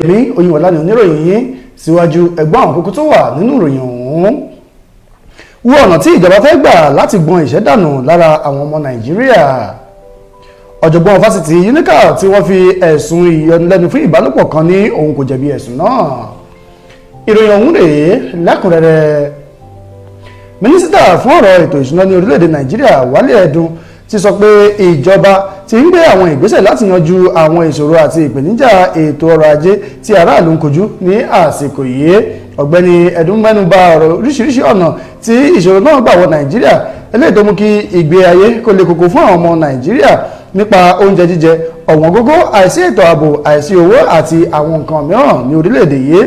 èmi Oyinwọlá ni oníròyìn yín síwájú ẹgbọ́n àwọn kókó tó wà nínú ìròyìn ọ̀hún. Wo ọ̀nà tí ìjọba fẹ́ gbà láti gbọn ìṣẹ́dànù lára àwọn ọmọ Nàìjíríà. Ọ̀jọ̀gbọ́n fásitì Nkan tí wọ́n fi ẹ̀sùn ìyọnilẹ́nu fún ìbálòpọ̀ kan ní òun kò jẹ̀bi ẹ̀sùn náà. Ìròyìn ọ̀hún rèé lẹ́kùnrẹ́rẹ́. Mínísítà fún ọ̀rọ̀ ètò ìṣúná ní orílẹ̀-èdè Nàìjíríà Wálé Ẹ̀dùn ti sọ pé ìjọba ti ń gbé àwọn ìgbésẹ̀ láti yanjú àwọn ìṣòro àti ìpèníjà ètò ọrọ̀ ajé tí aráàlú ń kojú ní àsìkò yìí. Ọ̀gbẹ́ni Ẹ̀dùn mẹ́nubà ọ̀rọ̀ oríṣiríṣi ọ̀nà tí ìṣòro náà gbà wọ Nàìjíríà eléyìí tó mú kí ìgbé ayé kó le koko fún àwọn ọmọ Nàìjíríà nípa oúnjẹ jíjẹ, ọ̀wọ́n gógó, àìsí ètò ààbò, àìsí owó àti àwọn nǹkan mìíràn ní orílẹ̀-èdè yìí.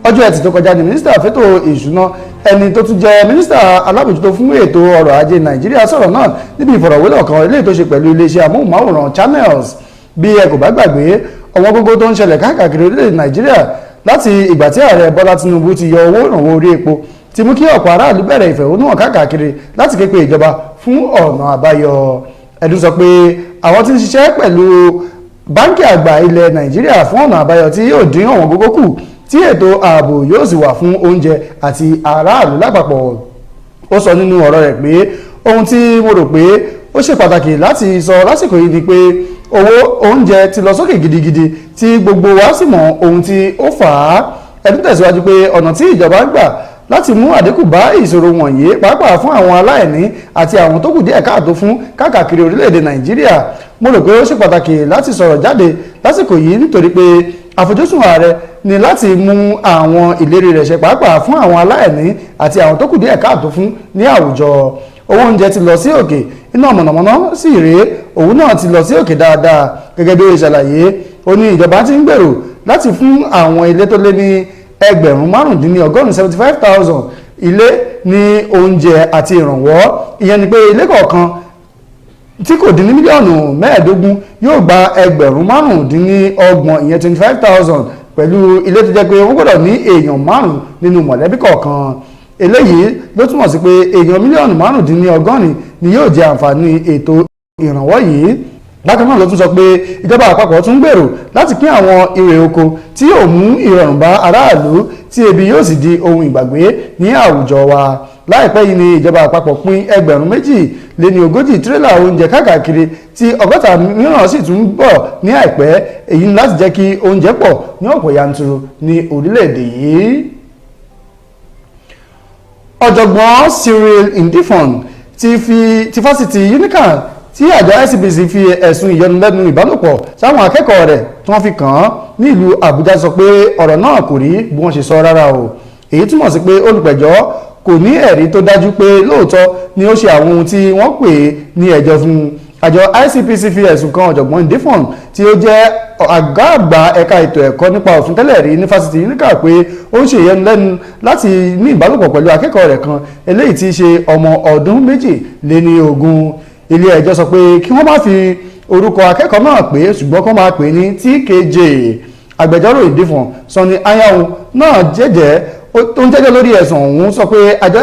Ọjọ́ Ẹtì tó kọjá ní mínísítà fẹ́tò ìṣúná ẹni tó tún jẹ́ mínísítà alábòjútó fún ètò ọrọ̀ ajé Nàìjíríà sọ̀rọ̀ náà níbi ìfọ̀rọ̀wérọ̀ kan eléyìí tó ṣe pẹ̀lú iléeṣẹ́ amóhùnmáwòrán Channels. Bí ẹ kò bá gbàgbé, ọ̀wọ́n gógó tó ń ṣẹlẹ̀ káàkiri orílẹ̀-èdè Nàìjíríà láti ìgbà tí ààrẹ Bọ́lá Tinubu ti yọ owó ìrànwọ́ orí epo ti mú kí ọ̀pọ̀ aráàlú bẹ̀rẹ̀ ìfẹ̀hónúhàn káàkiri láti ké pe ìjọba fún ọ̀nà àbáyọ. Ẹ̀dùn sọ pé àwọn tí ń ṣiṣẹ́ pẹ̀lú báńkì àgbà ilẹ̀ Nàìjíríà fún ọ̀nà àbáyọ tí yóò dín ọ̀wọ́n gógó kù tí ètò ààbò yóò sì wà fún oúnjẹ àti aráàlú lápapọ̀. Ó sọ nínú ọ̀rọ̀ rẹ̀ pé ohun tí mo rò pé ó ṣe pàtàkì láti sọ lásìkò yìí ni pé owó oúnjẹ ti lọ sókè gidigidi tí gbogbo wa sì mọ ohun tí ó fà á. Ẹ̀dùn tẹ̀síwájú pé ọ̀nà tí ìjọba ń gbà láti mú àdínkù bá ìṣòro wọ̀nyí pàápàá fún àwọn aláìní àti àwọn tó kù díẹ̀ káàtó fún káàkiri orílẹ̀-èdè Nàìjíríà. Mo rò pé ó ṣe pàtàkì láti sọ̀rọ̀ jáde lásìkò yìí nítorí pé àfojúsùn ààrẹ ni láti mú àwọn ìlérí rẹ̀ ṣẹ pàápàá fún àwọn aláìní àti àwọn tó kù díẹ̀ káàtó fún ní àwùjọ. Owó oúnjẹ ti lọ sí òkè, iná mọ̀nàmọ́ná sì rèé òun náà ti lọ sí òkè dáadáa. Gẹ́gẹ́ bí ó ṣàlàyé, ó ní ìjọba ti ń gbèrò láti fún àwọn ilé tó lé ní ẹgbẹ̀rún márùndínlọ́gọ́rùn-ún 75,000 ilé ní oúnjẹ àti ìrànwọ́. Ìyẹn ni pé ilé kọ̀ọ̀kan tí kò dín ní mílíọ̀nù mẹ́ẹ̀ẹ́dógún yóò gba ẹgbẹ̀rún márùndínlọ́gbọ̀n ìyẹn 25,000 pẹ̀lú ilé tó jẹ́ pé wọ́n gbọ́dọ̀ ní èèyàn márùn nínú mọ̀lẹ́bí kọ̀ọ̀kan. Eléyìí ló túmọ̀ sí pé èèyàn mílíọ̀nù márùndínlọ́gọ́rin ni yóò jẹ àǹfààní ètò ìrànwọ́ yìí. Bákan náà ló tún sọ pé ìjọba àpapọ̀ tún gbèrò láti pín àwọn irè oko tí yóò mú ìrọ̀rùn bá aráàlú tí ebi yóò sì di ohun ìgbàgbé ní àwùjọ wa. Láìpẹ́ yìí ni ìjọba àpapọ̀ pín ẹgbẹ̀rún 240 tírélà oúnjẹ káàkiri tí 60 mìíràn sì tún bọ̀ ní àìpẹ́, èyí ni láti jẹ́ kí oúnjẹ pọ̀ ní ọ̀pọ̀ yanturu ní orílẹ̀-èdè yìí. Ọ̀jọ̀gbọ́n Cyril Ndifon ti fásitì Nkan tí àjọ ICPC fi ẹ̀sùn ìyọnilẹ́nu ìbálòpọ̀ sáwọn akẹ́kọ̀ọ́ rẹ̀ tí wọ́n fi kàn án ní ìlú Àbújá sọ pé ọ̀rọ̀ náà kò rí bí wọ́n ṣe sọ rárá o. Èyí túmọ̀ sí pé olùpẹ̀jọ́ kò ní ẹ̀rí tó dájú pé lóòótọ́ ni ó ṣe àwọn ohun tí wọ́n pè ní ẹjọ́ fún. Àjọ ICPC fi ẹ̀sùn kan ọ̀jọ̀gbọ́n Ndifon tí ó jẹ́ àgbà àgbà ẹ̀ka ètò ẹ̀kọ́ nípa òfin tẹ́lẹ̀ rí ní fásitì Nkan pé ó ń ṣe ìyọnilẹ́nu láti ní ìbálòpọ̀ pẹ̀lú akẹ́kọ̀ọ́ rẹ̀ kan eléyìí tí í ṣe ọmọ ọdún 22. Ilé ẹjọ́ sọ pé kí wọ́n má fi orúkọ akẹ́kọ̀ọ́ náà pè ṣùgbọ́n kó máa pè ní TKJ. Agbẹjọ́rò Ndifon Sani Ayahu náà tó ń jẹ́jọ́ lórí ẹ̀sùn ọ̀hún sọ pé àjọ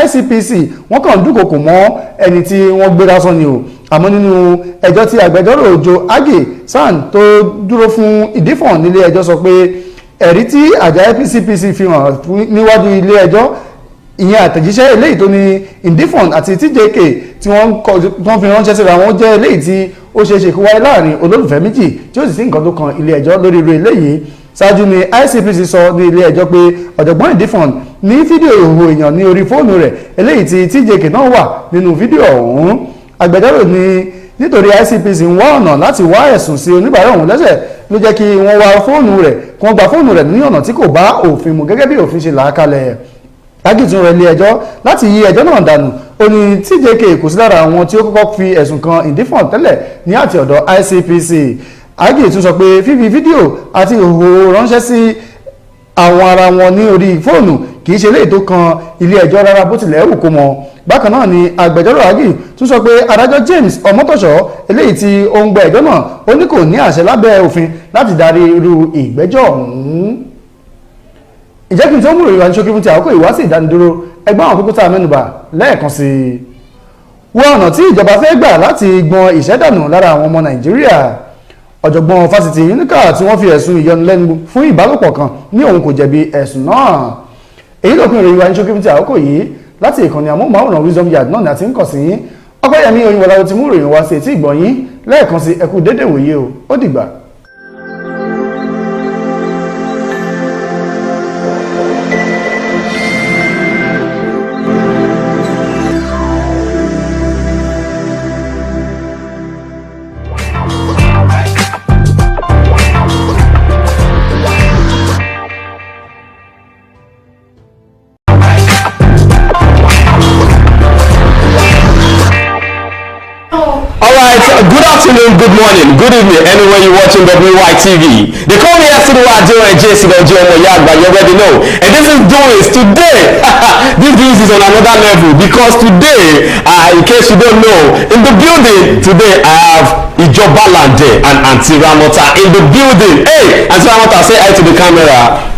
ICPC wọ́n kàn dúnkokò mọ́ ẹni tí wọ́n gbé lásán ni o. Àmọ́ nínú ẹjọ́ tí agbẹjọ́rò Joe Age San tó dúró fún Ndifon nílé ẹjọ́ sọ pé ẹ̀rí tí àjọ ICPC fi hàn níwájú ilé ẹjọ́ ìyẹn àtẹ̀jíṣẹ́ eléyìí tó ní Ndifon àti TJK tí wọ́n fi ránṣẹ́ síra wọn jẹ́ eléyìí tí ó ṣeéṣe kó wáyé láàrin olólùfẹ́ méjì tí ó sì sí nǹkan tó kan ilé ẹjọ́ lórí irú eléyìí. Ṣáájú ni ICPC sọ ní ilé ẹjọ́ pé ọ̀jọ̀gbọ́n Ndifon ní fídíò ìhòòhò èèyàn ní orí fóònù rẹ̀ eléyìí tí TJK náà wà nínú fídíò ọ̀hún. Agbẹjọ́rò ní nítorí ICPC ń wá ọ̀nà láti wá ẹ̀sùn sí oníbàárà ọ̀hún lẹ́sẹ̀ ló jẹ́ kí wọ́n wá fóònù rẹ̀ kí wọ́n gba fóònù rẹ̀ ní ọ̀nà tí kò bá òfin mu gẹ́gẹ́ bí òfin ṣe là á kalẹ̀. Agitun rẹ̀ ilé ẹjọ́ láti yí ẹjọ́ náà dànù. Ó ní TJK kò sí lára àwọn tí ó kọ́kọ́ fi ẹ̀sùn kan Ndifon tẹ́lẹ̀ ní àti ọ̀dọ̀ ICPC. Agitun sọ pé fífi fídíò àti ìhòòhò ránṣẹ́ sí àwọn ara wọn ní orí fóònù kì í ṣe léè tó kan ilé ẹjọ́ rárá bó tilẹ̀ wù kó mọ. Bákan náà ni agbẹjọ́rò Agi tún sọ pé adájọ́ James Ọmọ́tọ̀ṣọ́ eléyìí tí ó ń gbọ́ ẹjọ́ náà ó ní kò ní àṣẹ lábẹ́ òfin láti darí irú ìgbẹ́jọ́ ọ̀hún. Ìjẹ́ kí n tó mú ìròyìn àti ṣókí fún ti àkókò ìwásí ìdánidúró ẹgbẹ́ àwọn kókó tá a mẹ́nubà lẹ́ẹ̀kan sí i. Wo ọ̀nà tí ìjọba fẹ́ gbà láti gbọn ìṣẹ́dànù lára àwọn ọmọ Nàìjíríà. ọ̀jọ̀gbọ́n fásitì Nkan tí wọ́n fi ẹ̀sùn ìyọnilẹ́nu fún ìbálòpọ̀ kan ní òun kò jẹ̀bi ẹ̀sùn náà. èyí lópin ìròyìn wa ní ṣókí fún ti àkókò yìí láti ìkànnì amóhùnmáwòrán Wisdom Yard náà ni a ti ń kàn sí yín. Ọpẹ́yẹmí Oyinwọlá ti mú ìròyìn wá sí etí ìgbọ̀nyín lẹ́ẹ̀kan sí ẹ kú dédé wòye o ó dìgbà. Good afternoon, good morning, good evening, anywhere you're watching WYTV. They call me Asidu Ajo and JC Ojo Moyagba, you already know. And this is Doings today. This Doings is on another level because today, in case you don't know, in the building today I have Ijoba Lande and Auntie Ramota in the building. Hey, Auntie Ramota, say hi to the camera.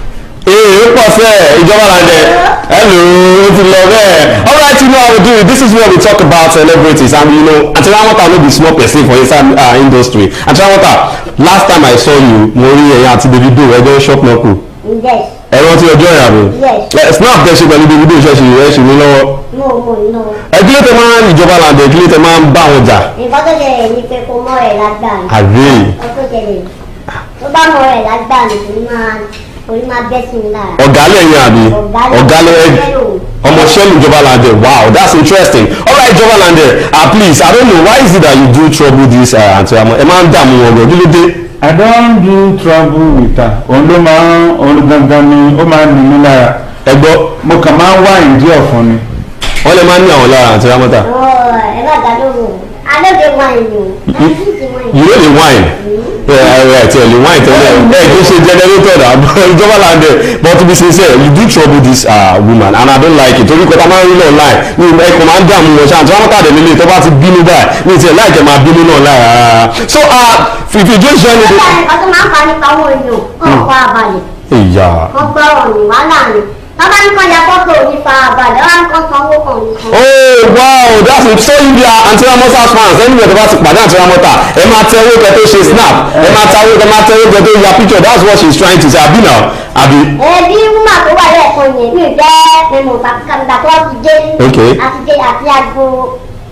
Hey, what's there? Ijoba Lande. Hello, it's love there. Alright, you know how we do it. This is where we talk about celebrities and you know, Auntie Ramota no be small person for inside industry. Auntie Ramota, last time I saw you, Mori and Auntie Davido, I don't shop no cool. Yes. I want to enjoy it. Yes. Snap that shit when Davido she me know. No. Kí ló tẹ máa ń Ìjọba Lande, kí ló tẹ máa ń bá wọn jà. Nǹkan tó ṣẹlẹ̀ ní pé kó mọ́ rẹ̀ lágbàá. Àbí. Ọkọ̀ ṣẹlẹ̀ tó bá mọ́ rẹ̀ lágbàá ní orí máa bẹ́ sí mi lára. Ọ̀gá lẹ́yìn àbí. Ọ̀gá lẹ́yìn. Ọmọọṣẹ́ Ìjọba Lande. Wow, that's interesting. All right, Ìjọba Lande, please, I don't know why is it that you do trouble this Aunty Ramota? Ẹ máa ń dààmú wọn gan, kí ló dé? I don't do trouble with her. Òun gangan ni ó máa ń ní mi lára. Ẹ gbọ́. Mo kàn máa ń wá ìdí ọ̀fun ni. Wọ́n lè máa ń ní àwọn lára Aunty Ramota. Ẹ bá dàdó wò. I no dey whine o. You no dey whine? Yeah, tell you whine tell them. Hey, kì í ṣe generator na Ìjọba Lande. But to be sincere, you do trouble this woman and I don't like it. Torí kọ́ta máa ń rí lọ online. Mi ò ẹ̀kọ́ máa ń dààmú wọn ṣáà. Aunty Ramota dẹ̀ nílé tó bá ti bínú báyìí. Mi ò tiẹ̀ láìjẹ́ máa bínú náà lára. So if you just join me. Ọ̀sán tó máa ń fa nípa owó ìlò ọ̀pọ̀ àbàlẹ̀. Ìyá. Wọ́n gbọ́ ọ̀rọ̀ wàhálà ni. Bàbá ní kan ya fọ́tò ní farabalẹ̀, wọ́n á kọ́ sanwó kan nìkan. Oh wow, that's it. So you be Aunty Ramota's fans. Anyway, tó bá ti pàdé Aunty Ramota, ẹ máa tẹ owó kẹtó ṣe snap. Ẹ máa tẹ owó kẹtó ya picture. That's what she's trying to say. Àbí náà, àbí. Bí wúmà tó wà lẹ́ẹ̀kan yẹn, mi ò jẹ́ mẹ́mọ̀ kàkàndà tó ti dé. Àti aago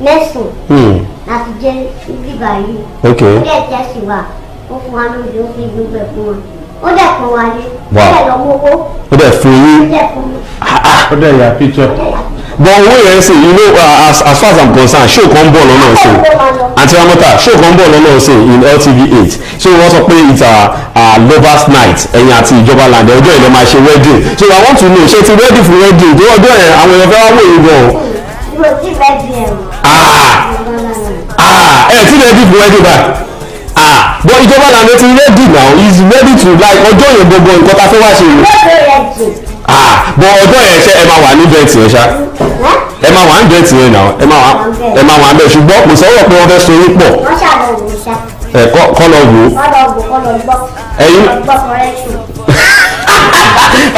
mẹ́sàn-án. Àti jẹ́ bíbá yìí. Ó dẹ̀ tẹ̀sí wa, ó fún wa lóúnjẹ, ó fi gbogbo ẹ̀ fún wa. Ó dẹ̀ fún wa ní. Ó dẹ̀ lọ mú owó. Ó dẹ̀ fún yín. Ó dẹ̀ ya picture. But owó yẹn ṣe you know as far as I'm concerned show kan bọ̀ lọ́nà ṣe Aunty Ramota show kan bọ̀ lọ́nà ṣe in LTV8 so wọ́n sọ pé it's a lovers night ẹ̀yin àti Ìjọba Lande ọjọ́ ìlẹ̀ máa ṣe wedding so I want to know ṣé ti ready for wedding tó ọjọ́ yẹn àwọn èèyàn fẹ́ wá wò yín gan. Ẹ ti ready for wedding báyìí. But Ìjọba Lande ti ready now he is ready to like ọjọ́ yẹn gbogbo nǹkan ta fẹ́ wá ṣe yìí. But ọjọ́ yẹn ṣe ẹ máa wà ní bẹ́ẹ̀tì yẹn ṣá ẹ máa wà ní bẹ́ẹ̀tì yẹn náà ẹ máa wà ní bẹ́ẹ̀ ṣùgbọ́n kò sọ́wọ́ pé wọ́n fẹ́ so yín pọ̀ kọ́ lọ wò ó ẹ̀yin.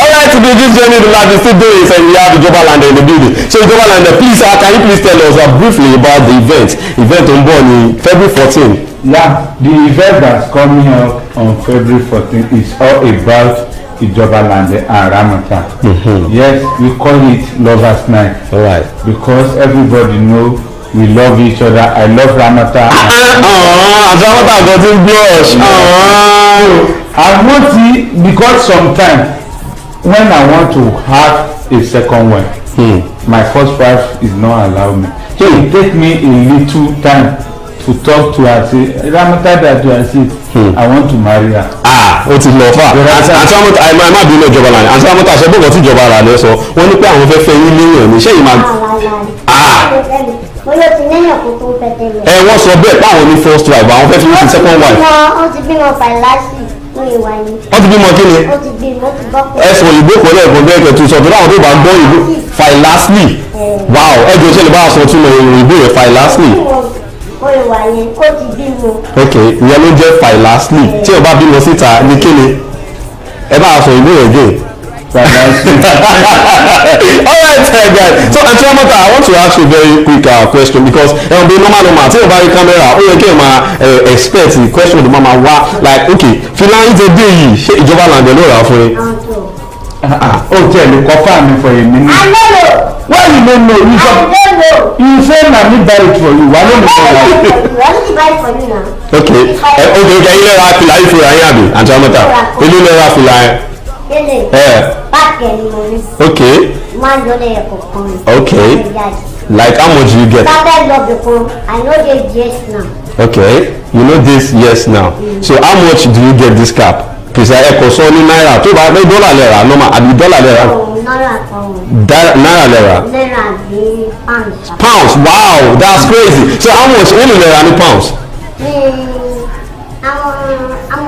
Alright, today this journey the lab is still doing it and we have Ìjọba Lande in the building. So Ìjọba Lande, please can you please tell us briefly about the event on board in February 14. Yeah, the event that's coming up on February 14 is all about Ìjọba Lande and Ramota. Yes, we call it Lovers Night. Alright. Because everybody know we love each other. I love Ramota. Aunty Ramota got him blush. I want to because sometimes when I want to have a second wife, my first wife is not allow me. So it take me a little time to talk to her, say Ramota that I say I want to marry her. Ó ti lọ fà Aunty Ramota ẹ má bínú Ìjọba Lande Aunty Ramota ṣe bọ́ọ̀gàn tí Ìjọba Lande sọ wọ́n ní pé àwọn fẹ́ fẹ́ yín léyìn ní ṣé yìí máa. Wọ́n sọ bẹ́ẹ̀ pé àwọn ní first wife àwọn fẹ́ fi yín sí second wife. Wọ́n ti bímọ fàìlásì lóye wa ni. Wọ́n ti bímọ kí ni. Ẹ̀sùn òyìnbó kọ́ lẹ́ẹ̀kan bẹ́ẹ̀ kẹ́tù sọ fún àwọn tó bá gbọ́ ìbò fàìlásì. Wow ẹjọ́ ṣẹlẹ̀ bá a sọ tún lọ ìbò yẹn fàìlásì. Ok ìyẹn ló jẹ́ fàìlásì tí o bá bímọ síta ní kíni ẹ bá a sọ ìbò yẹn gé. All right, guys. So, Auntie Amata, I want to ask you a very quick question because the normal thing about the camera, expect the question of the mama. Like, okay, Finland is a day, ìjọba land the law for it. Oh, tell me, confirm me for a minute. I don't know. Why you don't know? You say na me buy it for you. Why don't you buy it for you now? Okay. Okay. Ilé ra fìlà yìí fúra yín àbí Auntie Amata. Ilé ra fìlà yẹn. Okay. Okay. Like how much do you get? I know this yes now. Okay. You know this yes now. So how much do you get this cap? Pèsè ẹ̀kọ́ sọ ní náírà tó bá gbé dọ́là lẹ́ra normal àbí dọ́là lẹ́ra. Náírà lẹ́ra. Pounds. Wow, that's crazy. So how much only lẹ́ra ní pounds? I'm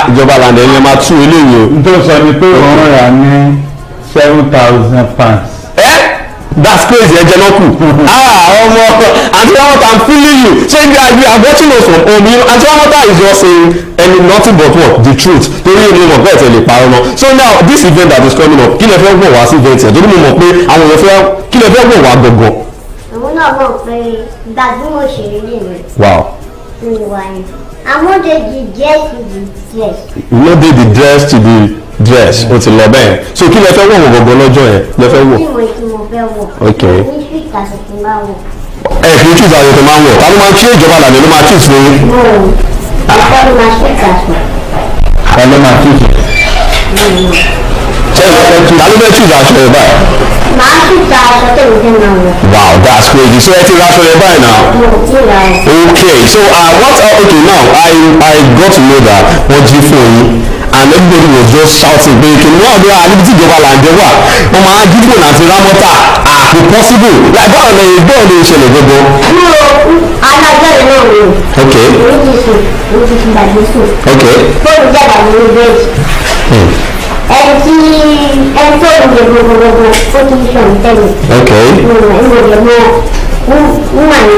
Ìjọba làǹdà ẹni ẹ máa tún eléyìí o. N tó sọ ni pé òun rà ní £7,000. That's crazy, ẹjẹ náà kù. Ọmọ Auntie Amata, I'm feeling you. So if you are watching us from home, Auntie Amata is just saying nothing but what? The truth. Torí èmi mọ̀ bẹ́ẹ̀ tẹ̀lé parọ́ mọ́. So now this event that is coming up, kí lẹ fẹ́ wọ̀ wá sí event yẹn? Torí mo mọ̀ pé àwọn èèyàn fẹ́ kí lẹ fẹ́ wọ̀ wá gbọ̀ngàn. Àwọn náà mọ̀ pé gbàdúrà òṣèré lè rẹ̀. Wow. Àwọn dey the dress to the dress. You no dey the dress to the dress o ti lọ bẹ́ẹ̀. So kí lẹ fẹ́ wọ̀ gbọ̀ngàn lọ́jọ́ yẹn lẹ fẹ́ wọ̀. Kí mo fẹ́ wọ̀. Okay. Ní street àṣetì máa wọ̀. Ẹ kì í choose àwọn ètò máa ń wọ̀. Ta ló máa ń ṣe ìjọba làdé ló máa choose fún yín. Ìfọ́ ló máa street àṣọ. Ta ló máa choose? Ṣé ìwọ fẹ́ choose? Ta ló fẹ́ choose aṣọ yẹn báyìí? Màá street aṣọ tó ń fẹ́ máa wọ̀. Wow, that's crazy. So ẹ ti ra aṣọ yẹn báyìí now. Okay, so okay now I got to know that wọ́n jí fún yín and everybody was just shouting pé kí ni wọ́n àdúrà níbi tí ìjọba làǹdẹ̀ wà wọ́n máa jí fún àti rámọ́tà kò possible like báwo lè ṣẹlẹ̀ gbogbo. Alágbẹ̀rẹ̀ náà ni. Okay. Oríṣi sùn gbàgbé sùn. Okay. Fóònù jábà ní bẹ́ẹ̀dì. Ẹni tó ń gbé gbogbogbò ó ti ń sọ̀rọ̀ tẹ́lẹ̀. Okay. Wúmà ní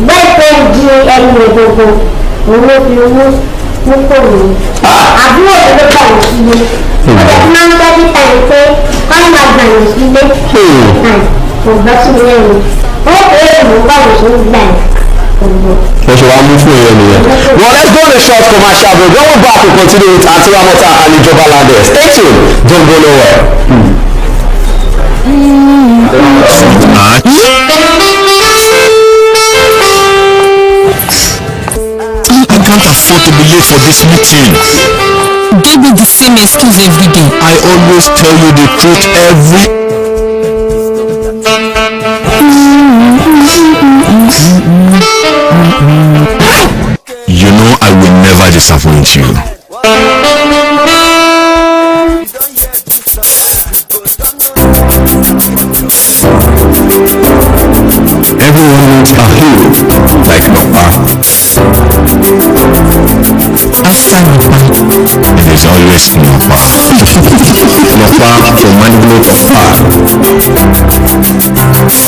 bẹ́ẹ̀ fẹ́ di ẹni gbogbo òun ló fi mú fóònù. Àbúrò tó gbà wọ́n sílé. Ó jẹ́ kí máa ń tẹ́lẹ̀ tàbí pé kọ́ni máa gbà wọ́n sílé. Kò gbọ́ sí mi lẹ́nu. Ó pè é ìlú báwo ṣe ń gbà yẹn. Wọ́n ṣe wá mú fún èèyàn nìyẹn. Well, let's go on a short commercial break. When we're back, we'll continue with Auntie Amata and ìjọba làǹdẹ̀. Stay tuned. Don't go nowhere. I can't afford to be late for this meeting. Give me the same excuse every day. I always tell you the truth every. You know I will never disappoint you. Everyone wants a hero like Papa. After Papa, it is always Papa. Papa for management of power.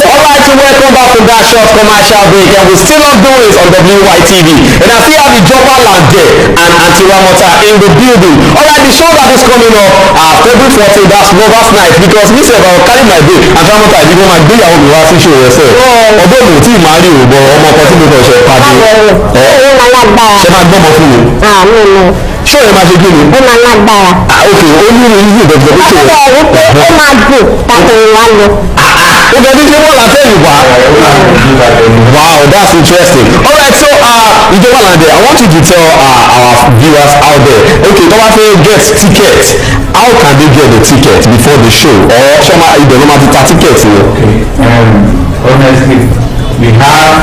Alright, so welcome back to that short commercial break, and we're still on doing this on WYTV. And I see how the Jọba Làǹdẹ̀ and Auntie Amata in the building. Alright, the show that is coming up February 14th, that's Lovers Night, because me say I will carry my day. Auntie Amata, you go my day, I will be watching show yourself. Although mo ti marry o, but ọmọ kan tí mo kàn ṣe pàdé. Ṣé máa gbọ́mọ fún mi? Ṣé ẹ máa ṣe kí ni? Ó máa lágbára. Ok, ó ní ìrírí ìdọ̀gbọ̀ tó ṣe. Ó wípé ó máa dùn tàbí wá lọ. Ó bẹ ní ṣé wọ́n là tẹ́lẹ̀ wá. Wow, that's interesting. Alright, so ìjọba Làǹdẹ̀, I want you to tell our viewers out there, okay, tó bá fẹ́ get ticket, how can they get the ticket before the show? Or ṣé máa ibẹ̀ ló máa ti ta ticket ni? Honestly, we have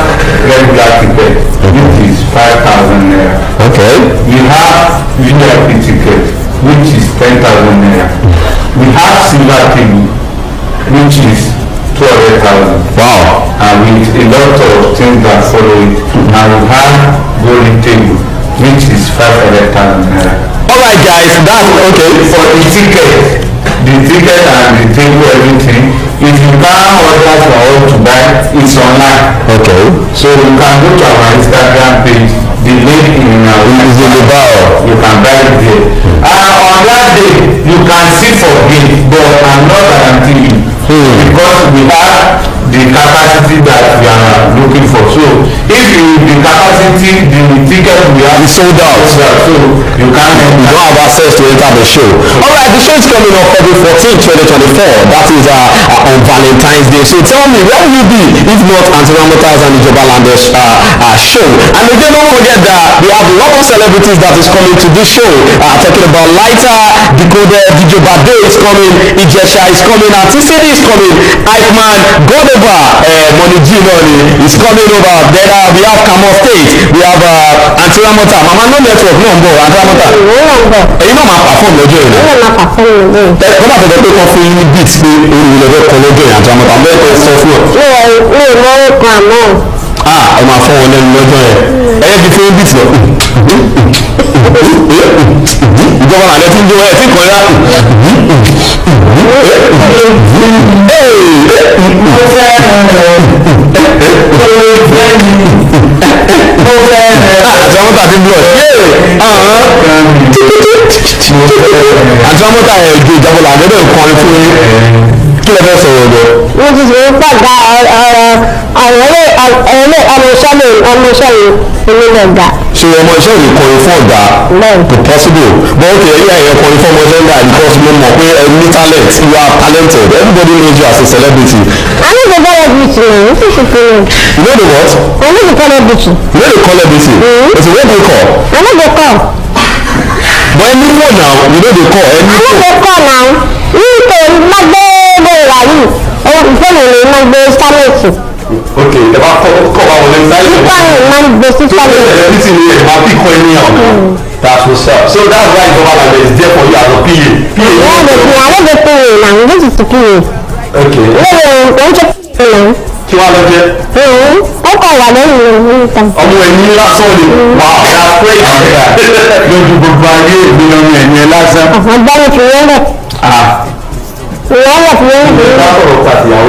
regular ticket, which is 5,000 naira. Okay. We have VIP ticket, which is 10,000 naira. We have silver table, which is 200,000. Wow. And with a lot of things that follow it. And we have golden table, which is 500,000 naira. Alright guys, that's okay. For the ticket and the table, everything, if you can't order for all to buy, it's online. Okay. So you can go to our Instagram page, the link in our is in the bio. You can buy it there. On that day, you can sit for gate, but I'm not guaranteeing you because we have the capacity that we are looking for. So if the capacity, the ticket we have is sold out, so you can't. You don't have access to enter the show. All right, the show is coming up February 14, 2024. That is on Valentine's Day. So tell me, where will you be if not Anti-Ramotas and Ijoba Landers show? And again, don't forget that we have a lot of celebrities that is coming to this show. Talking about Lighter, Decoded, DJ Bade is coming, Ijesha is coming, Artistic is coming, Eichmann, Godova, Money G Money is coming over. Then we have Camo State, we have Anti-Ramota, Mama No Network, no go, Anti-Ramota. You know my perform lọ́jọ́ yìí. Kọ́dà tó dẹ́ pé kọ́ fún yín beat pé olùwìlẹ̀ kọ́ lọ́jọ́ yìí Anti-Ramota, bẹ́ẹ̀ kọ́ sọ fún ọ. Ẹ máa fọ́ wọn lẹ́nu lọ́jọ́ yẹn. Ẹ yẹ kí fún yín beat lọ. Ìjọba àlẹ́ tí ń jó ẹ̀ tí kò yá. Anti-Ramota ti blood. Anti-Ramota ẹ̀ ju ìjọba àlẹ́ bẹ́ẹ̀ kọrin fún yín. Kí lè fẹ́ sọ̀rọ̀ lọ? Wọ́n ti sọ̀rọ̀ pàgà ọmọọṣẹ́ onílẹ̀-ọ̀gá. Ṣé ọmọ iṣẹ́ yìí kọrin fún ọ̀gá? Kò possible. But okay, ẹ̀yà ẹ̀yẹ kọrin fún ọmọ iṣẹ́ ńlá because mo mọ̀ pé ẹ ní talent, you are talented, everybody knows you as a celebrity. I know the celebrity now, this is the You know the what? I know the celebrity. You know the celebrity? So what do you call? I know the call. But any phone now, you know the call, any phone. I know the call now. You can not be wàyí ìfẹ́lẹ̀ lè máa gbé sálẹ̀tì. ok ẹ bá kọ́ bá wọlé sálẹ̀tì. nípa rẹ̀ máa gbé sí sálẹ̀tì. so every thing here ma pick one anyhow now. That's what's up. So that's why Ijoba Landers is there for you as a PA. I no dey PA now, this is the PA. ok. wọ́n ṣe PA now. kí wàá lọ jẹ. ó kọ̀ wà lẹ́yìn lórí ìtàn. ọmọ ẹ̀yìn lásán ni wow that's great. lójú gbogbo ayé ìgbìyànjú ẹ̀yìn ẹ̀ lásán. àgbáyé fi wọ́n lẹ̀. ìyáwó fi wọ́n lẹ̀.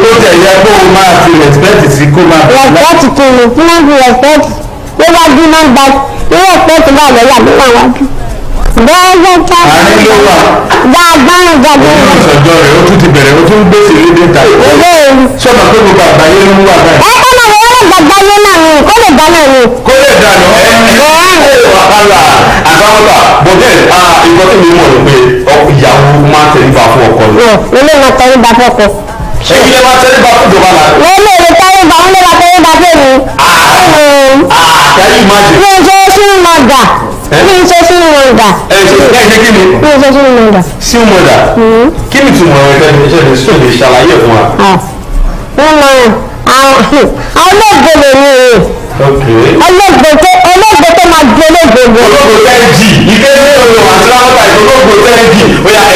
ó tẹ̀ yẹ kó o máa fi respect sí kó máa. respect kí ni kí wọ́n fi respect ló bá dín náà gba irú respect bá lọ́yà bí wọ́n wá jù. bẹ́ẹ̀ ká àárín ló wà. dáadáa òun náà sọjọ́ rẹ̀ ó tún ti bẹ̀rẹ̀ ó tún ń gbèsè lédè ta. sọ́nà pé gbogbo àgbáyé ló ń wà báyìí. ẹ kọ́ máa wọ́n gbàgbáyé náà ni kó lè dáná ni. kó lè dáná wàhálà àgbàwọ̀tà bọ̀dẹ̀ ìgbọ́ tí mi mọ̀ ní pé ìyàwó máa tẹríba fún ọkọ ni. ilé máa tẹríba fún ọkọ. èyí lè máa tẹríba fún Ìjọba Landers. wọ́n lè tẹríba wọ́n lè máa tẹríba fún mi. can you imagine. mi ò ṣe sínú mọ̀gà. mi ò ṣe sínú mọ̀gà. ẹ ṣe kí ni. mi ò ṣe sínú mọ̀gà. sínú mọ̀gà. kí ni tùmọ̀ ẹ̀ ṣe lè ṣàlàyé fún wa. wọ́n mọ àwọn olóògbé lè ní ìwé. olóògbé tó máa di olóògbé bò. olóògbé tẹ́ẹ̀jì ike ní ọ̀rọ̀ àti láwọ́ta ìtòlóògbé tẹ́ẹ̀jì.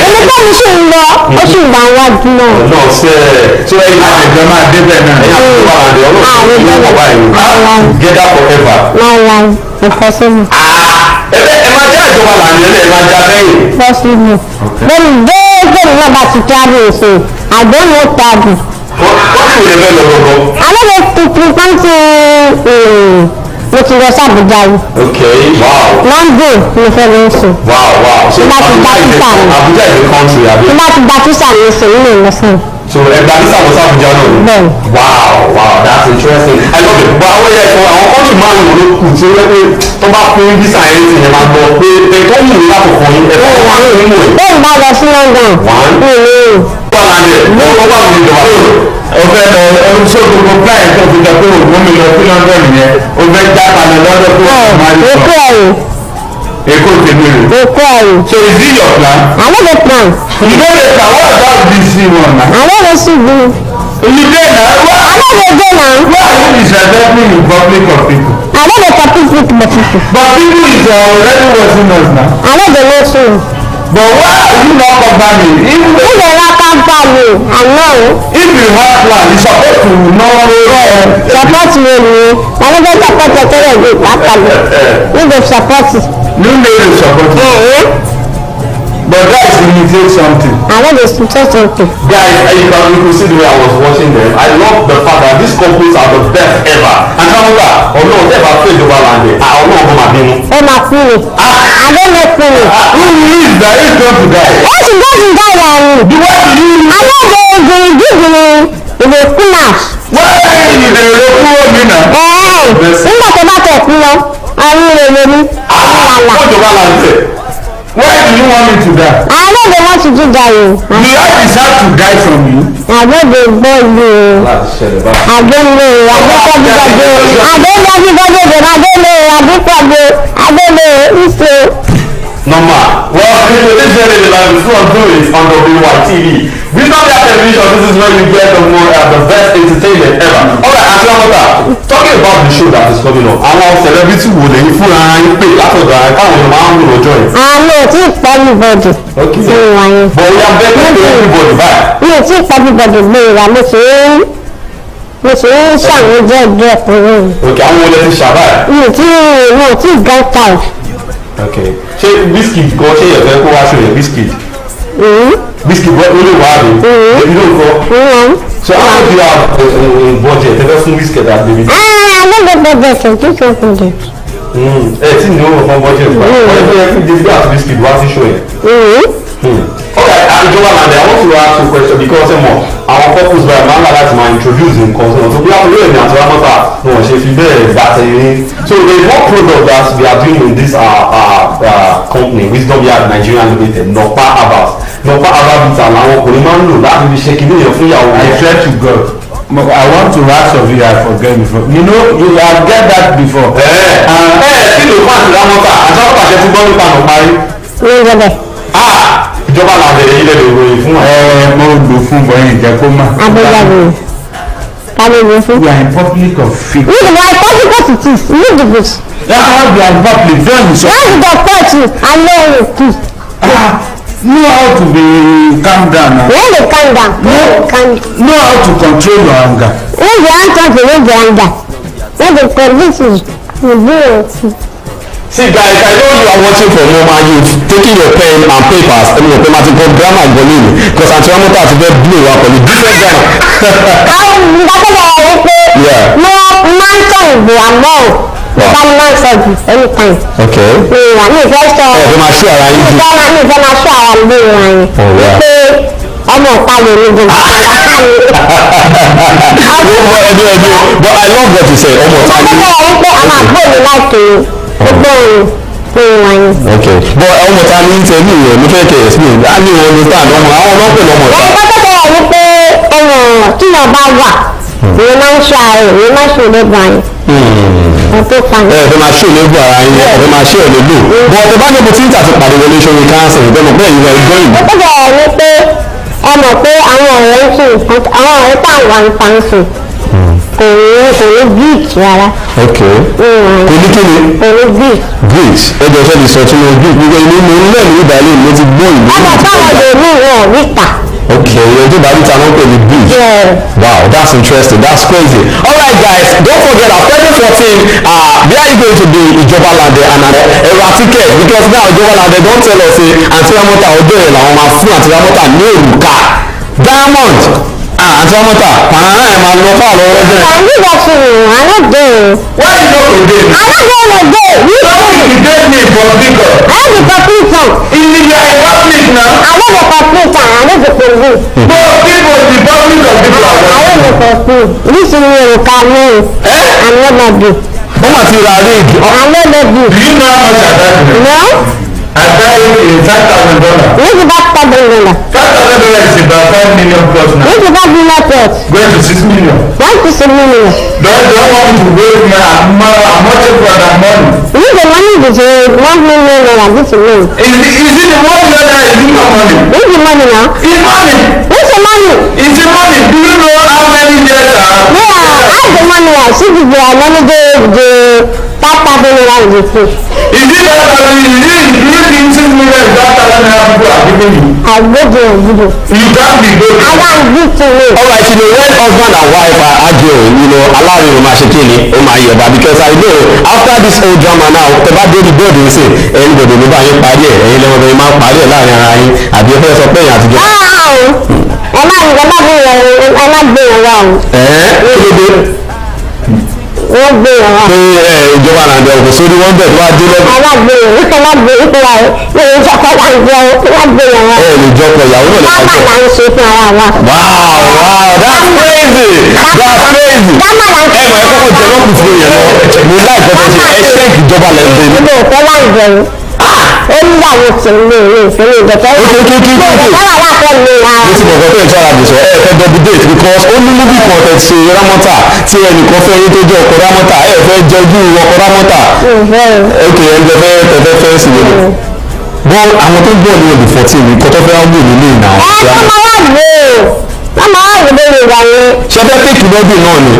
èmi tó mi sì ń lọ ó sì ń bá wájú náà. náà ṣe ṣe ẹ̀yin àgbẹ̀ máa débẹ̀ náà. ẹ̀yin àti Ìjọba Landers ọlọ́run ní ọ̀pá ìlú together forever. láíláí ìfọsílù. ẹ máa já Ìjọba Landers ẹ máa já lẹ́yìn. ìfọsílù. lórí déédéé náà bá ti travel ṣe àgbẹ̀wò travel. wọ́n ti wòye bẹ́ẹ̀ lọ gbogbo. alẹ́ mi tuntun kan ti mo ti lọ sí Àbújá yìí. ok wow. London mo fẹ́ lọ sùn. wow wow. so Abuja is a country abi. tí bá ti gba tíṣà mi sùn nínú ìlọsìn. so ẹgbà tíṣà lọ sí Abuja náà ni. bẹ́ẹ̀. wow wow that's interesting. I love it. but àwọn yẹn fún àwọn country máa ń wò ló kù tí wọ́n pé tó bá fún visa yẹn ti yẹn máa gbọ́ pé ẹ̀kọ́ wù mí láti fún yín ẹ̀kọ́ wà ní ìmú ẹ̀. bẹ́ẹ̀ bá lọ sí London. Ìjọba Landers ló wọ́n wà ní ìjọba tó. ọfẹ ọsọ gbogbo plan tó fi jọ pé ògùn mi lọ sí London yẹn o fẹ́ já padà lọ́dọ̀ tó máa ń èkó sọ ẹ̀yìn. èkó tèmi rè. èkó ẹ̀yìn. so is it your plan. I no dey plan. you no dey plan what about this one na. I no dey see you. you dey na why. I no dey go na. why you be disrespecting the public of people. I no dey compete with the people. but people is already watching us now. I no dey know too. but why you no cover me. if dey waka pa me I know. if you have plan you suppose to know well. support me ni na no dey support your parents dey waka me. you dey support me. no make you support me. but guys imitate something. I no dey support something. Guys, you can see the way I was watching them. I love the fact that these couples are the best ever. And Samuka, Ọlọ́run ever fẹ́ Ìjọba Landers. Ọlọ́run kò máa bínú. ó máa kú ni. Adélẹ́kùn ni. Who is that? Who is going to die? Ó sì gbọ́dọ̀ dáyà ni. The one you. Alága ogun ìdíje ìwé kúnàs. Why is the local winner? Nígbà tó bá tẹ̀ fún wọn, àwọn èrè ni. Wọ́n jọba là ń tẹ̀. Why do you want me to die? I know they want to do that. Do I deserve to die from you? I don't dey beg you. I don't know. Normal. Well, this is the live before I'm doing is on WY TV. We know that television. This is where you get the best entertainment ever. Alright, Auntie Amota, talking about the show that is coming up. Àwọn celebrity wo lè fún ara yín pé látọ̀dọ̀ ara káwọn èèyàn máa ń lò lọ́jọ́ yìí. Mi ò tí ì pẹ́ anybody. Okay. But we are begging to everybody back. Mi ò tí ì pẹ́ anybody gbé ìwà mo ṣe ń ṣàwọn jẹ́ ìjọ ẹ̀kúnrẹ́ mi. Okay, àwọn olè ti ṣàbáyà. Mi ò tí ì get out. Okay. Ṣé biscuit kan ṣé yẹ fẹ́ kó wá ṣe yẹ biscuit? Biscuit wọ́n lè wá rí. Èmi ló kọ́. So how do you have budget? Ẹ fẹ́ fún biscuit àti baby. I no go budget o tí kò kún jẹ. Tí ní owó fún budget wa. Wọ́n yẹ kí David àti biscuit wá sí show yẹn. Okay, ìjọba Lande, I want to ask you a question because àwọn couples báyìí máa ń láti máa introduce nǹkan sọ̀rọ̀ tó bí àwọn olóyè ní àti rámọ́tà ni wọ́n ṣe fi bẹ́ẹ̀ gbàtẹ́ yín. So there is one product that we are doing in this company Wisdom Yard Nigeria Limited Nọ̀pá Herbals. Nọ̀pá Herbal bitter làwọn ọkùnrin máa ń lò láti fi ṣe kìíní yẹn fún ìyàwó. I swear to God. I want to ask of you, I forget before. You know, you have get that before. Kí ló fún àti rámọ́tà àti rámọ́tà ṣe ti gbọ́ nípa Nọ̀pá rí. Ìjọba Lande yìí lè lè ròyìn fún mo lò fún bọ́yìn ìjẹ́ kó má. Abẹ́jáde kálí ló fún. We are in public of faith. You dey like public as it is. You need the books. That's how we are in public. Don't you? Why you dey touch you? I know you too. Know how to be calm down now. When you calm down, Know how to control your anger. when you wan talk, you need the anger. When the police you do it. See guys, I know you are watching from normal youth, taking your pen and papers, and your mathematical grammar Golini, because Auntie Amota ti fẹ́ blow up on the different grammar. Àwọn ìgbàgbọ́ wọ̀ wípé mo máa ń sọ ìbò àmọ́ nípa ni máa ń sọ jù anytime. Okay. Ìwà mi ìfẹ́ sọ. Ẹ máa ṣe ara yín jù. Mi ìfẹ́ máa ṣọ́ ara mi ìwà yẹn. Wípé ọmọ ọ̀pá lè ní gbogbo But I love what you say, ọmọ ọ̀pá lè ní. ìgbàgbọ́ wọ̀ wípé àwọn àbúrò mi láti gbogbo ìwà yẹn. Okay. But ọmọ ọ̀pá ní tẹ̀lé ìwé mi fẹ́ kẹ̀ explain. A ní wọn understand ọmọ àwọn ọlọ́pẹ̀ lọ́mọ ọ̀pá. Ìgbàgbọ́ wọ̀ wípé tí wọ́n bá wà ìyẹn máa ń ṣọ́ ara rẹ̀ ìyẹn máa ń ṣọ́ ìlẹ́gbọ̀n ayé. Ẹ máa ṣe òlébù ara yín ẹ máa ṣe òlébù. Bọ̀ ọ̀tẹ̀ bá gbogbo títà ti pàdé wọlé ṣe orin káńsì ìbẹ́mọ̀ pé ìwé ẹgbẹ́ ìlú. Ó gbọ́dọ̀ wọ̀ wípé ẹ mọ̀ pé àwọn ọ̀rẹ́ ń sùn àwọn ọ̀rẹ́ tá à ń wà ń fa ń sùn kò ní greek rárá. Ok. Kò ní kíni? Kò ní greek. Greek ẹjọ́ ṣe lè sọ tí mo greek gbogbo ìlú mo ń lẹ́nu ìdálé mo ti gbọ́ ìlú. Ọmọ táwọn lè ní ìwọ̀n ríta. Okay, you're doing that one for the beach. Yeah. Wow, that's interesting. That's crazy. All right, guys, don't forget our February 14. Where are you going to be? Ijoba Lande and a ticket because now Ijoba Lande don't tell us say Auntie Amota odo ẹ làwọn máa fún Auntie Amota ní òrùka diamond. Auntie Amota, pàrọ̀ ẹ̀ máa lọ fún àwọn ọ̀rẹ́ bẹ́ẹ̀. I need that to you. I no dey. Why you no go dey? I no go no dey. You no dey dey me for bigger. I no dey complete am. You are a public now. I no dey complete am. I no dey complete. No, people the public of people are I no dey complete. This is òrùka mi. I no go do. Wọ́n máa ti ra rig. I no go do. Do you know how much I buy it? No. I buy it in $5,000. Which is that $5,000? $5,000 is about $5 million plus now. Which is that million plus? Going to $6 million. What is a million? Don't want me to waste I'm much for that money. If the money is $1 million, this is money. Is it the $1 million? Is it not money? Where's the money now? It's money. Where's the money? It's the money. Do you know how many years I have? Yeah, how's the money? I see the money the $5,000 is free. Is it that do you think $6 million is that people are giving you? I go there and video. You can't be good. I can't give to you. Alright, when husband and wife are arguing, allowing Oma Shekini, Oma Yoba, because I know after this whole drama now, the bad day the God will say, anybody will buy a party, and you know, man party, and the first of paying at the I'm not doing wrong. Eh? wọ́n gbé wọn. pé ìjọba làǹdẹ̀ ọ̀gbọ̀n sórí wọ́n bẹ̀ tó wá dé lọ́dún. alágbèrè ìfúnra ẹ̀ ní ìjọba làǹdẹ̀ wọ́n gbé wọn. ẹ lè jọpọ̀ ìyàwó náà lè dámà là ń ṣe fún ara wa. wow that's crazy that's crazy. dámà là ń ṣe ẹ mọ̀ ẹ kọ́kọ́ jẹ lọ́kùn fún yẹn lọ mo láì fẹ́ ṣe ẹ ṣe ìjọba lẹ́gbẹ̀ẹ́ ni. mo fẹ́ láǹdẹ̀ ó ní àwọn tí mo lè fẹ́ lè jẹ́ fẹ́. mo ti mọ̀ kọ́tẹ́ ìṣọ́ra àbùsọ̀ ẹ fẹ́ double date because ó ní múbì kan tẹ̀ ṣe rámọ́tà tí ẹnìkan fẹ́ yín tó jẹ́ ọkọ̀ rámọ́tà ẹ fẹ́ jọjú ọkọ̀ rámọ́tà ok ẹ jẹ fẹ́ tẹ̀fẹ́ fẹ́ sí i bọ́ àwọn tó ń bọ̀ ní ọdún 14 nǹkan tó fẹ́ wá wò nílé ìnà àwọn ẹ kọ́ máa wà gbé o wọ́n máa wà gbé ìgbà yẹn. ṣe fẹ́ tèkì lọ́dún náà ni.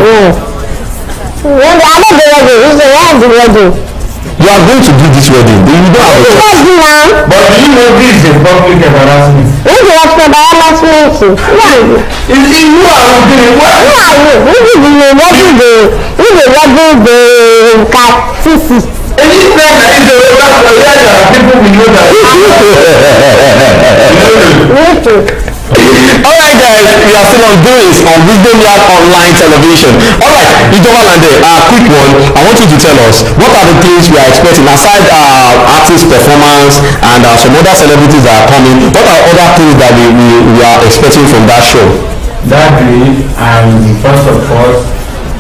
wọ́n di alẹ́gbẹ̀rẹ̀dẹ̀ ìṣe wọ́n di rẹ̀dẹ̀. You are going to do this wedding but you don't have a choice. But do you know this is a public embarrassment? wọ́n ti wọ́n ti pẹ̀ bàrà lọ́símẹ́ǹtì. Inú àwọn obìnrin wá. Nkan sisi. Any time that is a robot for years, people will know that. Alright guys, we are still on Doings on Wisdom Yard Online Television. Alright, Ijoba Lande, quick one. I want you to tell us what are the things we are expecting aside artist performance and some other celebrities that are coming. What are other things that we are expecting from that show? That day, first of all,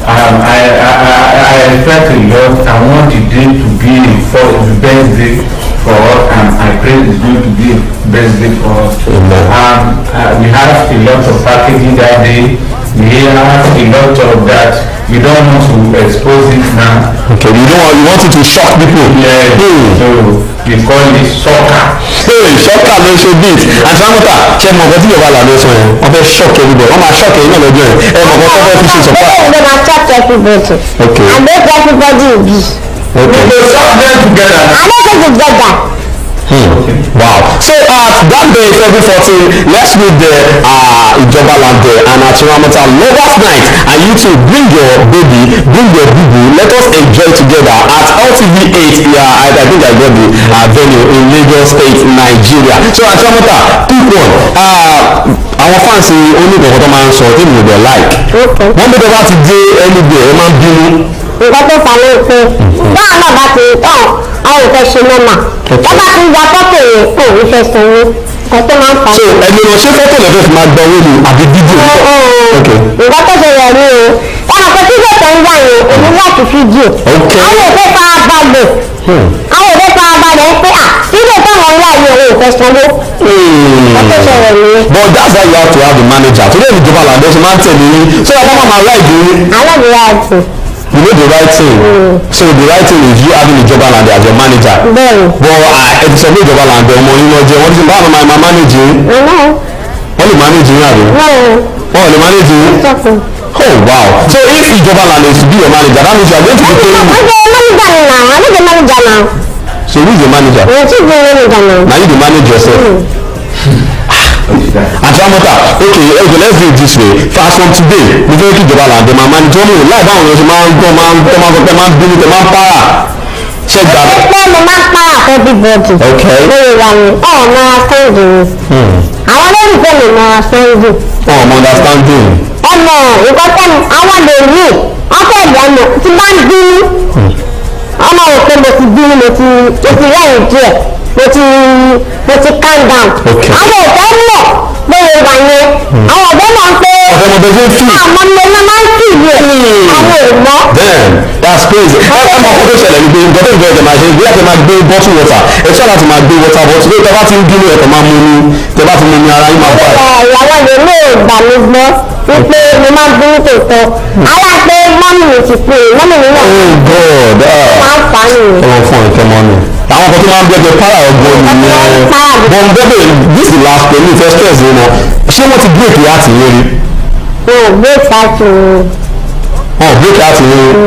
I expect a lot. I want the day to be the best day for us, and I pray it's going to be the best day for us. We have a lot of packaging that day. We have a lot of that. We don't want to expose it now. Okay, you want it to shock people. Yeah. So we call it soccer. Hey, soccer ló ṣe beat. Àti Ramota, ṣe mọ̀ nǹkan tí Yorùbá là ló sọ yẹn? Wọ́n fẹ́ shock everybody. Wọ́n máa shock ẹ̀yin náà lọ́jọ́ yẹn. Ẹ mọ̀ nǹkan tó fẹ́ fi ṣe sọ́kà. They máa shock everybody. Okay. And make everybody be. Okay. We will shock them together. And make it together. Wow. So that day February 14, let's meet the Ijoba Lande and Ramota Lovers Night, and you too bring your baby, bring your boo. Let us enjoy together at LTV 8. Yeah, I think I got the venue in Lagos State, Nigeria. So Ramota, pick one. Àwọn fans onígbọ̀ngàn tó máa ń sọ tí mo dẹ̀ like. Wọ́n bí tọ́ba ti dé ẹni bẹ̀ ẹ máa ń bínú. Nǹkan tó fà ló pé báwọn náà bá ti tán àwọn ò fẹ́ ṣe nọ́mà. Wọ́n bá ti ń gba fọ́tò yẹn kò ní fẹ́ sanwó. Nǹkan tó máa ń fà. So ẹni lọ ṣé fọ́tò lẹ́fẹ̀ẹ́ fi máa gba owó ni àbí fídíò? Nǹkan tó ṣe yẹ ní o. Ẹnì kan tí yóò tẹ̀ ń gbà yẹn èmi láti fídíò. Àwọn ò fẹ́ fara balẹ̀. Àwọn ò fẹ́ fara balẹ̀ pé fídíò táwọn ń wá yẹn ò fẹ́ sanwó. But that's why you have to have the manager. Today the Ijoba Lande ṣe máa ń tẹ̀lé yín. So your mama ma right you. I love the right thing. You know the right thing. So the right thing is you having Ijoba Lande as your manager. But ẹ ti sọ pé Ijoba Lande ọmọ yín lọ jẹ wọ́n ti báwọn máa manage yín. Wọ́n lè manage yín àbí? Wọ́n lè manage yín. Oh wow. So if Ijoba Lande is to be your manager, that means you are going to be paying me. I need the manager now. So who is your manager? Now you dey manage yourself. Àti Ramota, okay, let's do it this way. Fast from today, mo fẹ́ kí Ijoba Lande máa manage wọn láì báwọn èèyàn ṣe máa ń gbọ́ máa ń bínú tẹ máa ń para. Ṣé gbà mí? Pé mo máa ń para everybody. Okay. Lórí wa ni máa sẹ́ǹdì ni. Àwọn olólùfẹ́ mi máa sẹ́ǹdì. Mo understanding. Ọmọ nǹkan tẹ́nu àwọn lè rí ọkọ̀ ìdáná tí bá ń bínú. Ọmọ òkè mo ti bínú mo ti rẹ́yìn díẹ̀ mo ti calm down. Àwọn òfẹ́ mọ̀ lórí wa yẹn. Àwọn ọ̀dọ́ náà ń pé àmọ́ mi ló máa ń kì í rẹ̀. Àwọn ò mọ̀. Then that's crazy. Ẹ mọ̀ kó tó ṣẹlẹ̀ ní pé nǹkan tó ń bẹ̀rẹ̀ máa ṣe bí ẹ máa gbé bottle water ẹ ṣọ́ láti máa gbé water bottle bí ẹ bá ti ń bínú ẹ̀ kàn máa mú ní tẹ bá ti mú ní ara yín máa bá ẹ. Ìyàwó mi ló gbà mí gbọ́ wípé mo máa ń bínú tòótọ́. Aláàpẹ mọ́mì mi ti pè é mọ́mì mi náà. Oh God. Máa ń fà á nìyẹn. Ọmọ fún ìkẹ́ mọ́ ni. Àwọn kan tó máa ń bẹ́ẹ̀ para ọgbọ́n nìyẹn. Bọ́n bẹ́ẹ̀ this is last pẹ̀lú ìfẹ́ stress yìí mọ́. Ṣé wọ́n ti break láti yé rí? Break láti break láti yé rí.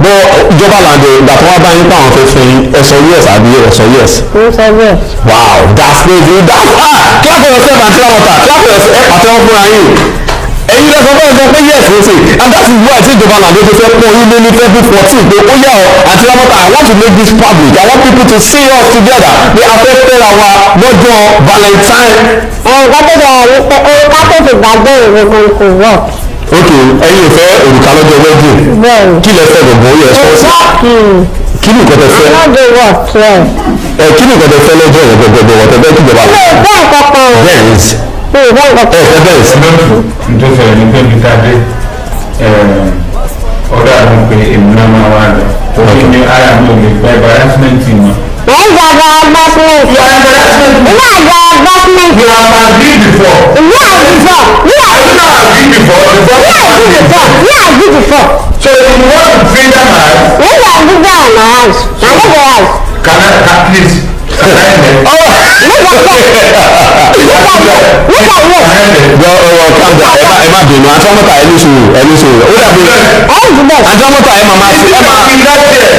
Bọ́ Ijoba Lande ìgbà tó wá bá yín pa àwọn fẹ́ fún yín ẹ sọ yes àbí ẹ sọ yes. Wow, that's crazy. Clap for yourself and Ramota. Clap for yourself ẹ pàtẹ́wọ́ fúnra yín. Ẹ̀yin lẹ́sọ̀ fẹ́ sọ pé yes ní sè and that is why tí Ijoba Lande tó fẹ́ pọ̀ yín lé ní February 14 pé ó yá ọ àti Ramota I want to make this public I want people to see us together pé a fẹ́ fẹ́ra wa lọ́jọ́ Valentine. Nǹkan tó dẹ̀ wípé ká tó ti gbàgbé ìrògùn kò wọ̀. Okay, ẹ̀yin ò fẹ́ òrùka lọ́jọ́ wedding. Kí lẹ fẹ́ gbogbo yẹ sponsor? Kí ni nǹkan tẹ fẹ́? Kí ni nǹkan tẹ fẹ́ lọ́jọ́ yẹn gbogbo wọ́n tẹ fẹ́ kí ìjọba lọ? Bẹ́ẹ̀ns. Bẹ́ẹ̀ns. Nítorí ẹni pé mi ká dé ọ̀dọ̀ àwọn pé èmi náà máa wà lọ. Òfin ni ara mi ò lè gba embarrassment mọ́. Wọ́n gba embarrassment. You are embarrassment. You are embarrassment. You have agreed before. You are before. You are agreed before. You are agreed before. So if you want to bring them out. When you are bigger on my house, I know the house. Can please? Look at you. Calm down. Ẹ má bínú. Àtọ́mọ́ta ẹni sùúrù. Ó dàbí. Àtọ́mọ́ta ẹ máa fi. Ẹ máa fi láti ẹ̀.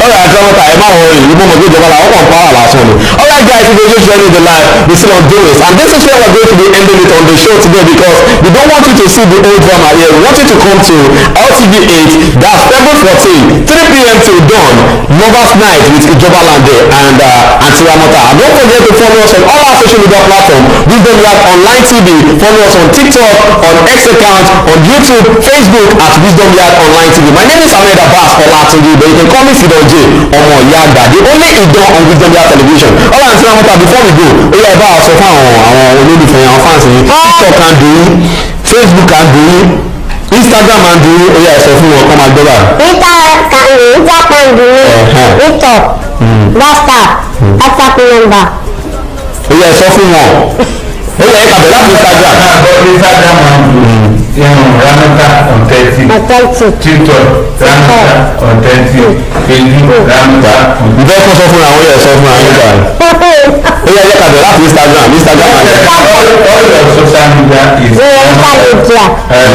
Alright, Àtọ́mọ́ta ẹ má wọrí. Ìbọn mọ̀ pé ìjọba làwọn kàn pa àlà sọ ni. Alright guys, if you're just joining the live, we still on doing this. And this is where we're going to be ending it on the show today because we don't want you to see the old drama here. We want you to come to LTV 8, that's February 14, 3 p.m. till dawn, Lovers Night with Ijoba Lande and Aunty Ramota. And don't forget to follow us on all our social media platforms. Wisdom Yard Online TV. Follow us on TikTok, on X account, on YouTube, Facebook at Wisdom Yard Online TV. My name is Ahmed Abbas Olatunji, but you can call me Fidoje Omo Yagba, the only Idon on Wisdom Yard Television. All Aunty Ramota, before we go, ó yẹ bá sọ fún àwọn olólùfẹ́ àwọn fans yìí. TikTok can do it, Facebook can do it, Instagram can do it. Ó yẹ sọ fún wọn kọ́ máa gbọ́ báyìí. Instagram can do it, TikTok, WhatsApp, WhatsApp number. Ó yẹ sọ fún wọn. Ó yẹ kàbẹ̀ láti Instagram. Instagram and Ramota on 30. TikTok Ramota on 30. Facebook Ramota on 30. Ìfẹ́ kọ́ sọ fún àwọn yẹ sọ fún àwọn yẹ báyìí. Ó yẹ kàbẹ̀ láti Instagram and all your social media is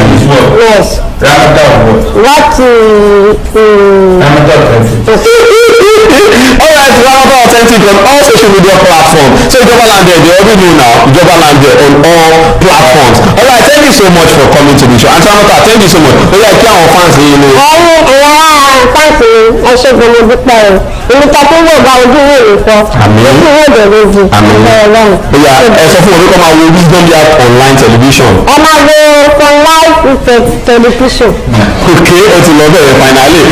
is what? Yes. Ramota of what? Ramota of 30. Alright, Ramota Authentic on all social media platforms. So Ijoba Lande, they already know now. Ijoba Lande on all platforms. Alright, thank you so much for coming to the show. And Ramota, thank you so much. Ó yẹ kí àwọn fans yìí know. Fáǹsì ẹṣẹ́ gbogbo dúpẹ́ o. Ìmúta tó wọ̀ bá ojú ìwé ìfọ́. Àmín. Ojú ìwé ìdẹ̀lójú. Àmín. Ó yá ẹ sọ fún wọn pé kó máa wo Wisdom Yard Online Television. Ẹ máa wo for live television. Okay, ó ti lọ bẹ̀rẹ̀ finally.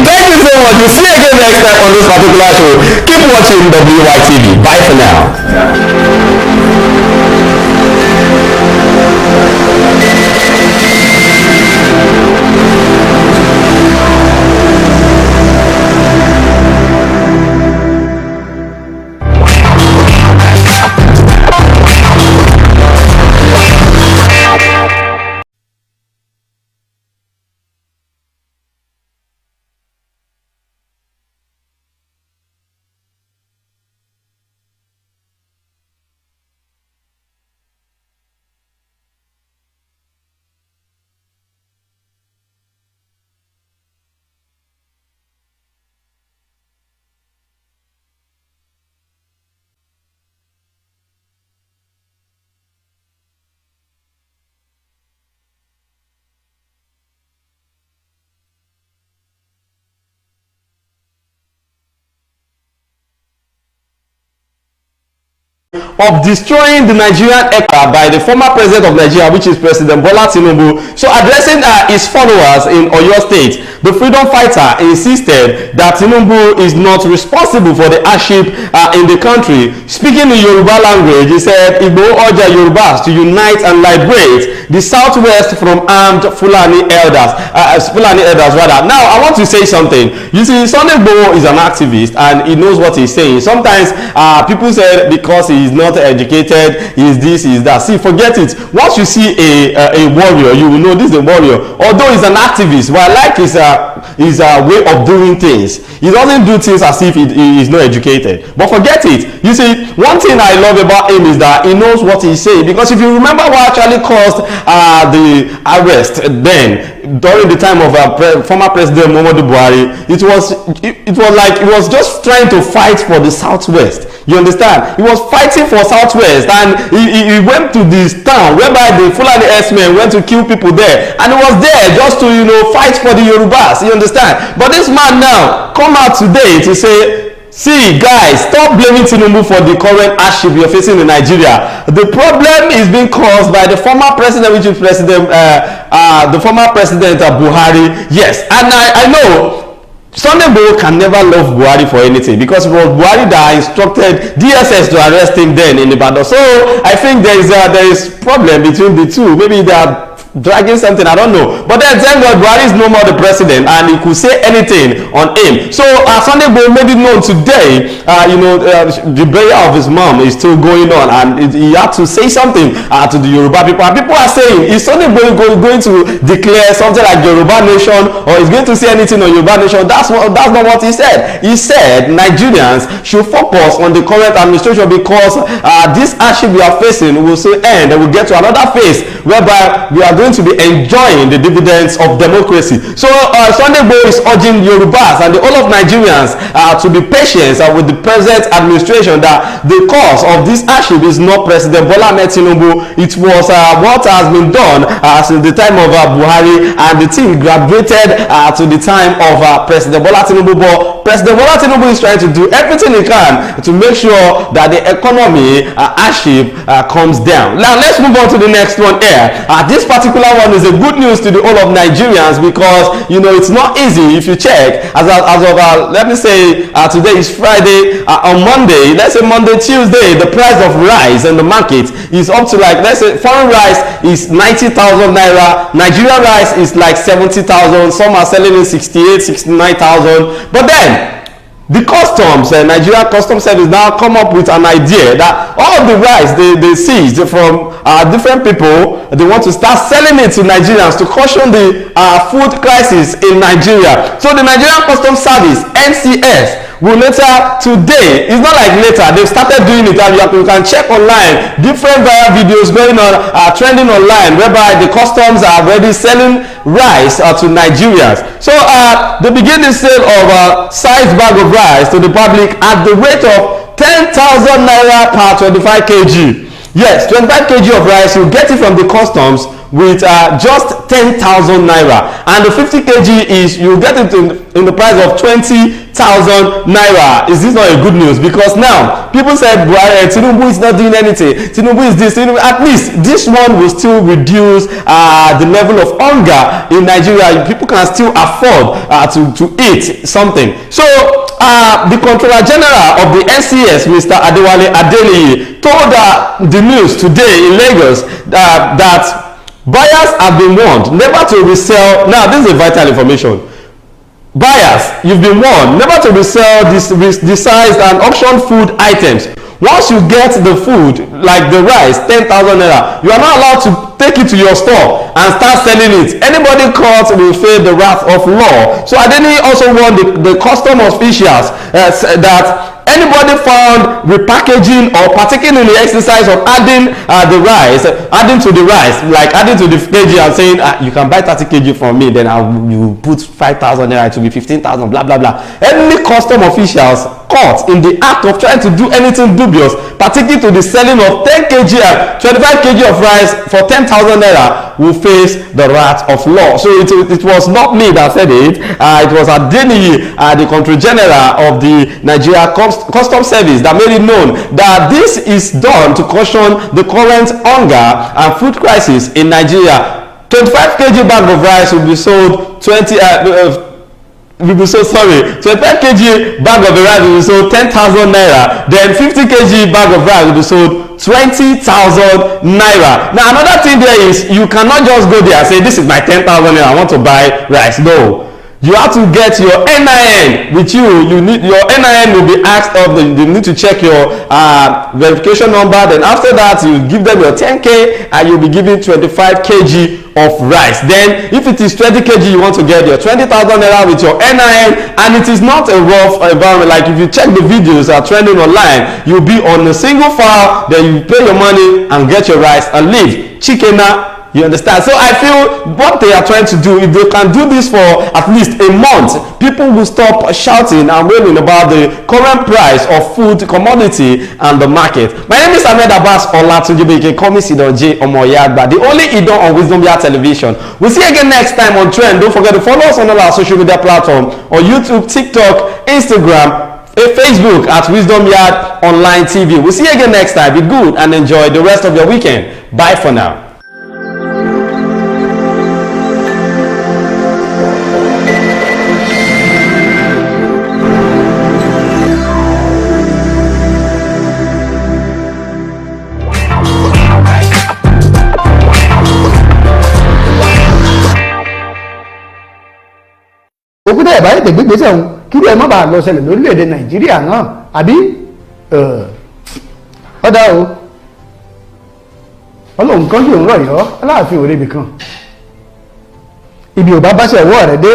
Thank you so much. We'll see you again next time on this particular show. Keep watching WYTV. Bye for now. Of destroying the Nigerian economy by the former president of Nigeria, which is President Bola Tinubu. So addressing his followers in Oyo State, the freedom fighter insisted that Tinubu is not responsible for the hardship in the country. Speaking in Yoruba language, he said, Igbo urge Yorubas to unite and liberate the Southwest from armed Fulani elders. Now, I want to say something. You see, Sunday Igboho is an activist and he knows what he's saying. Sometimes people say because he is not educated, he is this, he is that. See, forget it. Once you see a warrior, you will know this is a warrior. Although he's an activist, but I like his way of doing things. He doesn't do things as if he is not educated. But forget it. You see, one thing I love about him is that he knows what he's saying. Because if you remember what actually caused the arrest then, during the time of former President Muhammadu Buhari, it was like he was just trying to fight for the Southwest. You understand? He was fighting for Southwest, and he went to this town whereby the Fulani herdsmen went to kill people there, and he was there just to fight for the Yorubas. You understand? But this man now come out today to say see guys, stop blaming Tinubu for the current hardship you're facing in Nigeria. The problem is being caused by the former president, which is the former president Buhari. Yes, and I know Sunday Igboho can never love Buhari for anything, because it was Buhari that instructed DSS to arrest him then in Ibadan. So I think there is problem between the two. Maybe they are dragging something, I don't know. But then thank God Buhari is no more the president and he could say anything on him. So Sunday Igboho made it known today, the burial of his mom is still going on, and he had to say something to the Yoruba people. And people are saying, is Sunday Igboho going to declare something like Yoruba nation, or is going to say anything on Yoruba nation? That's not what he said. He said Nigerians should focus on the current administration, because this hardship we are facing will soon end, and we'll get to another phase whereby we are going to be enjoying the dividends of democracy. So Sunday Igboho is urging Yorubas and the whole of Nigerians to be patient with the present administration, that the cause of this hardship is not President Bola Ahmed Tinubu. It was what has been done since the time of Buhari, and the thing graduated to the time of President Bola Tinubu. But President Bola Tinubu is trying to do everything he can to make sure that the economy hardship comes down. Now let's move on to the next one here. This particular one is a good news to the whole of Nigerians, because it's not easy. If you check as of let me say today is Friday, on Monday, let's say Monday, Tuesday, the price of rice in the market is up to, like, let's say foreign rice is 90,000 naira, Nigerian rice is like 70,000, some are selling in 68, 69,000. But then the customs, Nigeria Customs Service now come up with an idea that all the rice they seized from different people, they want to start selling it to Nigerians to caution the food crisis in Nigeria. So the Nigerian Customs Service, NCS, will later today, it's not like later, they've started doing it, and you can check online different viral videos going on, trending online, whereby the customs are already selling rice to Nigerians. So they begin the sale of sized bag of rice to the public at the rate of 10,000 naira per 25 kg. Yes, 25 kg of rice, you get it from the customs with just 10,000 naira, and the 50 kg is, you get it in the price of 20,000 naira. Is this not a good news? Because now people said Tinubu is not doing anything, Tinubu is this, Tinubu, at least this one will still reduce the level of hunger in Nigeria. People can still afford to eat something. So the Controller General of the NCS, Mr. Adewale Adeniyi, told the news today in Lagos that buyers have been warned never to resell. Now this is vital information. Buyers, you've been warned never to resell desized and auction food items. Once you get the food, like the rice, 10,000 naira, you are not allowed to take it to your store and start selling it. Anybody caught will face the wrath of law. So Adeniyi also warned the custom officials that anybody found repackaging or partaking in the exercise of adding to the rice, like adding to the kg and saying you can buy 30 kg from me, then you put 5,000 naira, to be 15,000, blah blah blah. Any custom officials caught in the act of trying to do anything dubious, partaking to the selling of 10 kg and 25 kg of rice for 10,000 naira, will face the wrath of law. So it was not me that said it. It was Adeniyi, the Controller General of the Nigeria Customs Service, that made it known that this is done to caution the current hunger and food crisis in Nigeria. 25 kg bag of rice will be sold 25 kg bag of rice will be sold 10,000 naira. Then 50 kg bag of rice will be sold 20,000 naira. Now another thing there is, you cannot just go there and say this is my 10,000 naira, I want to buy rice. No, you have to get your NIN with you. You need your NIN will be asked of them. You need to check your verification number. Then after that, you give them your 10k and you'll be given 25 kg of rice. Then if it is 20 kg, you want to get your 20,000 naira with your NIN, and it is not a rough environment. Like if you check the videos that are trending online, you'll be on a single file, then you pay your money and get your rice and leave. Chikena. You understand? So I feel what they are trying to do, if they can do this for at least a month, people will stop shouting and wailing about the current price of food commodity and the market. My name is Ahmed Abbas Olatunji. You can call me Sidon J Omoyagba, the only Idon on Wisdom Yard Television. We'll see you again next time on Trend. Don't forget to follow us on all our social media platforms on YouTube, TikTok, Instagram, Facebook at Wisdom Yard Online TV. We'll see you again next time. Be good and enjoy the rest of your weekend. Bye for now. òkúta ẹ̀bá ètè gbégbèsè òun kí ló ẹ má bàa lọ ṣẹlẹ̀ lórílẹ̀‐èdè nàìjíríà náà àbí ọ̀dà o ọlọ́run kan yóò ń rọ̀ yọ́ aláàfin òrebì kan ibi ò bá báṣẹ ìwọ́ rẹ̀ dé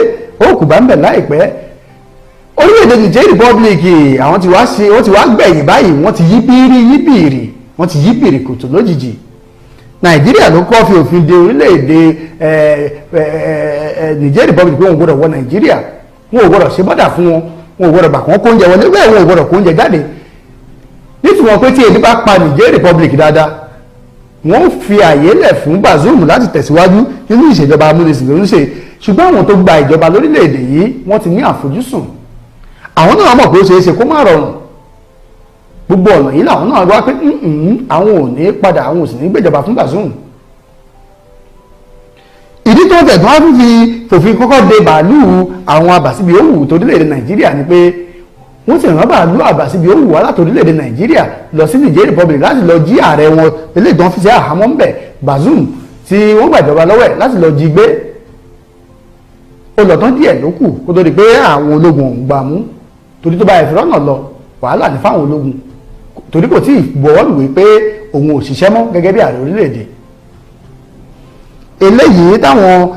ó kù bá ń bẹ̀ láìpẹ́ orílẹ̀‐èdè Niger Republic àwọn ti wá gbẹ̀yìn báyìí wọ́n ti yí bìrì kòtò lójijì nàìjíríà ló kọ́ fi òfin de orílẹ̀-èdè Niger Republic pé wọn ò gbọ́dọ̀ wọ nàìjíríà wọn ò gbọ́dọ̀ ṣe bọ́dà fún wọn wọn ò gbọ́dọ̀ gbà kán kóúnjẹ wọlé bẹ́ẹ̀ wọn ò gbọ́dọ̀ kóúnjẹ jáde nítorí pé tí ebi bá pa Niger Republic dáadáa wọ́n fi àyè lẹ̀ fún Bazoum láti tẹ̀síwájú nínú ìṣèjọba amúnisìn ló ń ṣe ṣùgbọ́n àwọn tó gba ìjọba lórílẹ̀-èdè yìí wọ́n ti ní àfojúsùn àwọn náà mọ̀ pé ó ṣeé ṣe kó má rọrùn gbogbo ọ̀nà yìí làwọn náà wá pé àwọn ò ní padà àwọn ò sì ní gbèjọba fún Bazoum ìdí tó ń tẹ̀ tó wá fi fòfin kọ́kọ́ de bàálù àwọn àbàsíbi òwú torílẹ̀-èdè Nàìjíríà ni pé wọ́n sì rán bàálù àbàsíbi òwú wá látorílẹ̀-èdè Nàìjíríà lọ sí Niger Republic láti lọ jí ààrẹ wọn eléyìí tó ń fi sí àhámọ́ ń bẹ̀ Bazoum tí wọ́n gbàjọba lọ́wọ́ ẹ̀ láti lọ jí gbé ó lọ tán díẹ̀ ló kù kó tó di pé àwọn ológun ò ń gbà mú torí tó bá ẹ̀ fi rọ́nà lọ wàhálà ní fáwọn ológun torí kò tí ì bọ̀wọ́lùwé pé òun ò ṣiṣẹ́ mọ́ gẹ́gẹ́ bí ààrẹ orílẹ̀-èdè eléyìí táwọn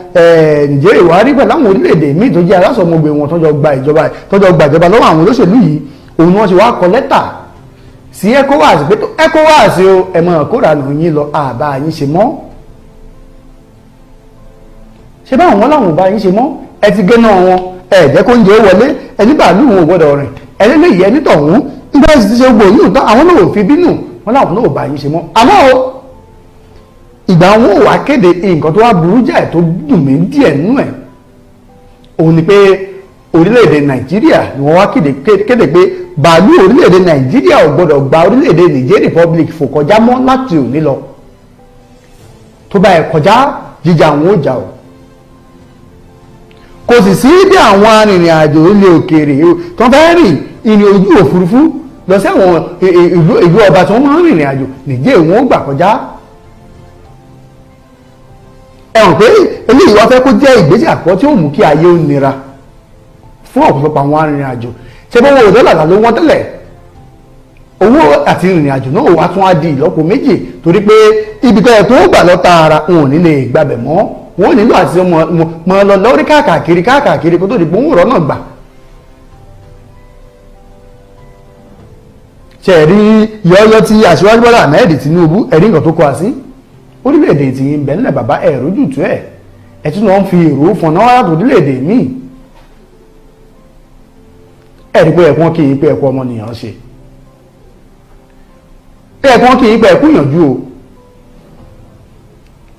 Niger ìwà rí pẹ̀lú àwọn orílẹ̀-èdè míì tó jẹ́ alásọmọgbè wọn tọ́jọ́ gba ìjọba lọ́wọ́ àwọn olóṣèlú yìí òun ni wọ́n ti wá kọ lẹ́tà sí ECOWAS pé tó ECOWAS o ẹ̀mọ́ kóra nù yín lọ àbá yín ṣe mọ́ ṣé báwọn wọn làwọn ò bá yín ṣe mọ́ ẹ ti gé náà wọn ẹ jẹ́ kó ń jẹ́ wọlé ẹni bàálù wọn ò gbọ́dọ̀ rìn ẹni lè yẹ ẹni tọ̀hún nígbà tí ti ṣe gbogbo yìí tán àwọn náà ò fi bínú wọn láwọn náà ò bá yín ṣe mọ́ àmọ́ o ìgbà wọn ò wá kéde nǹkan tó wá burú jáì tó dùn mí díẹ̀ nínú ẹ̀ òun ni pé orílẹ̀-èdè Nàìjíríà ni wọ́n wá kéde pé bàálù orílẹ̀-èdè Nàìjíríà ò gbọ́dọ̀ gba orílẹ̀-èdè Niger Republic fò kọjá mọ́ láti òní lọ tó bá ẹ̀ kọjá jíjà àwọn ò jà o kò sì sí bí àwọn arìnrìn-àjò ilé òkèèrè tó fẹ́ rìn ìrìn ojú òfurufú lọ sí àwọn ìlú ọba tí wọ́n máa ń rìnrìn àjò nìjẹ́ wọn ó gbà kọjá ẹ̀hùn pé eléyìí wá fẹ́ kó jẹ́ ìgbésẹ̀ àkọ́kọ́ tí ó mú kí ayé ó nira fún ọ̀pọ̀lọpọ̀ àwọn arìnrìn àjò ṣé bó owó dọ́là ló wọ́n tẹ́lẹ̀ owó àti ìrìn àjò náà wá tún á di ìlọ́po méjì torí pé ibi tó yẹ tó gbà lọ tààrà wọn ò ní lè gbàbẹ̀ mọ́ wọn ò nílò àti mọ lọ lórí káàkiri kó tó di pé wọn ò rọ́nà gbà. ṣe rí yọ́yọ́ tí aṣíwájú Bọ́lá Ahmed Tinubu ẹ̀rí nǹkan tó kọ́ àsí orílẹ̀-èdè tí ń bẹ̀ nílẹ̀ bàbá ẹ̀rọ jùtú ẹ̀ tún náà ń fi èrò fọ̀nà wá láti orílẹ̀-èdè míì ẹ̀rí pé ẹ̀kún kì í pé ẹ̀kún ọmọnìyàn ṣe ẹ̀kún kì í pé ẹ̀kún ìyànjú o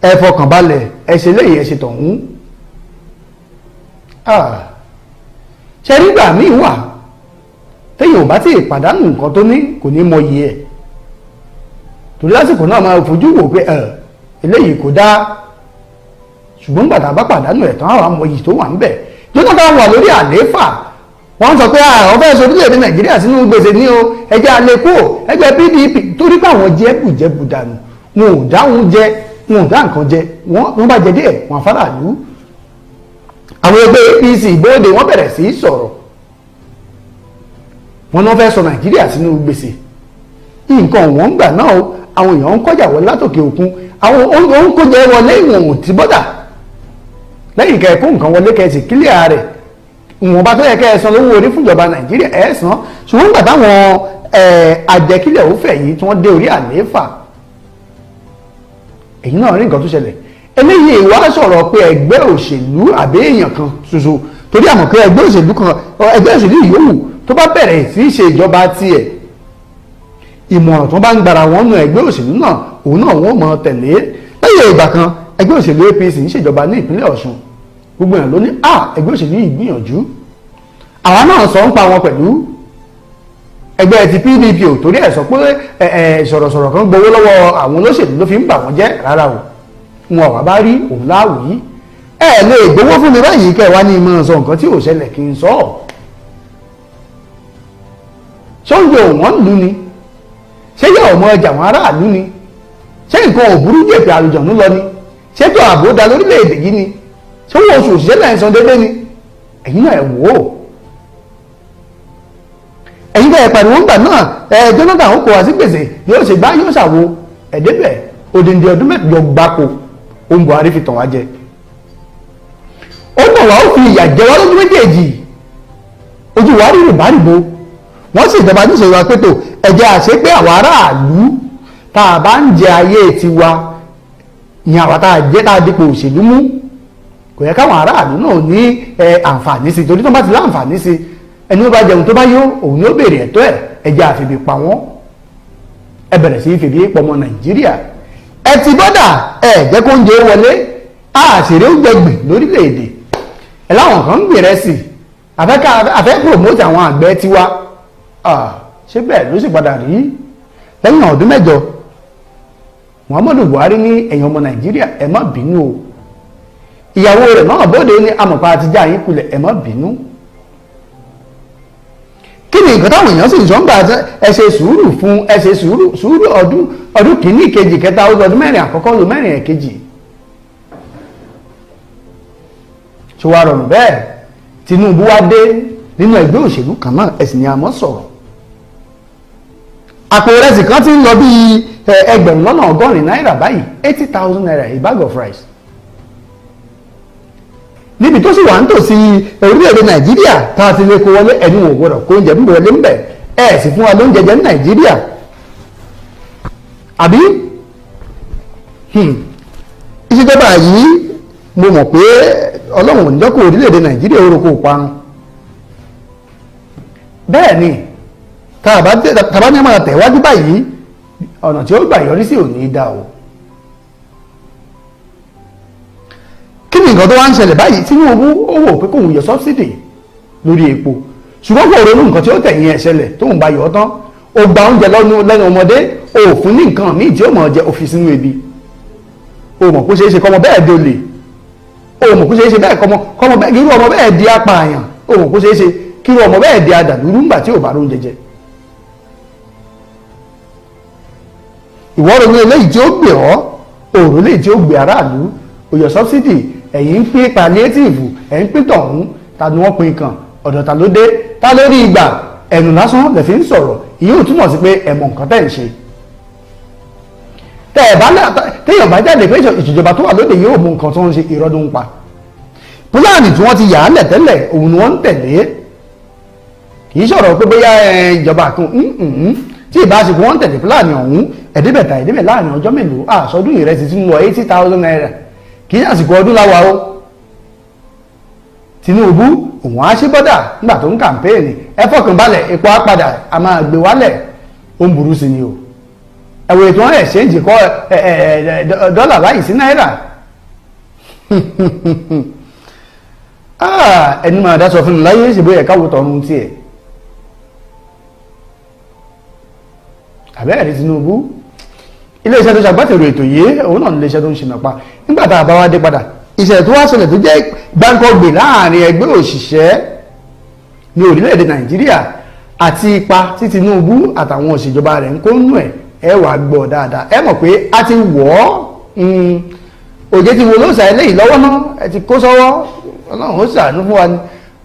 ẹ fọkàn balẹ̀ ẹ ṣe léyìí ẹ ṣe tọ̀hún ṣe nígbà míì wà téèyàn ò bá tí ì pàdánù nǹkan tó ní kò ní mọ iye ẹ̀ torí lásìkò náà máa fojú wò pé eléyìí kò dáa ṣùgbọ́n gbàtà bá pàdánù ẹ̀ tán àwọn amòyì tó wà ń bẹ̀ Jonathan wà lórí àlééfà wọ́n sọ pé àwọn fẹ́ sọ orílẹ̀-èdè Nàìjíríà sínú gbèsè ní o ẹgbẹ́ alẹ́kó ẹgbẹ́ PDP torí pé àwọn jẹ́bùjẹ́bù dànù wọn ò dáhùn jẹ wọn ò dá nǹkan jẹ wọ́n bá jẹ díẹ̀ wọn faraàlú àwọn ẹgbẹ́ APC ìbóde wọ́n bẹ̀rẹ̀ sí í sọ̀rọ̀ wọn náà fẹ́ sọ Nàìjíríà sínú gbèsè nǹkan wọ́n gbà náà àwọn èèyàn ń kọjá wọlé látòkè òkun àwọn oúnkójẹ wọlé ìwọ̀n ò ti bọ́dà lẹ́yìn kẹ́ẹ̀kọ́ nǹkan wọlé kẹ́ẹ̀sì kílíà rẹ̀ ìwọ̀n bá tó yẹ kẹ́ ẹ san lówó orí fúnjọba Nàìjíríà ẹ̀ san ṣùgbọ́n gbà táwọn àjẹkílẹ̀ òfẹ́ yìí tí wọ́n dé orí àlééfà èyí náà rí nǹkan tó ṣẹlẹ̀ eléyìí wá sọ̀rọ̀ pé ẹgbẹ́ òṣèlú àbí èèyàn kan ṣoṣo torí àmọ̀ pé ẹgbẹ́ òṣèlú yòówù tó bá bẹ̀rẹ̀ sí í ṣe ìjọba tiẹ̀ ìmọ̀ràn tó bá ń gbara wọn nù ẹgbẹ́ òṣèlú náà òun náà wọ́n mọ̀ tẹ̀lé lẹ́yìn ìgbà kan ẹgbẹ́ òṣèlú APC ń ṣèjọba ní ìpínlẹ̀ Ọ̀ṣun gbogbo èèyàn ló ní ẹgbẹ́ òṣèlú yìí gbìyànjú àwa náà sọ ń pa wọn pẹ̀lú ẹgbẹ́ ti PDP ò torí ẹ̀ sọ pé sọ̀rọ̀sọ̀rọ̀ kan gbowó lọ́wọ́ àwọn olóṣèlú ló fi ń bà wọ́n jẹ́ rárá o wọn wà bá rí òun láwùí ẹ lè gbowó fún mi báyìí kẹwàá ní ìmọ̀ sọ nǹkan tí ò ṣẹlẹ̀ kí n sọ ọ́ ṣóúnjẹ òwọ́n lù ni ṣé yẹ ọmọ ẹja àwọn aráàlú ni ṣé nǹkan ò burú jèpè àlùjọ̀nú lọ ni ṣé tó ààbò da lórílẹ̀‐èdè yìí ni ṣé owó oṣù òṣìṣẹ́ náà ń san déédéé ni ẹ̀yin náà ẹ̀ wò ó ẹ̀yin bẹ́ẹ̀ pariwo ńgbà náà Jonathan ó kó wá sí gbèsè yóò ṣe gbá yóò ṣàwo ẹ̀dẹ́bẹ̀ odindi ọdún mẹ́jọ gbáko ohun Buhari fi tàn wá jẹ ó mọ̀ wá ó fi ìyà jẹ wá lójú méjèèjì ojú wa rí rìbárìbò wọ́n sì ìjọba níṣẹ́ wa pé tó ẹ̀jẹ̀ àṣẹ pé àwọn aráàlú tá a bá ń jẹ ayé tiwa ni àwa tá a jẹ́ tá a dípò òṣèlú mú kò yẹ káwọn aráàlú náà ní àǹfààní sí torí tó bá ti láǹfààní sí ẹni tó bá jẹun tó bá yó òun ni ó béèrè ẹ̀tọ́ ẹ̀ ẹ̀jẹ̀ àfìbí pa wọ́n ẹ bẹ̀rẹ̀ sí fìbí pọmọ Nàìjíríà ẹ ti bọ́dà ẹ jẹ́ kó ń jẹ wọlé àṣírí ó gbẹgbìn lórílẹ̀‐èdè ẹ láwọn kan ń gbèrè sí àfẹ́ promote àwọn àgbẹ̀ tiwa ṣé bẹ́ẹ̀ ló sì padà rí lẹ́yìn ọdún mẹ́jọ Muhammadu Buhari ní ẹ̀yin ọmọ Nàìjíríà ẹ má bínú o ìyàwó rẹ̀ náà bóde ní amọ̀pá àtijọ́ yín kulẹ̀ ẹ má bínú kí ni nǹkan táwọn èèyàn sì ń sọ ń gbà ẹ ṣe sùúrù fún ẹ ṣe sùúrù ọdún kìíní kejì kẹta ọdún mẹ́rin àkọ́kọ́ ọdún mẹ́rin ẹ̀kejì ṣé wàá rọrùn bẹ́ẹ̀ Tinubu wá dé nínú ẹgbẹ́ òṣèlú kan náà ẹ̀sìn ni a mọ̀ sọ̀rọ̀ àpò ìrẹsì kan ti ń lọ bí ẹgbẹ̀rún lọ́nà ọgọ́rin náírà báyìí 80,000 naira a bag of rice níbi tó sì wà ń tòsí orílẹ̀-èdè Nàìjíríà tá a ti lè kó wọlé ẹni wò gbọdọ̀ kó oúnjẹ bíbẹ̀ wọlé ń bẹ̀ ẹ̀ sì fún wa lóúnjẹ jẹ ní Nàìjíríà àbí ìṣèjọba yìí mo mọ̀ pé Ọlọ́run ò ní jẹ́ kó orílẹ̀-èdè Nàìjíríà orúkọ parun bẹ́ẹ̀ ni tàbá ní máa tẹ̀wájú báyìí ọ̀nà tí ó gbà yọrí sí ò ní dá o kí ni nǹkan tó wá ń ṣẹlẹ̀ báyìí Tinubu ó wò pé kóun yọ sọ́bsidì lórí epo ṣùgbọ́n kò ronú nǹkan tí ó tẹ̀yìn ẹ̀ ṣẹlẹ̀ tóun bá yọ ọ́ tán ó gba oúnjẹ lẹ́nu ọmọdé ó fún ní nǹkan míì tí ó mọ̀ jẹ òfin sínú ebi ó mọ̀ kó ṣeé ṣe kọ́mọ bẹ́ẹ̀ dolè ó mọ̀ kó ṣeé ṣe bẹ́ẹ̀ kọ́mọ bẹ́ẹ̀ irú ọmọ bẹ́ẹ̀ di apààyàn ó mọ̀ kó ṣeé ṣe kí irú ọmọ bẹ́ẹ̀ di adàlúrú ńgbà tí ò bá róúnjẹ jẹ ìwọ́rọ̀ ní eléyìí tí ó gbé ọ́ òòrùn eléyìí tí ó gbé aráàlú òyò sọ́bsidì ẹ̀yìn ń pín palliative ẹ̀yìn pín tọ̀hún ta ni wọ́n pín kan ọ̀dọ̀ ta ló dé ta lórí ìgbà ẹnu lásán lè fi ń sọ̀rọ̀ ìyẹn ò túmọ̀ sí pé ẹ̀mọ̀ nǹkan tẹ̀ ń ṣe téèyàn bá jáde pé ìṣèjọba tó wà lóde yóò mú nǹkan tó ń ṣe ìrọ́dún ń pa púláàní tí wọ́n ti yà á lẹ̀ tẹ́lẹ̀ òun ni wọ́n ń tẹ̀lé kì í sọ̀rọ̀ pé bóyá ìjọba kan tí ìbáṣepọ̀ wọ́n tẹ̀lé fúlàní ọ̀hún ẹ̀dẹ́bẹ̀ta láàrin ọjọ́ mélòó àsọdún ìrẹsì tí ń lọ 80,000 naira kì í àsìkò ọdún láwa o Tinubu òun á ṣí bọ́dà nígbà tó ń kàmpéènì ẹ fọkàn balẹ̀ epo á padà a máa gbé wálẹ̀ ó ń burú sí ni o ẹ̀wọ̀ ètò wọn ẹ̀ṣẹ́ǹjì kọ́ dọ́là báyìí sí náírà ẹni máa dá sọ fún mi láyé ṣe bóyá káwọ́ tọrun tiẹ̀ àbẹ́ẹ̀rí Tinubu iléeṣẹ́ tó ṣàgbátẹ̀rù ètò yìí òun náà iléeṣẹ́ tó ń ṣe nàpa nígbà tá a bá wá dé padà ìṣẹ̀lẹ̀ tó wá ṣẹlẹ̀ tó jẹ́ gbáǹkọ́gbè láàrin ẹgbẹ́ òṣìṣẹ́ ní orílẹ̀-èdè Nàìjíríà àti ipa tí Tinubu àtàwọn òṣìjọba rẹ̀ ń kó nú ẹ wà gbọ́ dáadáa ẹ mọ̀ pé a ti wọ̀ ọ́ òjé tí wo ló ṣà eléyìí lọ́wọ́ náà ẹ ti kó sọ́wọ́ Ọlọ́run ó ṣàánú fún wa ni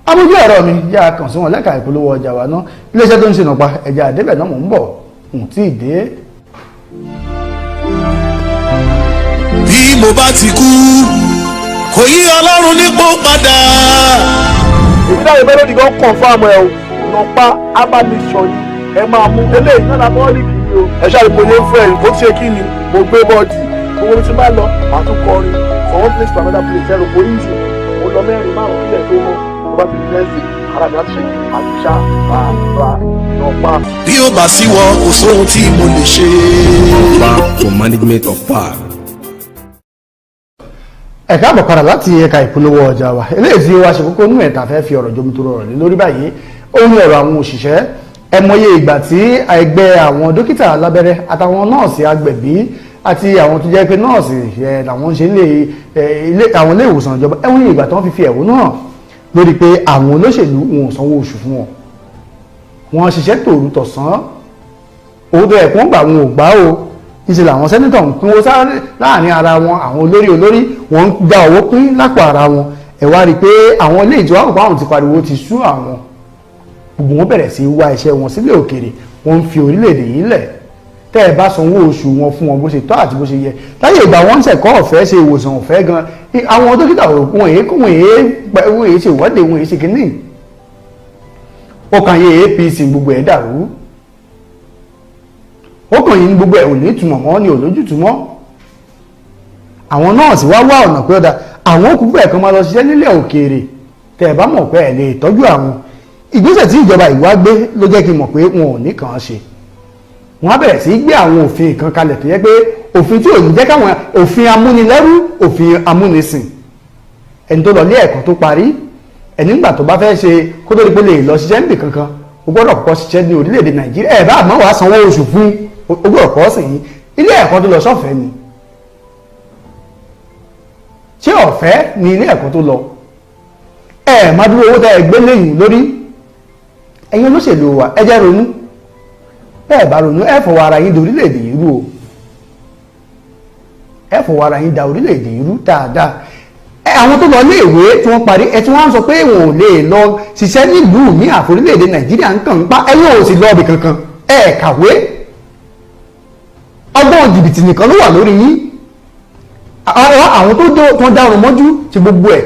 amójú ẹ̀rọ mi yá kàn sí wọn lẹ́ka ìpolówó ọjà wa náà iléeṣẹ́ tó ń ṣe nàpa ẹ̀jẹ̀ àdébẹ̀ náà mò ń bọ̀ tí ì dé. bí mo bá ti kú kò yí Ọlọ́run nípò padà. ìdáyọ̀ bẹ́ẹ̀ lónìí kan kàn fún àmọ́ ẹ̀ o nàpa abánisọ̀ ni ẹ máa mú eléyìí náà lábọ́ níbi yìí o. ẹ ṣàlùkò yẹn fún ẹ̀yìn kó ṣe kí ni mo gbé bọ́ọ̀dì owó tí máa lọ màá tún kọrin from one place to another place ẹ̀rọ kò ní ìṣù mo lọ mẹ́rin márùn-ún kílẹ̀ tó mọ́ mo bá fi lẹ́sìn ara mi á ṣe àtúnṣá bàbá nàpa. bí ó bá sí wọ kò sóhun tí mo lè ṣe. for management of park. ẹ káàbọ̀ padà láti ẹ̀ka ìpolówó ọjà wa eléyìí tí wàá ṣe kókó nínú ẹ̀ta fẹ́ fi ọ̀rọ̀ jomitoro ọ̀rọ̀ lé lórí báyìí ó ní ọ̀rọ̀ àwọn òṣìṣẹ́ ẹ mọye ìgbà tí ẹgbẹ́ àwọn dókítà lábẹ́rẹ́ àtàwọn nọ́ọ̀sì agbẹ̀bí àti àwọn tó jẹ́ pé nọ́ọ̀sì làwọn ń ṣe àwọn ilé ìwòsàn ìjọba ẹ wọ́n ní ìgbà tí wọ́n fi ẹ̀hónú hàn lórí pé àwọn olóṣèlú wọn ò sanwó oṣù fún wọn wọ́n ṣiṣẹ́ tòru tọ̀sán owó tó ẹ̀kún gbà wọn ò gbà o níṣẹ́ làwọn sẹ́nítọ̀ ń pínwó láàrin ara wọn àwọn olórí wọn ń gba owó pín lápò ara wọn ẹ wá rí i pé àwọn ilé ìtura òpá àwọn ti pariwo ti sú àwọn gbogbo wọn bẹ̀rẹ̀ sí wá iṣẹ́ wọn sílẹ̀ òkèèrè wọ́n ń fi orílẹ̀-èdè yìí lẹ̀ tẹ́ ẹ bá sanwó oṣù wọn fún wọn bó ṣe tọ́ àti bó ṣe yẹ láyé ìgbà wọn ń ṣẹ̀kọ́ ọ̀fẹ́ ṣe ìwòsàn ọ̀fẹ́ gan àwọn dókítà wọn èé ṣe ìwọ́de wọn èé ṣe kínní ó kàn yé APC gbogbo ẹ̀ dàrú ó kàn yín gbogbo ẹ̀ ò ní ìtumọ̀ mọ́ ní òlójútùmọ́ àwọn nọ́ọ̀sì wá wá ọ̀nà pé ó da àwọn òkú bẹ́ẹ̀ kan máa lọ ṣiṣẹ́ nílẹ̀ òkèèrè tẹ́ ẹ bá mọ̀ pé ẹ̀ lè tọ́jú àwọn ìgbésẹ̀ tí ìjọba ìwá gbé ló jẹ́ kí n mọ̀ pé wọn ò ní kàn án ṣe wọ́n á bẹ̀rẹ̀ sí gbé àwọn òfin kan kalẹ̀ tó yẹ pé òfin tí ò ní jẹ́ káwọn òfin amúnilẹ́rú òfin amúnisìn ẹni tó lọ lé ẹ̀kọ́ tó parí ẹni nígbà tó bá fẹ́ ṣe kó tó di pé lè lọ ṣiṣẹ́ níbì kankan ó gbọ́dọ̀ kọ́kọ́ ṣiṣẹ́ ní orílẹ̀-èdè Nàìjíríà ẹ̀ bá àmọ́ wàá sanwó oṣù fún ó gbọ́dọ̀ kọ́ sí yín ilé ẹ̀kọ́ tó lọ sọ́fẹ̀ẹ́ ni ṣé ọ̀fẹ́ ni ilé ẹ̀kọ́ tó lọ ẹ̀ má dúró owó tẹ́ ẹ gbé lẹ́yìn lórí ẹ̀yin olóṣèlú wa ẹ jẹ́ ronú bẹ́ẹ̀ bá ronú ẹ fọwọ́ ara yín da orílẹ̀-èdè yìí rú o ẹ fọwọ́ ara yín da orílẹ̀-èdè yìí rú dáadáa àwọn tó lọ léèwé tí wọ́n parí ẹ tí wọ́n á sọ pé wọn ò lè lọ ṣiṣẹ́ nílùú ní àforílẹ̀-èdè Nàìjíríà ń kàn ń pa ẹ̀yin ò sì lọ́ọ̀bì kankan ẹ kàwé ọgbọ́n jìbìtì nìkan ló wà lórí yín àwọn tó dá ọrùn mọ́jú ti gbogbo ẹ̀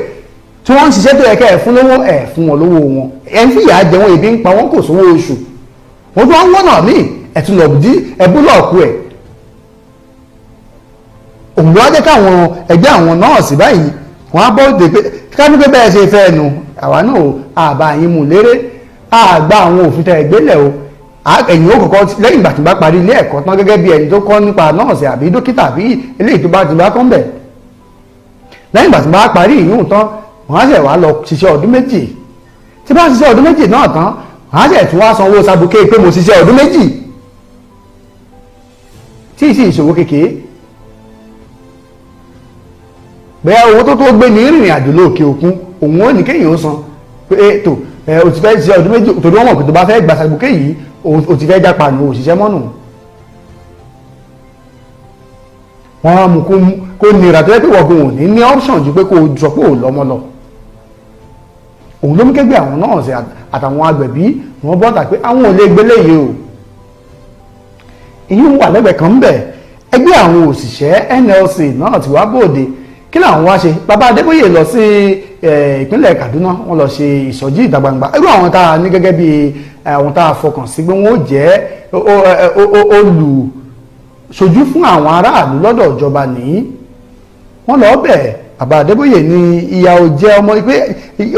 tí wọ́n ń ṣiṣẹ́ tó yẹ kẹ́ ẹ̀ fún lówó ẹ̀ fún wọn lówó wọn ẹ̀ ń fìyà jẹ wọn ebi ń pa wọn kò sówó oṣù wọ́n tó wọ́n náà ní ẹ̀tún lọ bí ẹbúlọ̀ọ̀kú ẹ̀ òun wá jẹ́ káwọn ẹgbẹ́ àwọn nọ́ọ̀sì báyìí wọ́n á bọ́ dé pé kájú pé bẹ́ẹ̀ ṣe fẹ́ nu àwa náà àbá yín mú léré àgbà àwọn òfin tẹ̀ gbélẹ̀ o ẹ̀yìn ó kọ̀kọ́ lẹ́yìn ìgbà tí bá parí ilé ẹ̀kọ́ tán gẹ́gẹ́ bí ẹni tó kọ́ nípa nọ́ọ̀sì àbí dókítà àbí eléyìí tó bá ti bá kọ́ ń bẹ̀ lẹ́yìn ìgbà tí bá parí ìyún tán wọ́n á ṣẹ̀ wá lọ ṣiṣẹ́ ọdún méjì tí bá ṣiṣẹ́ ọdún méjì náà tán wọ́n á ṣẹ̀ tún wá sanwó sabuké pé mo ṣiṣẹ́ ọdún méjì tí ì sì ìṣòwò kékeré bẹ́ẹ̀ owó tó gbé ní ìrìn àjò lóòkè òkun òun ò ní kéèyàn ó san pé ètò o ti fẹ́ ṣiṣẹ́ ọdún méjì torí wọ́n mọ̀ pé tó bá fẹ́ gba sabuké yìí o ti fẹ́ jápa nù òṣìṣẹ́ mọ́nù wọ́n á mú kó nira tó yẹ pé wọ́n ò ní option ju pé kó o sọ pé ò lọ́mọ lọ òun ló mú kẹ́gbẹ́ àwọn nọ́ọ̀sì àtàwọn agbẹ̀bí wọ́n bọ́ta pé àwọn ò lè gbélé yìí o ìyún wà lẹ́gbẹ̀ẹ́ kan ń bẹ̀ ẹgbẹ́ àwọn òṣìṣẹ́ NLC náà ti wá bòde kí làwọn wá ṣe bàbá Adébóyè lọ sí ìpínlẹ̀ Kaduna wọ́n lọ ṣe ìsọjí ìta gbangba irú àwọn tá a ní gẹ́gẹ́ bí àwọn tá a fọkàn sí pé wọ́n ó jẹ́ olùṣojú fún àwọn aráàlú lọ́dọ̀ ìjọba nìyí wọ́n lọ bẹ̀ bàbá Adébóyè ní ìyà ò jẹ ọmọ pé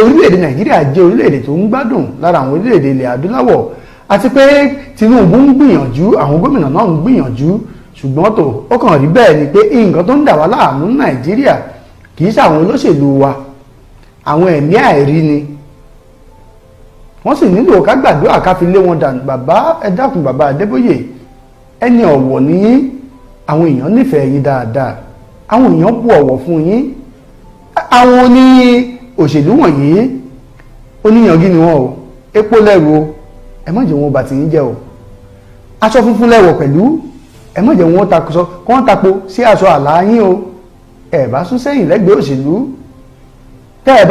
orílẹ̀-èdè Nàìjíríà jẹ́ orílẹ̀-èdè tó ń gbádùn lára àwọn orílẹ̀-èdè ilẹ̀ adúláwọ̀ àti pé Tinubu ń gbìyànjú àwọn gómìnà náà ń gbìyànjú ṣùgbọ́n tó ó kàn rí bẹ́ẹ̀ ni pé nǹkan tó ń dà wá láàmú Nàìjíríà kì í ṣàwọn olóṣèlú wa àwọn ẹ̀mí àìrí ni wọ́n sì nílò ká gbàdúrà ká fi lé wọn dànù bàbá ẹ dákun bàbá Adébóyè ẹni ọ̀wọ̀ ní àwọn èèyàn nífẹ̀ẹ́ yín dáadáa àwọn èèyàn bu ọ̀wọ̀ fún yín àwọn oní òṣèlú wọ̀nyí oníyangí ni wọ́n o epo lẹ́rù o ẹ má jẹ́ wọn bá ti yín jẹ́ o aṣọ funfun lẹ́wọ̀ pẹ̀lú ẹ má jẹ́ wọn kọ́ ń tapo sí aṣọ àlá yín o ẹ bá sún sẹ́yìn lẹ́gbẹ̀ẹ́ òṣèlú tẹ́ ẹ